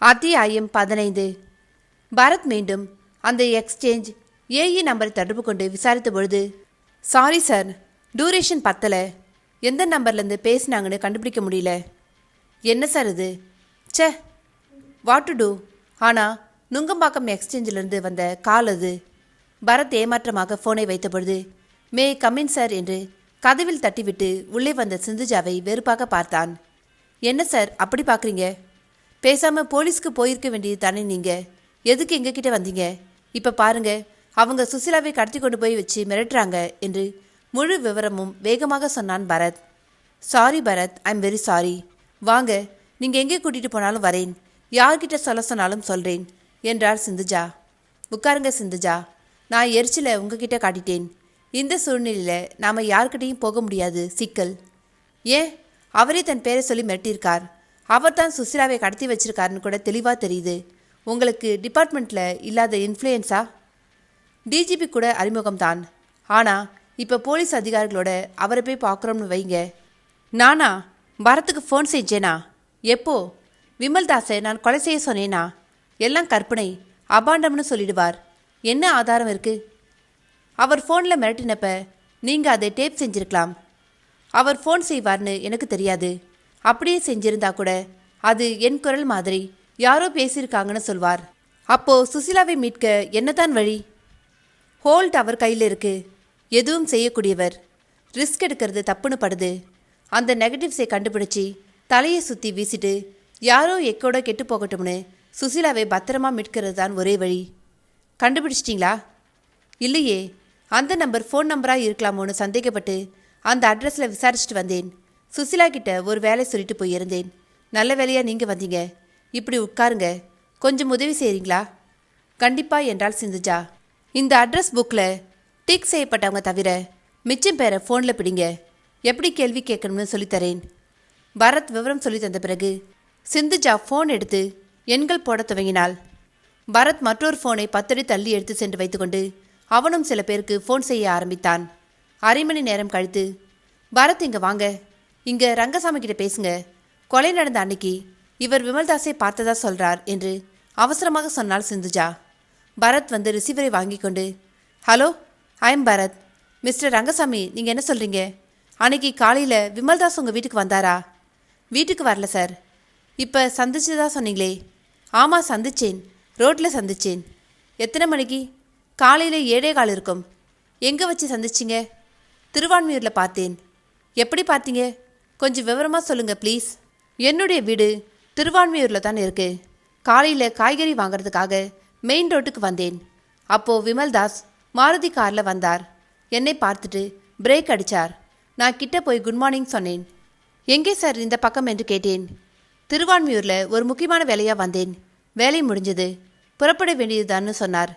அத்தியாயம் 15. பரத் மீண்டும் அந்த எக்ஸ்சேஞ்ச் ஏஇ நம்பரை தொடர்பு கொண்டு விசாரித்த பொழுது, சாரி சார், டூரேஷன் பத்தலை. எந்த நம்பர்லேருந்து பேசினாங்கன்னு கண்டுபிடிக்க முடியல. என்ன சார் இது? சே, வாட் டு டூ? ஆனால் நுங்கம்பாக்கம் எக்ஸ்சேஞ்சிலிருந்து வந்த கால் அது. பரத் ஏமாற்றமாக ஃபோனை வைத்த பொழுது, மே கமின் சார் என்று கதவில் தட்டிவிட்டு உள்ளே வந்த சிந்துஜாவை வெறுப்பாக பார்த்தான். என்ன சார் அப்படி பார்க்குறீங்க? பேசாமல் போலீஸ்க்கு போயிருக்க வேண்டியது தானே நீங்கள்? எதுக்கு எங்ககிட்ட வந்தீங்க? இப்போ பாருங்க, அவங்க சுசிலாவை கடத்தி கொண்டு போய் வச்சு மிரட்டுறாங்க என்று முழு விவரமும் வேகமாக சொன்னான் Bharat. Sorry Bharat, I am very sorry. வாங்க, நீங்கள் எங்கே கூட்டிகிட்டு போனாலும் வரேன். யார்கிட்ட சொல்ல சொன்னாலும் சொல்கிறேன் என்றார் சிந்துஜா. உட்காருங்க சிந்துஜா, நான் எரிச்சலை உங்ககிட்ட காட்டிட்டேன். இந்த சூழ்நிலையில் நாம் யார்கிட்டையும் போக முடியாது. சிக்கல். ஏன்? அவரே தன் பேரை சொல்லி மிரட்டியிருக்கார். அவர் தான் சுசிலாவை கடத்தி வச்சிருக்காருன்னு கூட தெளிவாக தெரியுது. உங்களுக்கு டிபார்ட்மெண்ட்டில் இல்லாத இன்ஃப்ளூயன்ஸா? டிஜிபி கூட அறிமுகம்தான். ஆனால் இப்போ போலீஸ் அதிகாரிகளோட அவரை போய் பார்க்குறோம்னு வைங்க. நானா பரத்துக்கு ஃபோன் செஞ்சேனா? எப்போ? விமல்தாஸை நான் கொலை செய்ய சொன்னேனா? எல்லாம் கற்பனை, அபாண்டம்னு சொல்லிடுவார். என்ன ஆதாரம் இருக்குது? அவர் ஃபோனில் மிரட்டினப்ப நீங்கள் அதை டேப் செஞ்சுருக்கலாம். அவர் ஃபோன் செய்வார்னு எனக்கு தெரியாது. அப்படியே செஞ்சிருந்தா கூட அது என் குரல் மாதிரி யாரோ பேசியிருக்காங்கன்னு சொல்வார். அப்போது சுசிலாவை மீட்க என்னதான் வழி? ஹோல்ட் அவர் கையில் இருக்கு. எதுவும் செய்யக்கூடியவர். ரிஸ்க் எடுக்கிறது தப்புன்னு படுது. அந்த நெகட்டிவ்ஸை கண்டுபிடிச்சி தலையை சுற்றி வீசிட்டு யாரோ எக்கோட கெட்டு போகட்டும்னு சுசிலாவை பத்திரமா மீட்கிறது தான் ஒரே வழி. கண்டுபிடிச்சிட்டிங்களா? இல்லையே. அந்த நம்பர் ஃபோன் நம்பராக இருக்கலாமோன்னு சந்தேகப்பட்டு அந்த அட்ரஸில் விசாரிச்சுட்டு வந்தேன். சுசிலா கிட்ட ஒரு வேலை சொல்லிட்டு போயிருந்தேன். நல்ல வேலையாக நீங்கள் வந்தீங்க. இப்படி உட்காருங்க, கொஞ்சம் உதவி செய்கிறீங்களா? கண்டிப்பாக என்றாள் சிந்துஜா. இந்த அட்ரஸ் புக்கில் டிக் செய்யப்பட்டவங்க தவிர மிச்சம் பேரை ஃபோனில் பிடிங்க. எப்படி கேள்வி கேட்கணும்னு சொல்லித்தரேன். பரத் விவரம் சொல்லி தந்த பிறகு சிந்துஜா ஃபோன் எடுத்து எண்கள் போட துவங்கினாள். பரத் மற்றொரு ஃபோனை 10 அடி தள்ளி எடுத்து சென்று வைத்துக்கொண்டு அவனும் சில பேருக்கு ஃபோன் செய்ய ஆரம்பித்தான். அரை மணி நேரம் கழித்து, பரத் இங்கே வாங்க, இங்கே ரங்கசாமி கிட்ட பேசுங்க, கொலை நடந்த அன்னைக்கு இவர் விமல்தாஸை பார்த்ததா சொல்றார் என்று அவசரமாக சொன்னாள் சிந்துஜா. பரத் வந்து ரிசீவரை வாங்கி கொண்டு, hello, I am Bharat. Mister Rangasamy, நீங்கள் என்ன சொல்கிறீங்க? அன்னைக்கு காலையில் விமல்தாஸ் உங்கள் வீட்டுக்கு வந்தாரா? வீட்டுக்கு வரல சார். இப்போ சந்திச்சதா சொன்னீங்களே? ஆமாம், சந்திச்சேன். ரோட்டில் சந்திச்சேன். எத்தனை மணிக்கு? காலையில் 7:15 இருக்கும். எங்கே வச்சு சந்திச்சிங்க? திருவான்மியூரில் பார்த்தேன். எப்படி பார்த்தீங்க? கொஞ்சம் விவரமாக சொல்லுங்கள் ப்ளீஸ். என்னுடைய வீடு திருவான்மியூரில் தான் இருக்குது. காலையில் காய்கறி வாங்கிறதுக்காக மெயின் ரோட்டுக்கு வந்தேன். அப்போது விமல்தாஸ் மாருதி காரில் வந்தார். என்னை பார்த்துட்டு பிரேக் அடித்தார். நான் கிட்ட போய் குட் மார்னிங் சொன்னேன். எங்கே சார் இந்த பக்கம் என்று கேட்டேன். திருவான்மியூரில் ஒரு முக்கியமான வேலையாக வந்தேன். வேலை முடிஞ்சது, புறப்பட வேண்டியதுதான்னு சொன்னார்.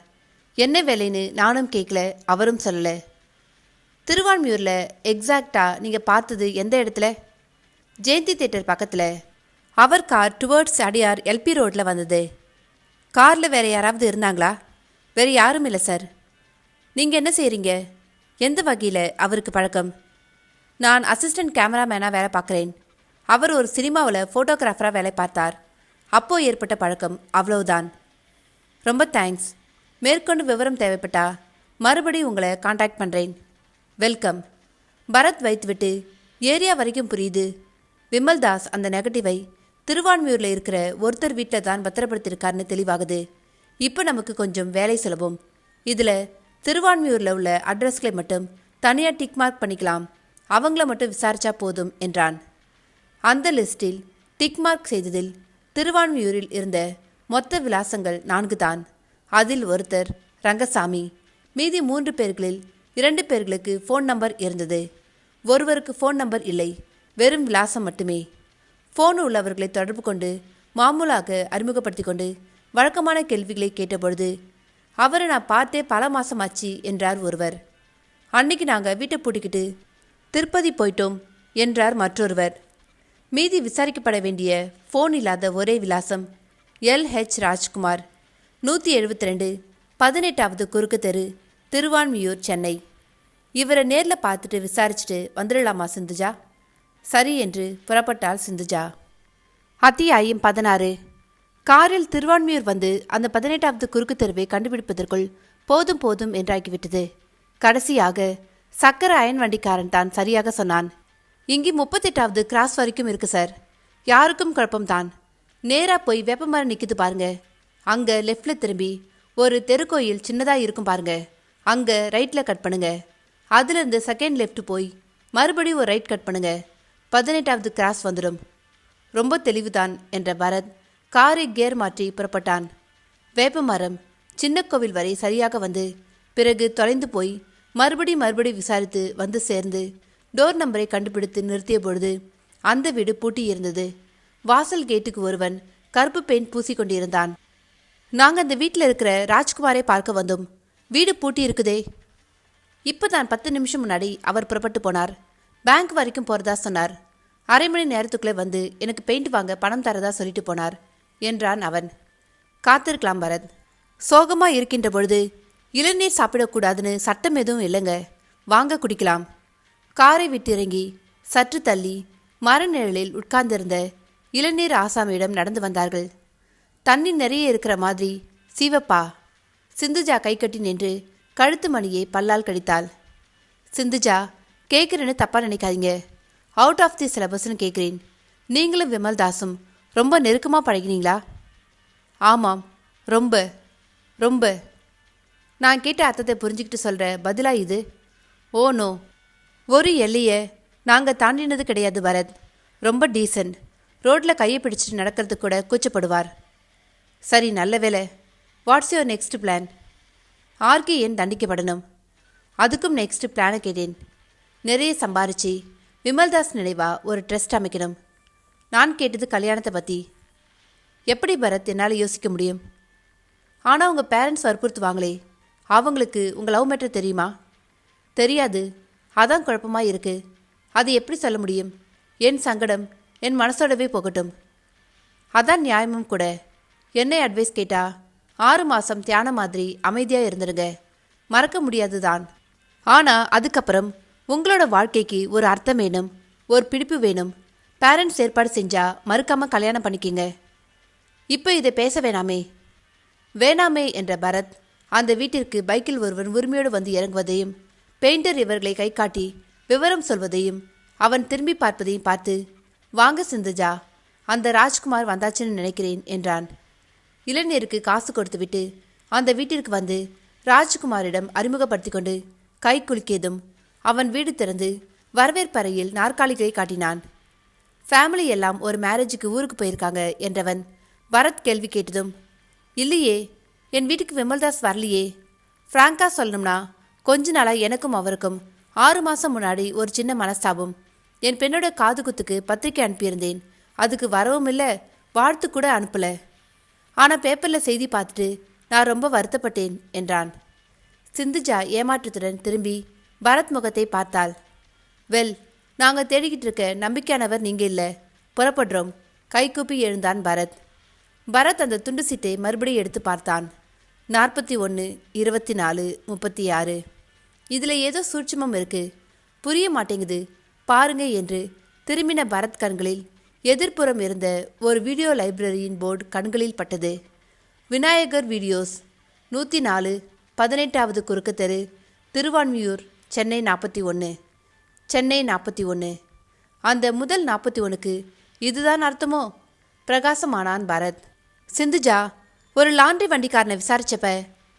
என்ன வேலைன்னு நானும் கேட்கல, அவரும் சொல்லலை. திருவான்மியூரில் எக்ஸாக்டாக நீங்கள் பார்த்தது எந்த இடத்துல? ஜெயந்தி தேட்டர் பக்கத்தில். அவர் கார் டுவர்ட்ஸ் அடியார் எல்பி ரோட்டில் வந்தது. காரில் வேறு யாராவது இருந்தாங்களா? வேறு யாரும் இல்லை சார். நீங்கள் என்ன செய்கிறீங்க? எந்த வகையில் அவருக்கு பழக்கம்? நான் அசிஸ்டன்ட் கேமராமேனாக வேலை பார்க்குறேன். அவர் ஒரு சினிமாவில் ஃபோட்டோகிராஃபராக வேலை பார்த்தார். அப்போது ஏற்பட்ட பழக்கம், அவ்வளவுதான். ரொம்ப தேங்க்ஸ். மேற்கொண்டு விவரம் தேவைப்பட்டா மறுபடியும் உங்களை காண்டாக்ட் பண்ணுறேன். வெல்கம். பரத் வைத்துவிட்டு, ஏரியா வரைக்கும் புரியுது. விமல்தாஸ் அந்த நெகட்டிவை திருவான்மியூரில் இருக்கிற ஒருத்தர் வீட்டில் தான் பத்திரப்படுத்தியிருக்காருன்னு தெளிவாகுது. இப்போ நமக்கு கொஞ்சம் வேலை சுலபம். இதில் திருவான்மியூரில் உள்ள அட்ரஸ்களை மட்டும் தனியாக டிக் மார்க் பண்ணிக்கலாம். அவங்கள மட்டும் விசாரித்தா போதும் என்றான். அந்த லிஸ்டில் டிக் மார்க் செய்ததில் திருவான்மியூரில் இருந்த மொத்த விலாசங்கள் 4 தான். அதில் ஒருத்தர் ரங்கசாமி. மீதி 3 பேர்களில் 2 பேர்களுக்கு ஃபோன் நம்பர் இருந்தது. ஒருவருக்கு ஃபோன் நம்பர் இல்லை, வெறும் விலாசம் மட்டுமே. ஃபோன் உள்ளவர்களை தொடர்பு கொண்டு மாமூலாக அறிமுகப்படுத்தி கொண்டு வழக்கமான கேள்விகளை கேட்டபொழுது, அவரை நான் பார்த்தே பல மாதமாச்சு என்றார் ஒருவர். அன்னைக்கு நாங்கள் வீட்டை பூட்டிக்கிட்டு திருப்பதி போயிட்டோம் என்றார் மற்றொருவர். மீதி விசாரிக்கப்பட வேண்டிய ஃபோன் இல்லாத ஒரே விலாசம் LH ராஜ்குமார், 172, 18வது குறுக்கு தெரு, திருவான்மியூர், சென்னை. இவரை நேரில் பார்த்துட்டு விசாரிச்சுட்டு வந்துடலாமா சிந்துஜா? சரி என்று புறப்பட்டாள் சிந்துஜா. அத்தியாயம் 16. காரில் திருவான்மியூர் வந்து அந்த 18வது குறுக்கு தெருவை கண்டுபிடிப்பதற்குள் போதும் போதும் என்றாகிவிட்டது. கடைசியாக சக்கர அயன் வண்டிக்காரன் தான் சரியாக சொன்னான். இங்கே 38வது கிராஸ் வரைக்கும் இருக்கு சார். யாருக்கும் குழப்பம்தான். நேராக போய் வேப்பமரம் நிற்கிது பாருங்க. அங்கே லெஃப்டில் திரும்பி ஒரு தெருக்கோயில் சின்னதாக இருக்கும் பாருங்க. அங்கே ரைட்டில் கட் பண்ணுங்க. அதுலேருந்து செகண்ட் லெஃப்ட் போய் மறுபடியும் ஒரு ரைட் கட் பண்ணுங்க. 18வது கிராஸ் வந்துடும். ரொம்ப தெளிவுதான் என்ற பரத் காரை கியர் மாற்றி புறப்பட்டான். வேப்பமரம் சின்ன கோவில் வரை சரியாக வந்து பிறகு தொலைந்து போய் மறுபடி விசாரித்து வந்து சேர்ந்து டோர் நம்பரை கண்டுபிடித்து நிறுத்திய பொழுது அந்த வீடு பூட்டி இருந்தது. வாசல் கேட்டுக்கு ஒருவன் கருப்பு பெயிண்ட் பூசிக்கொண்டிருந்தான். நாங்கள் அந்த வீட்டில் இருக்கிற ராஜ்குமாரை பார்க்க வந்தோம். வீடு பூட்டி இருக்குதே. இப்போ தான் 10 நிமிஷம் முன்னாடி அவர் புறப்பட்டு போனார். பேங்க் வரைக்கும் போகிறதா சொன்னார். அரை மணி நேரத்துக்குள்ளே வந்து எனக்கு பெயிண்ட் வாங்க பணம் தரதா சொல்லிட்டு போனார் என்றான் அவன். காத்திருக்கலாம் பரத். சோகமாக இருக்கின்ற பொழுது இளநீர் சாப்பிடக்கூடாதுன்னு சட்டம் எதுவும் இல்லைங்க. வாங்க குடிக்கலாம். காரை விட்டு இறங்கி சற்று தள்ளி மரநிழலில் உட்கார்ந்திருந்த இளநீர் ஆசாமியிடம் நடந்து வந்தார்கள். தண்ணி நிறைய இருக்கிற மாதிரி சீவப்பா. சிந்துஜா கை கட்டி நின்று கழுத்து மணியை பல்லால் கடித்தாள். சிந்துஜா, கேட்குறேன்னு தப்பாக நினைக்காதீங்க. அவுட் ஆஃப் தி சிலபஸ்ன்னு கேட்குறேன். நீங்களும் விமல்தாஸும் ரொம்ப நெருக்கமாக பழகினீங்களா? ஆமாம், ரொம்ப ரொம்ப. நான் கேட்ட அர்த்தத்தை புரிஞ்சுக்கிட்டு சொல்கிற பதிலா இது? ஓ நோ, ஒரு எல்லையை நாங்கள் தாண்டினது கிடையாது பரத். ரொம்ப டீசன்ட். ரோட்டில் கையை பிடிச்சிட்டு நடக்கிறதுக்கு கூட கூச்சப்படுவார். சரி, நல்ல வேலை. What's your next plan? RK ஏன் தண்டிக்கப்படணும்? அதுக்கும் நெக்ஸ்ட் பிளானை கேட்டேன். நிறைய சம்பாரிச்சு விமல்தாஸ் நினைவா ஒரு ட்ரஸ்ட் அமைக்கணும். நான் கேட்டது கல்யாணத்தை பற்றி. எப்படி பரத் என்னால் யோசிக்க முடியும்? ஆனால் உங்கள் பேரண்ட்ஸ் வற்புறுத்துவாங்களே, அவங்களுக்கு உங்கள் லவ் மேட்டர் தெரியுமா? தெரியாது. அதான் குழப்பமாக இருக்குது. அது எப்படி சொல்ல முடியும்? என் சங்கடம் என் மனசோடவே போகட்டும். அதான் நியாயமும் கூட. என்னை அட்வைஸ் கேட்டா 6 மாதம் தியானம் மாதிரி அமைதியாக இருந்துடுங்க. மறக்க முடியாது தான். ஆனால் அதுக்கப்புறம் உங்களோட வாழ்க்கைக்கு ஒரு அர்த்தம் வேணும், ஒரு பிடிப்பு வேணும். பேரண்ட்ஸ் ஏற்பாடு செஞ்சா மறுக்காம கல்யாணம் பண்ணிக்கிங்க. இப்போ இதை பேச வேணாமே. வேணாமே என்ற பரத் அந்த வீட்டிற்கு பைக்கில் ஒருவன் உரிமையோடு வந்து இறங்குவதையும் பெயிண்டர் இவர்களை கை காட்டி விவரம் சொல்வதையும் அவன் திரும்பி பார்ப்பதையும் பார்த்து, வாங்க சிந்துஜா, அந்த ராஜ்குமார் வந்தாச்சுன்னு நினைக்கிறேன் என்றான். இளைஞருக்கு காசு கொடுத்துவிட்டு அந்த வீட்டிற்கு வந்து ராஜ்குமாரிடம் அறிமுகப்படுத்தி கொண்டு கை குலுக்கியதும் அவன் வீடு திறந்து வரவேற்பறையில் நாற்காலிகளை காட்டினான். ஃபேமிலி எல்லாம் ஒரு மேரேஜுக்கு ஊருக்கு போயிருக்காங்க என்றவன் பரத் கேள்வி கேட்டதும், இல்லையே, என் வீட்டுக்கு விமல்தாஸ் வரலையே. ஃப்ராங்கா சொல்லணும்னா கொஞ்ச நாளாக எனக்கும் அவருக்கும் 6 மாதம் முன்னாடி ஒரு சின்ன மனஸ்தாபம். என் பெண்ணோட காது குத்துக்கு பத்திரிக்கை அனுப்பியிருந்தேன். அதுக்கு வரவும் இல்லை, வாழ்த்து கூட அனுப்பலை. ஆனால் பேப்பரில் செய்தி பார்த்துட்டு நான் ரொம்ப வருத்தப்பட்டேன் என்றான். சிந்துஜா ஏமாற்றத்துடன் திரும்பி பரத் முகத்தை பார்த்தாள். வெல், நாங்கள் தேடிக்கிட்டு இருக்க நம்பிக்கையானவர் நீங்கள் இல்லை, புறப்படுறோம். கைகூப்பி எழுந்தான் பரத். பரத் அந்த துண்டு சீட்டை மறுபடியும் எடுத்து பார்த்தான். 41, 24, 36. இதில் ஏதோ சூட்சுமம் இருக்கு, புரிய மாட்டேங்குது, பாருங்க என்று திரும்பின பரத் கண்களில் எதிர்ப்புறம் இருந்த ஒரு வீடியோ லைப்ரரியின் போர்டு கண்களில் பட்டது. விநாயகர் வீடியோஸ், 104, 18வது குறுக்கு தெரு, திருவான்மியூர், சென்னை 41. சென்னை 41. அந்த முதல் 41க்கு இதுதான் அர்த்தமோ? பிரகாசமானான் பரத். சிந்துஜா, ஒரு லாண்ட்ரி வண்டிக்காரனை விசாரிச்சப்ப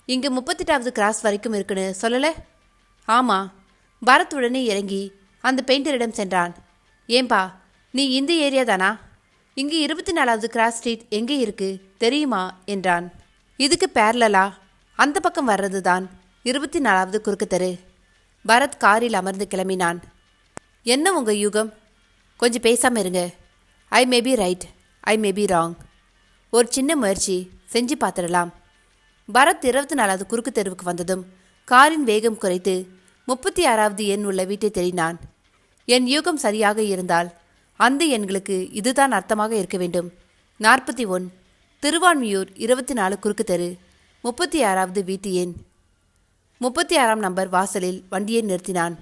இங்கே 38வது கிராஸ் வரைக்கும் இருக்குன்னு சொல்லலை? ஆமாம். பரத் உடனே இறங்கி அந்த பெயிண்டரிடம் சென்றான். ஏன்பா, நீ இந்த ஏரியா தானா? இங்கே 24வது கிராஸ் ஸ்ட்ரீட் எங்கே இருக்கு தெரியுமா என்றான். இதுக்கு பேரலா அந்த பக்கம் வர்றது தான் 24வது குறுக்கு தெரு. பரத் காரில் அமர்ந்து கிளம்பினான். என்ன உங்கள் யூகம்? கொஞ்சம் பேசாமல் இருங்க. I may be right, I may be wrong. ஒரு சின்ன முயற்சி செஞ்சு பார்த்துடலாம். பரத் 24வது குறுக்கு தெருவுக்கு வந்ததும் காரின் வேகம் குறைத்து 36வது எண் உள்ள வீட்டை தேடினான். என் யூகம் சரியாக இருந்தால் அந்த எண்களுக்கு இதுதான் அர்த்தமாக இருக்க வேண்டும். 41, திருவான்மியூர், 24 குறுக்கு தெரு, 36வது வீட்டு எண். 36ஆம் நம்பர் வாசலில் வண்டியை நிறுத்தினான்.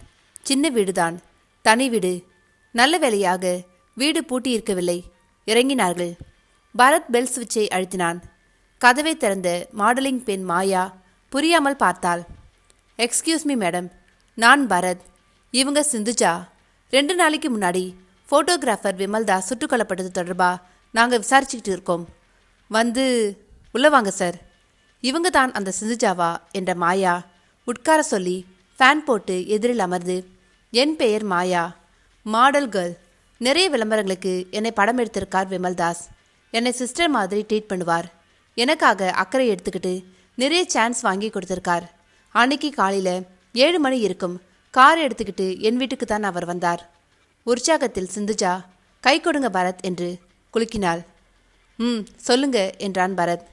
சின்ன வீடுதான், தனி வீடு. நல்ல வேளையாக வீடு பூட்டி இருக்கவில்லை. இறங்கினார்கள். பரத் பெல் சுவிட்சை அழுத்தினான். கதவை திறந்த மாடலிங் பெண் மாயா புரியாமல் பார்த்தாள். எக்ஸ்கியூஸ் மீ மேடம், நான் பரத், இவங்க சிந்துஜா. 2 நாளைக்கு முன்னாடி ஃபோட்டோகிராஃபர் விமல்தாஸ் சுட்டுக் கொல்லப்பட்டது தொடர்பாக நாங்கள் விசாரிச்சுக்கிட்டு இருக்கோம். வந்து உள்ள வாங்க சார். இவங்க தான் அந்த சிந்துஜாவா என்ற மாயா உட்கார சொல்லி ஃபேன் போட்டு எதிரில் அமர்ந்து, என் பெயர் மாயா, மாடல் கேர்ள். நிறைய விளம்பரங்களுக்கு என்னை படம் எடுத்திருக்கார் விமல்தாஸ். என்னை சிஸ்டர் மாதிரி ட்ரீட் பண்ணுவார். எனக்காக அக்கறை எடுத்துக்கிட்டு நிறைய சான்ஸ் வாங்கி கொடுத்துருக்கார். அன்னைக்கு காலையில் 7 மணி இருக்கும். கார் எடுத்துக்கிட்டு என் வீட்டுக்கு தான் அவர் வந்தார். உற்சாகத்தில் சிந்துஜா, கை கொடுங்க பரத் என்று குலுக்கினாள். சொல்லுங்க என்றான் பரத்.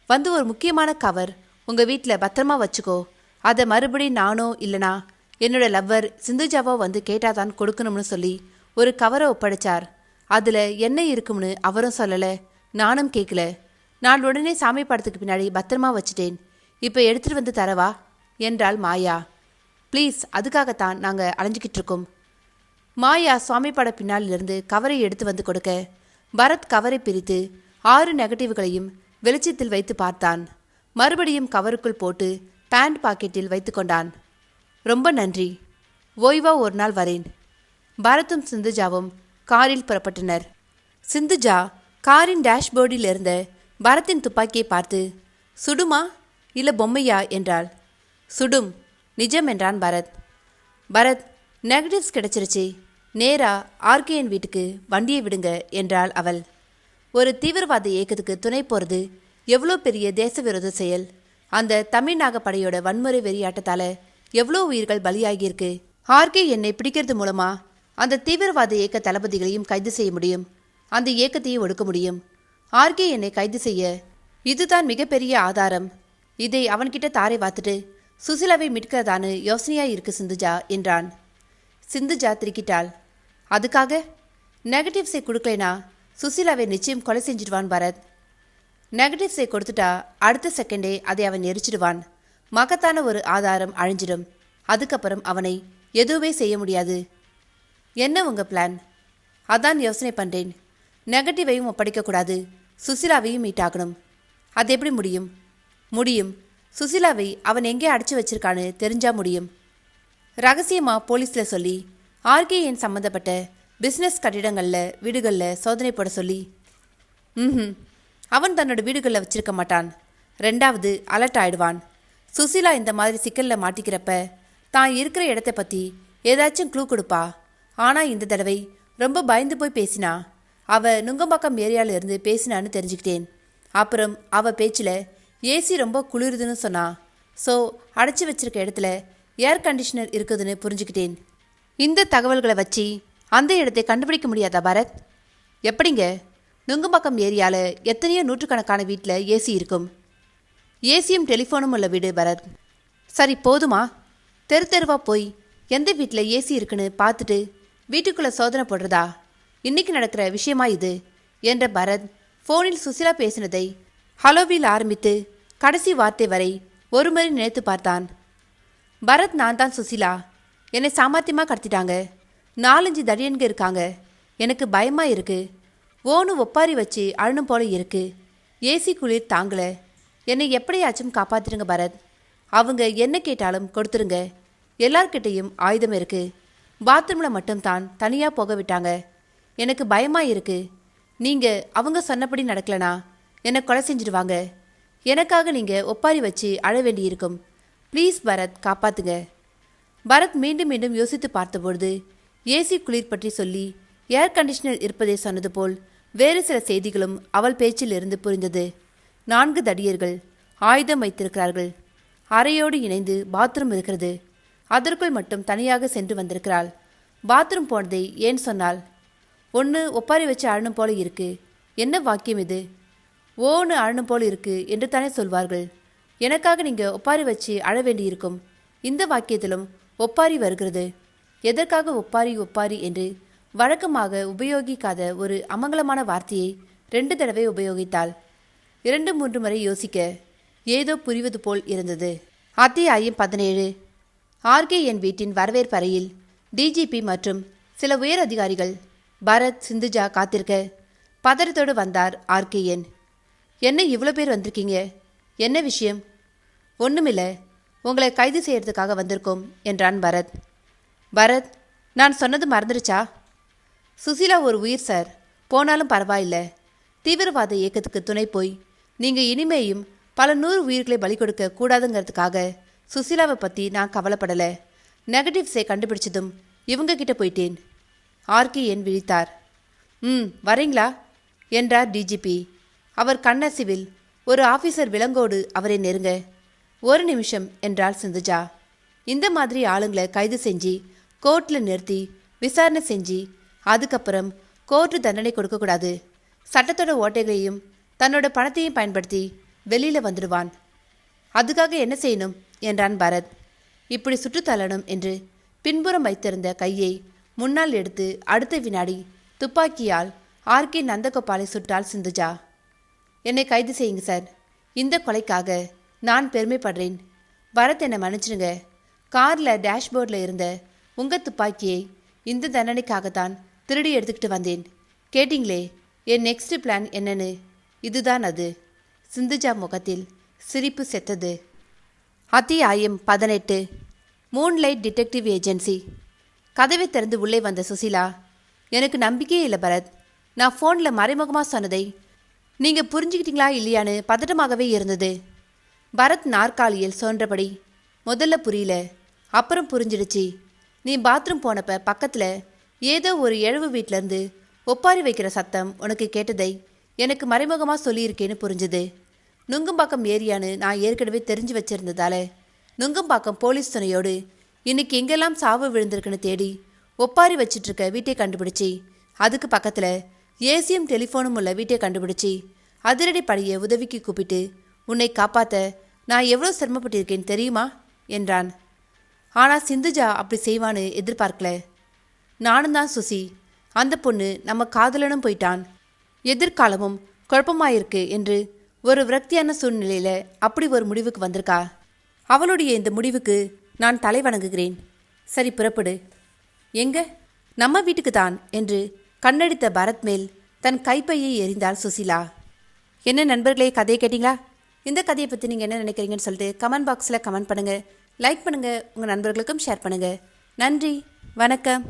வந்து ஒரு முக்கியமான கவர் உங்கள் வீட்டில் பத்திரமா வச்சுக்கோ. அதை மறுபடியும் நானோ இல்லைனா என்னோட லவ்வர் சிந்துஜாவோ வந்து கேட்டாதான் கொடுக்கணும்னு சொல்லி ஒரு கவரை ஒப்படைச்சார். அதில் என்ன இருக்கும்னு அவரும் சொல்லலை, நானும் கேட்கல. நான் உடனே சாமி படத்துக்கு பின்னாடி பத்திரமா வச்சுட்டேன். இப்போ எடுத்துகிட்டு வந்து தரவா என்றாள் மாயா. ப்ளீஸ், அதுக்காகத்தான் நாங்கள் அலைஞ்சிக்கிட்டு இருக்கோம். மாயா சுவாமி பட பின்னாலிருந்து கவரை எடுத்து வந்து கொடுக்க பரத் கவரை பிரித்து 6 நெகட்டிவ்களையும் வெளிச்சத்தில் வைத்து பார்த்தான். மறுபடியும் கவருக்குள் போட்டு பேண்ட் பாக்கெட்டில் வைத்து கொண்டான். ரொம்ப நன்றி, ஓய்வா ஒரு நாள் வரேன். பரத்தும் சிந்துஜாவும் காரில் புறப்பட்டனர். சிந்துஜா காரின் டேஷ்போர்டில் இருந்த பரத்தின் துப்பாக்கியை பார்த்து, சுடுமா இல்லை பொம்மையா என்றாள். சுடும், நிஜம் என்றான் பரத். பரத், நெகட்டிவ்ஸ் கிடைச்சிருச்சு, நேரா ஆர்கேஎன் வீட்டுக்கு வண்டியை விடுங்க என்றாள் அவள். ஒரு தீவிரவாத இயக்கத்துக்கு துணை போகிறது எவ்வளோ பெரிய தேச விரோத செயல். அந்த தமிழ்நாக படையோட வன்முறை வெறியாட்டத்தால் எவ்வளோ உயிர்கள் பலியாகியிருக்கு. ஆர்கே என்னை பிடிக்கிறது மூலமா அந்த தீவிரவாத இயக்க தளபதிகளையும் கைது செய்ய முடியும், அந்த இயக்கத்தையும் ஒடுக்க முடியும். ஆர்கே என்னை கைது செய்ய இதுதான் மிகப்பெரிய ஆதாரம். இதை அவன்கிட்ட தாரை வாத்துட்டு சுசிலாவை மீட்கிறதான்னு யோசனையாக இருக்கு சிந்துஜா என்றான். சிந்துஜா திரிக்கிட்டாள். அதுக்காக நெகட்டிவ்ஸை கொடுக்கலைனா சுசிலாவை நிச்சயம் கொலை செஞ்சிடுவான் பரத். நெகட்டிவ்ஸை கொடுத்துட்டா அடுத்த செகண்டே அதை அவன் எரிச்சிடுவான். மகத்தான ஒரு ஆதாரம் அழிஞ்சிடும். அதுக்கப்புறம் அவனை எதுவுமே செய்ய முடியாது. என்ன உங்கள் பிளான்? அதான் யோசனை பண்ணுறேன். நெகட்டிவையும் ஒப்படைக்கக்கூடாது, சுசிலாவையும் மீட் ஆகணும். அது எப்படி முடியும்? முடியும். சுசிலாவை அவன் எங்கே அடைச்சி வச்சிருக்கான்னு தெரிஞ்சா முடியும். ரகசியமாக போலீஸில் சொல்லி ஆர்கேஎன் சம்மந்தப்பட்ட பிஸ்னஸ் கட்டிடங்களில் வீடுகளில் சோதனை போட சொல்லி. அவன் தன்னோட வீடுகளில் வச்சிருக்க மாட்டான். ரெண்டாவது அலர்ட் ஆயிடுவான். சுசிலா இந்த மாதிரி சிக்கலில் மாட்டிக்கிறப்ப தான் இருக்கிற இடத்த பற்றி ஏதாச்சும் க்ளூ கொடுப்பா. ஆனால் இந்த தடவை ரொம்ப பயந்து போய் பேசினா. அவள் நுங்கம்பாக்கம் ஏரியாவில் இருந்து பேசினான்னு தெரிஞ்சுக்கிட்டேன். அப்புறம் அவள் பேச்சில் ஏசி ரொம்ப குளிருதுன்னு சொன்னா. ஸோ அடைச்சி வச்சிருக்க இடத்துல ஏர் கண்டிஷனர் இருக்குதுன்னு புரிஞ்சுக்கிட்டேன். இந்த தகவல்களை வச்சு அந்த இடத்தை கண்டுபிடிக்க முடியாதா பரத்? எப்படிங்க? நுங்கம்பாக்கம் ஏரியாவில் எத்தனையோ நூற்றுக்கணக்கான வீட்டில் ஏசி இருக்கும். ஏசியும் டெலிஃபோனும் உள்ள வீடு பரத். சரி போதுமா? தெரு தெருவாக போய் எந்த வீட்டில் ஏசி இருக்குன்னு பார்த்துட்டு வீட்டுக்குள்ளே சோதனை போடுறதா இன்னைக்கு நடக்கிற விஷயமா இது என்ற பரத் ஃபோனில் சுசிலா பேசினதை ஹலோவில் ஆரம்பித்து கடைசி வார்த்தை வரை ஒரு முறை நினைத்து பார்த்தான். பரத், நான் தான் சுசிலா. என்னை சாமர்த்தியமாக கடத்திட்டாங்க. 4-5 தடியன்க இருக்காங்க. எனக்கு பயமாக இருக்குது. ஓனு ஒப்பாரி வச்சு அழணும் போல இருக்குது. ஏசி குளிர் தாங்கலை. என்னை எப்படியாச்சும் காப்பாற்றிடுங்க பரத். அவங்க என்ன கேட்டாலும் கொடுத்துருங்க. எல்லார்கிட்டையும் ஆயுதம் இருக்குது. பாத்ரூமில் மட்டும்தான் தனியாக போக விட்டாங்க. எனக்கு பயமாக இருக்குது. நீங்கள் அவங்க சொன்னபடி நடக்கலனா என்னை கொலை செஞ்சிடுவாங்க. எனக்காக நீங்கள் ஒப்பாரி வச்சு அழ வேண்டியிருக்கும். ப்ளீஸ் பரத், காப்பாற்றுங்க. பரத் மீண்டும் மீண்டும் யோசித்து பார்த்தபொழுது ஏசி குளிர் பற்றி சொல்லி ஏர் கண்டிஷனர் இருப்பதை சொன்னது போல் வேறு சில செய்திகளும் அவள் பேச்சில் இருந்து புரிந்தது. 4 தடியர்கள் ஆயுதம் வைத்திருக்கிறார்கள். அறையோடு இணைந்து பாத்ரூம் இருக்கிறது. அதற்குள் மட்டும் தனியாக சென்று வந்திருக்கிறாள். பாத்ரூம் போனதை ஏன் சொன்னாள்? ஒன்று ஒப்பாரி வச்சு அழணும் போல இருக்கு. என்ன வாக்கியம் இது? ஓன்னு அழணும் போல இருக்கு என்று தானே சொல்வார்கள். எனக்காக நீங்கள் ஒப்பாரி வச்சு அழ வேண்டியிருக்கும். இந்த வாக்கியத்திலும் ஒப்பாரி வருகிறது. எதற்காக ஒப்பாரி ஒப்பாரி என்று வழக்கமாக உபயோகிக்காத ஒரு அமங்கலமான வார்த்தையை 2 தடவை உபயோகித்தாள். 2-3 முறை யோசிக்க ஏதோ புரிவது போல் இருந்தது. அத்தியாயம் 17. ஆர்கேஎன் வீட்டின் வரவேற்பறையில் டிஜிபி மற்றும் சில உயர் அதிகாரிகள் பரத், சிந்துஜா காத்திருக்க பதறத்தோடு வந்தார் ஆர்கேஎன். என்ன இவ்வளோ பேர் வந்திருக்கீங்க? என்ன விஷயம்? ஒன்றுமில்லை, உங்களை கைது செய்யறதுக்காக வந்திருக்கோம் என்றான் பரத். பரத், நான் சொன்னது மறந்துடுச்சா? சுசிலா ஒரு உயிர் சார். போனாலும் பரவாயில்லை. தீவிரவாத இயக்கத்துக்கு துணை போய் நீங்கள் இனிமேயும் பல 100 உயிர்களை பலி கொடுக்க கூடாதுங்கிறதுக்காக சுசிலாவை பற்றி நான் கவலைப்படலை. நெகட்டிவ்ஸை கண்டுபிடிச்சதும் இவங்க கிட்ட போயிட்டேன். ஆர்கேஎன் விழித்தார். வரீங்களா என்றார் டிஜிபி. அவர் கண்ணசிவில் ஒரு ஆஃபீஸர் விலங்கோடு அவரை நெருங்க. 1 நிமிஷம் என்றாள் சிந்துஜா. இந்த மாதிரி ஆளுங்களை கைது செஞ்சு கோர்ட்டில் நிறுத்தி விசாரணை செஞ்சு அதுக்கப்புறம் கோர்ட்டு தண்டனை கொடுக்கக்கூடாது. சட்டத்தோட ஓட்டைகளையும் தன்னோட பணத்தையும் பயன்படுத்தி வெளியில் வந்துடுவான். அதுக்காக என்ன செய்யணும் என்றான் பரத். இப்படி சுற்றுத்தள்ளணும் என்று பின்புறம் வைத்திருந்த கையை முன்னால் எடுத்து அடுத்த வினாடி துப்பாக்கியால் ஆர்கே நந்தகோபாலை சுட்டாள் சிந்துஜா. என்னை கைது செய்யுங்க சார். இந்த கொலைக்காக நான் பெருமைப்படுறேன். பரத், என்னை மன்னிச்சிடுங்க. காரில் டேஷ்போர்டில் இருந்த உங்கள் துப்பாக்கியை இந்த தண்டனைக்காகத்தான் திருடி எடுத்துக்கிட்டு வந்தேன். கேட்டிங்களே என் நெக்ஸ்ட் பிளான் என்னன்னு? இதுதான் அது. சிந்துஜா முகத்தில் சிரிப்பு செத்தது. அத்தியாயம் 18. Moonlight detective agency. கதவை திறந்து உள்ளே வந்த சுசிலா, எனக்கு நம்பிக்கையே இல்லை பரத். நான் ஃபோனில் மறைமுகமாக சொன்னதை நீங்கள் புரிஞ்சுக்கிட்டீங்களா இல்லையான்னு பதட்டமாகவே இருந்தது. பரத் நாற்காலியில் சோன்றபடி, முதல்ல புரியல, அப்புறம் புரிஞ்சிடுச்சு. நீ பாத்ரூம் போனப்ப பக்கத்தில் ஏதோ ஒரு இழவு வீட்டிலேருந்து ஒப்பாரி வைக்கிற சத்தம் உனக்கு கேட்டதை எனக்கு மறைமுகமாக சொல்லியிருக்கேன்னு புரிஞ்சுது. நுங்கம்பாக்கம் ஏரியான்னு நான் ஏற்கனவே தெரிஞ்சு வச்சிருந்ததால நுங்கம்பாக்கம் போலீஸ் துணையோடு இன்னைக்கு எங்கெல்லாம் சாவு விழுந்திருக்குன்னு தேடி ஒப்பாரி வச்சிட்ருக்க வீட்டை கண்டுபிடிச்சி அதுக்கு பக்கத்தில் ஏசியும் டெலிஃபோனும் உள்ள வீட்டை கண்டுபிடிச்சி அதிரடி படையை உதவிக்கு கூப்பிட்டு உன்னை காப்பாற்ற நான் எவ்வளோ சிரமப்பட்டிருக்கேன் தெரியுமா என்றான். ஆனால் சிந்துஜா அப்படி செய்வான்னு எதிர்பார்க்கல. நானும் தான் சுசி. அந்த பொண்ணு நம்ம காதலனும் போயிட்டான். எதிர்காலமும் குழப்பமாயிருக்கு என்று ஒரு விரக்தியான சூழ்நிலையில் அப்படி ஒரு முடிவுக்கு வந்திருக்கா. அவளுடைய இந்த முடிவுக்கு நான் தலை வணங்குகிறேன். சரி, புறப்படு. எங்க? நம்ம வீட்டுக்கு தான் என்று கண்ணடித்த பரத் மேல் தன் கைப்பையை எறிந்தாள் சுசிலா. என்ன நண்பர்களே, கதையை கேட்டிங்களா? இந்த கதையை பற்றி நீங்கள் என்ன நினைக்கிறீங்கன்னு சொல்லிட்டு கமெண்ட் பாக்ஸில் கமெண்ட் பண்ணுங்கள், லைக் பண்ணுங்கள், உங்கள் நண்பர்களுக்கும் ஷேர் பண்ணுங்கள். நன்றி, வணக்கம்.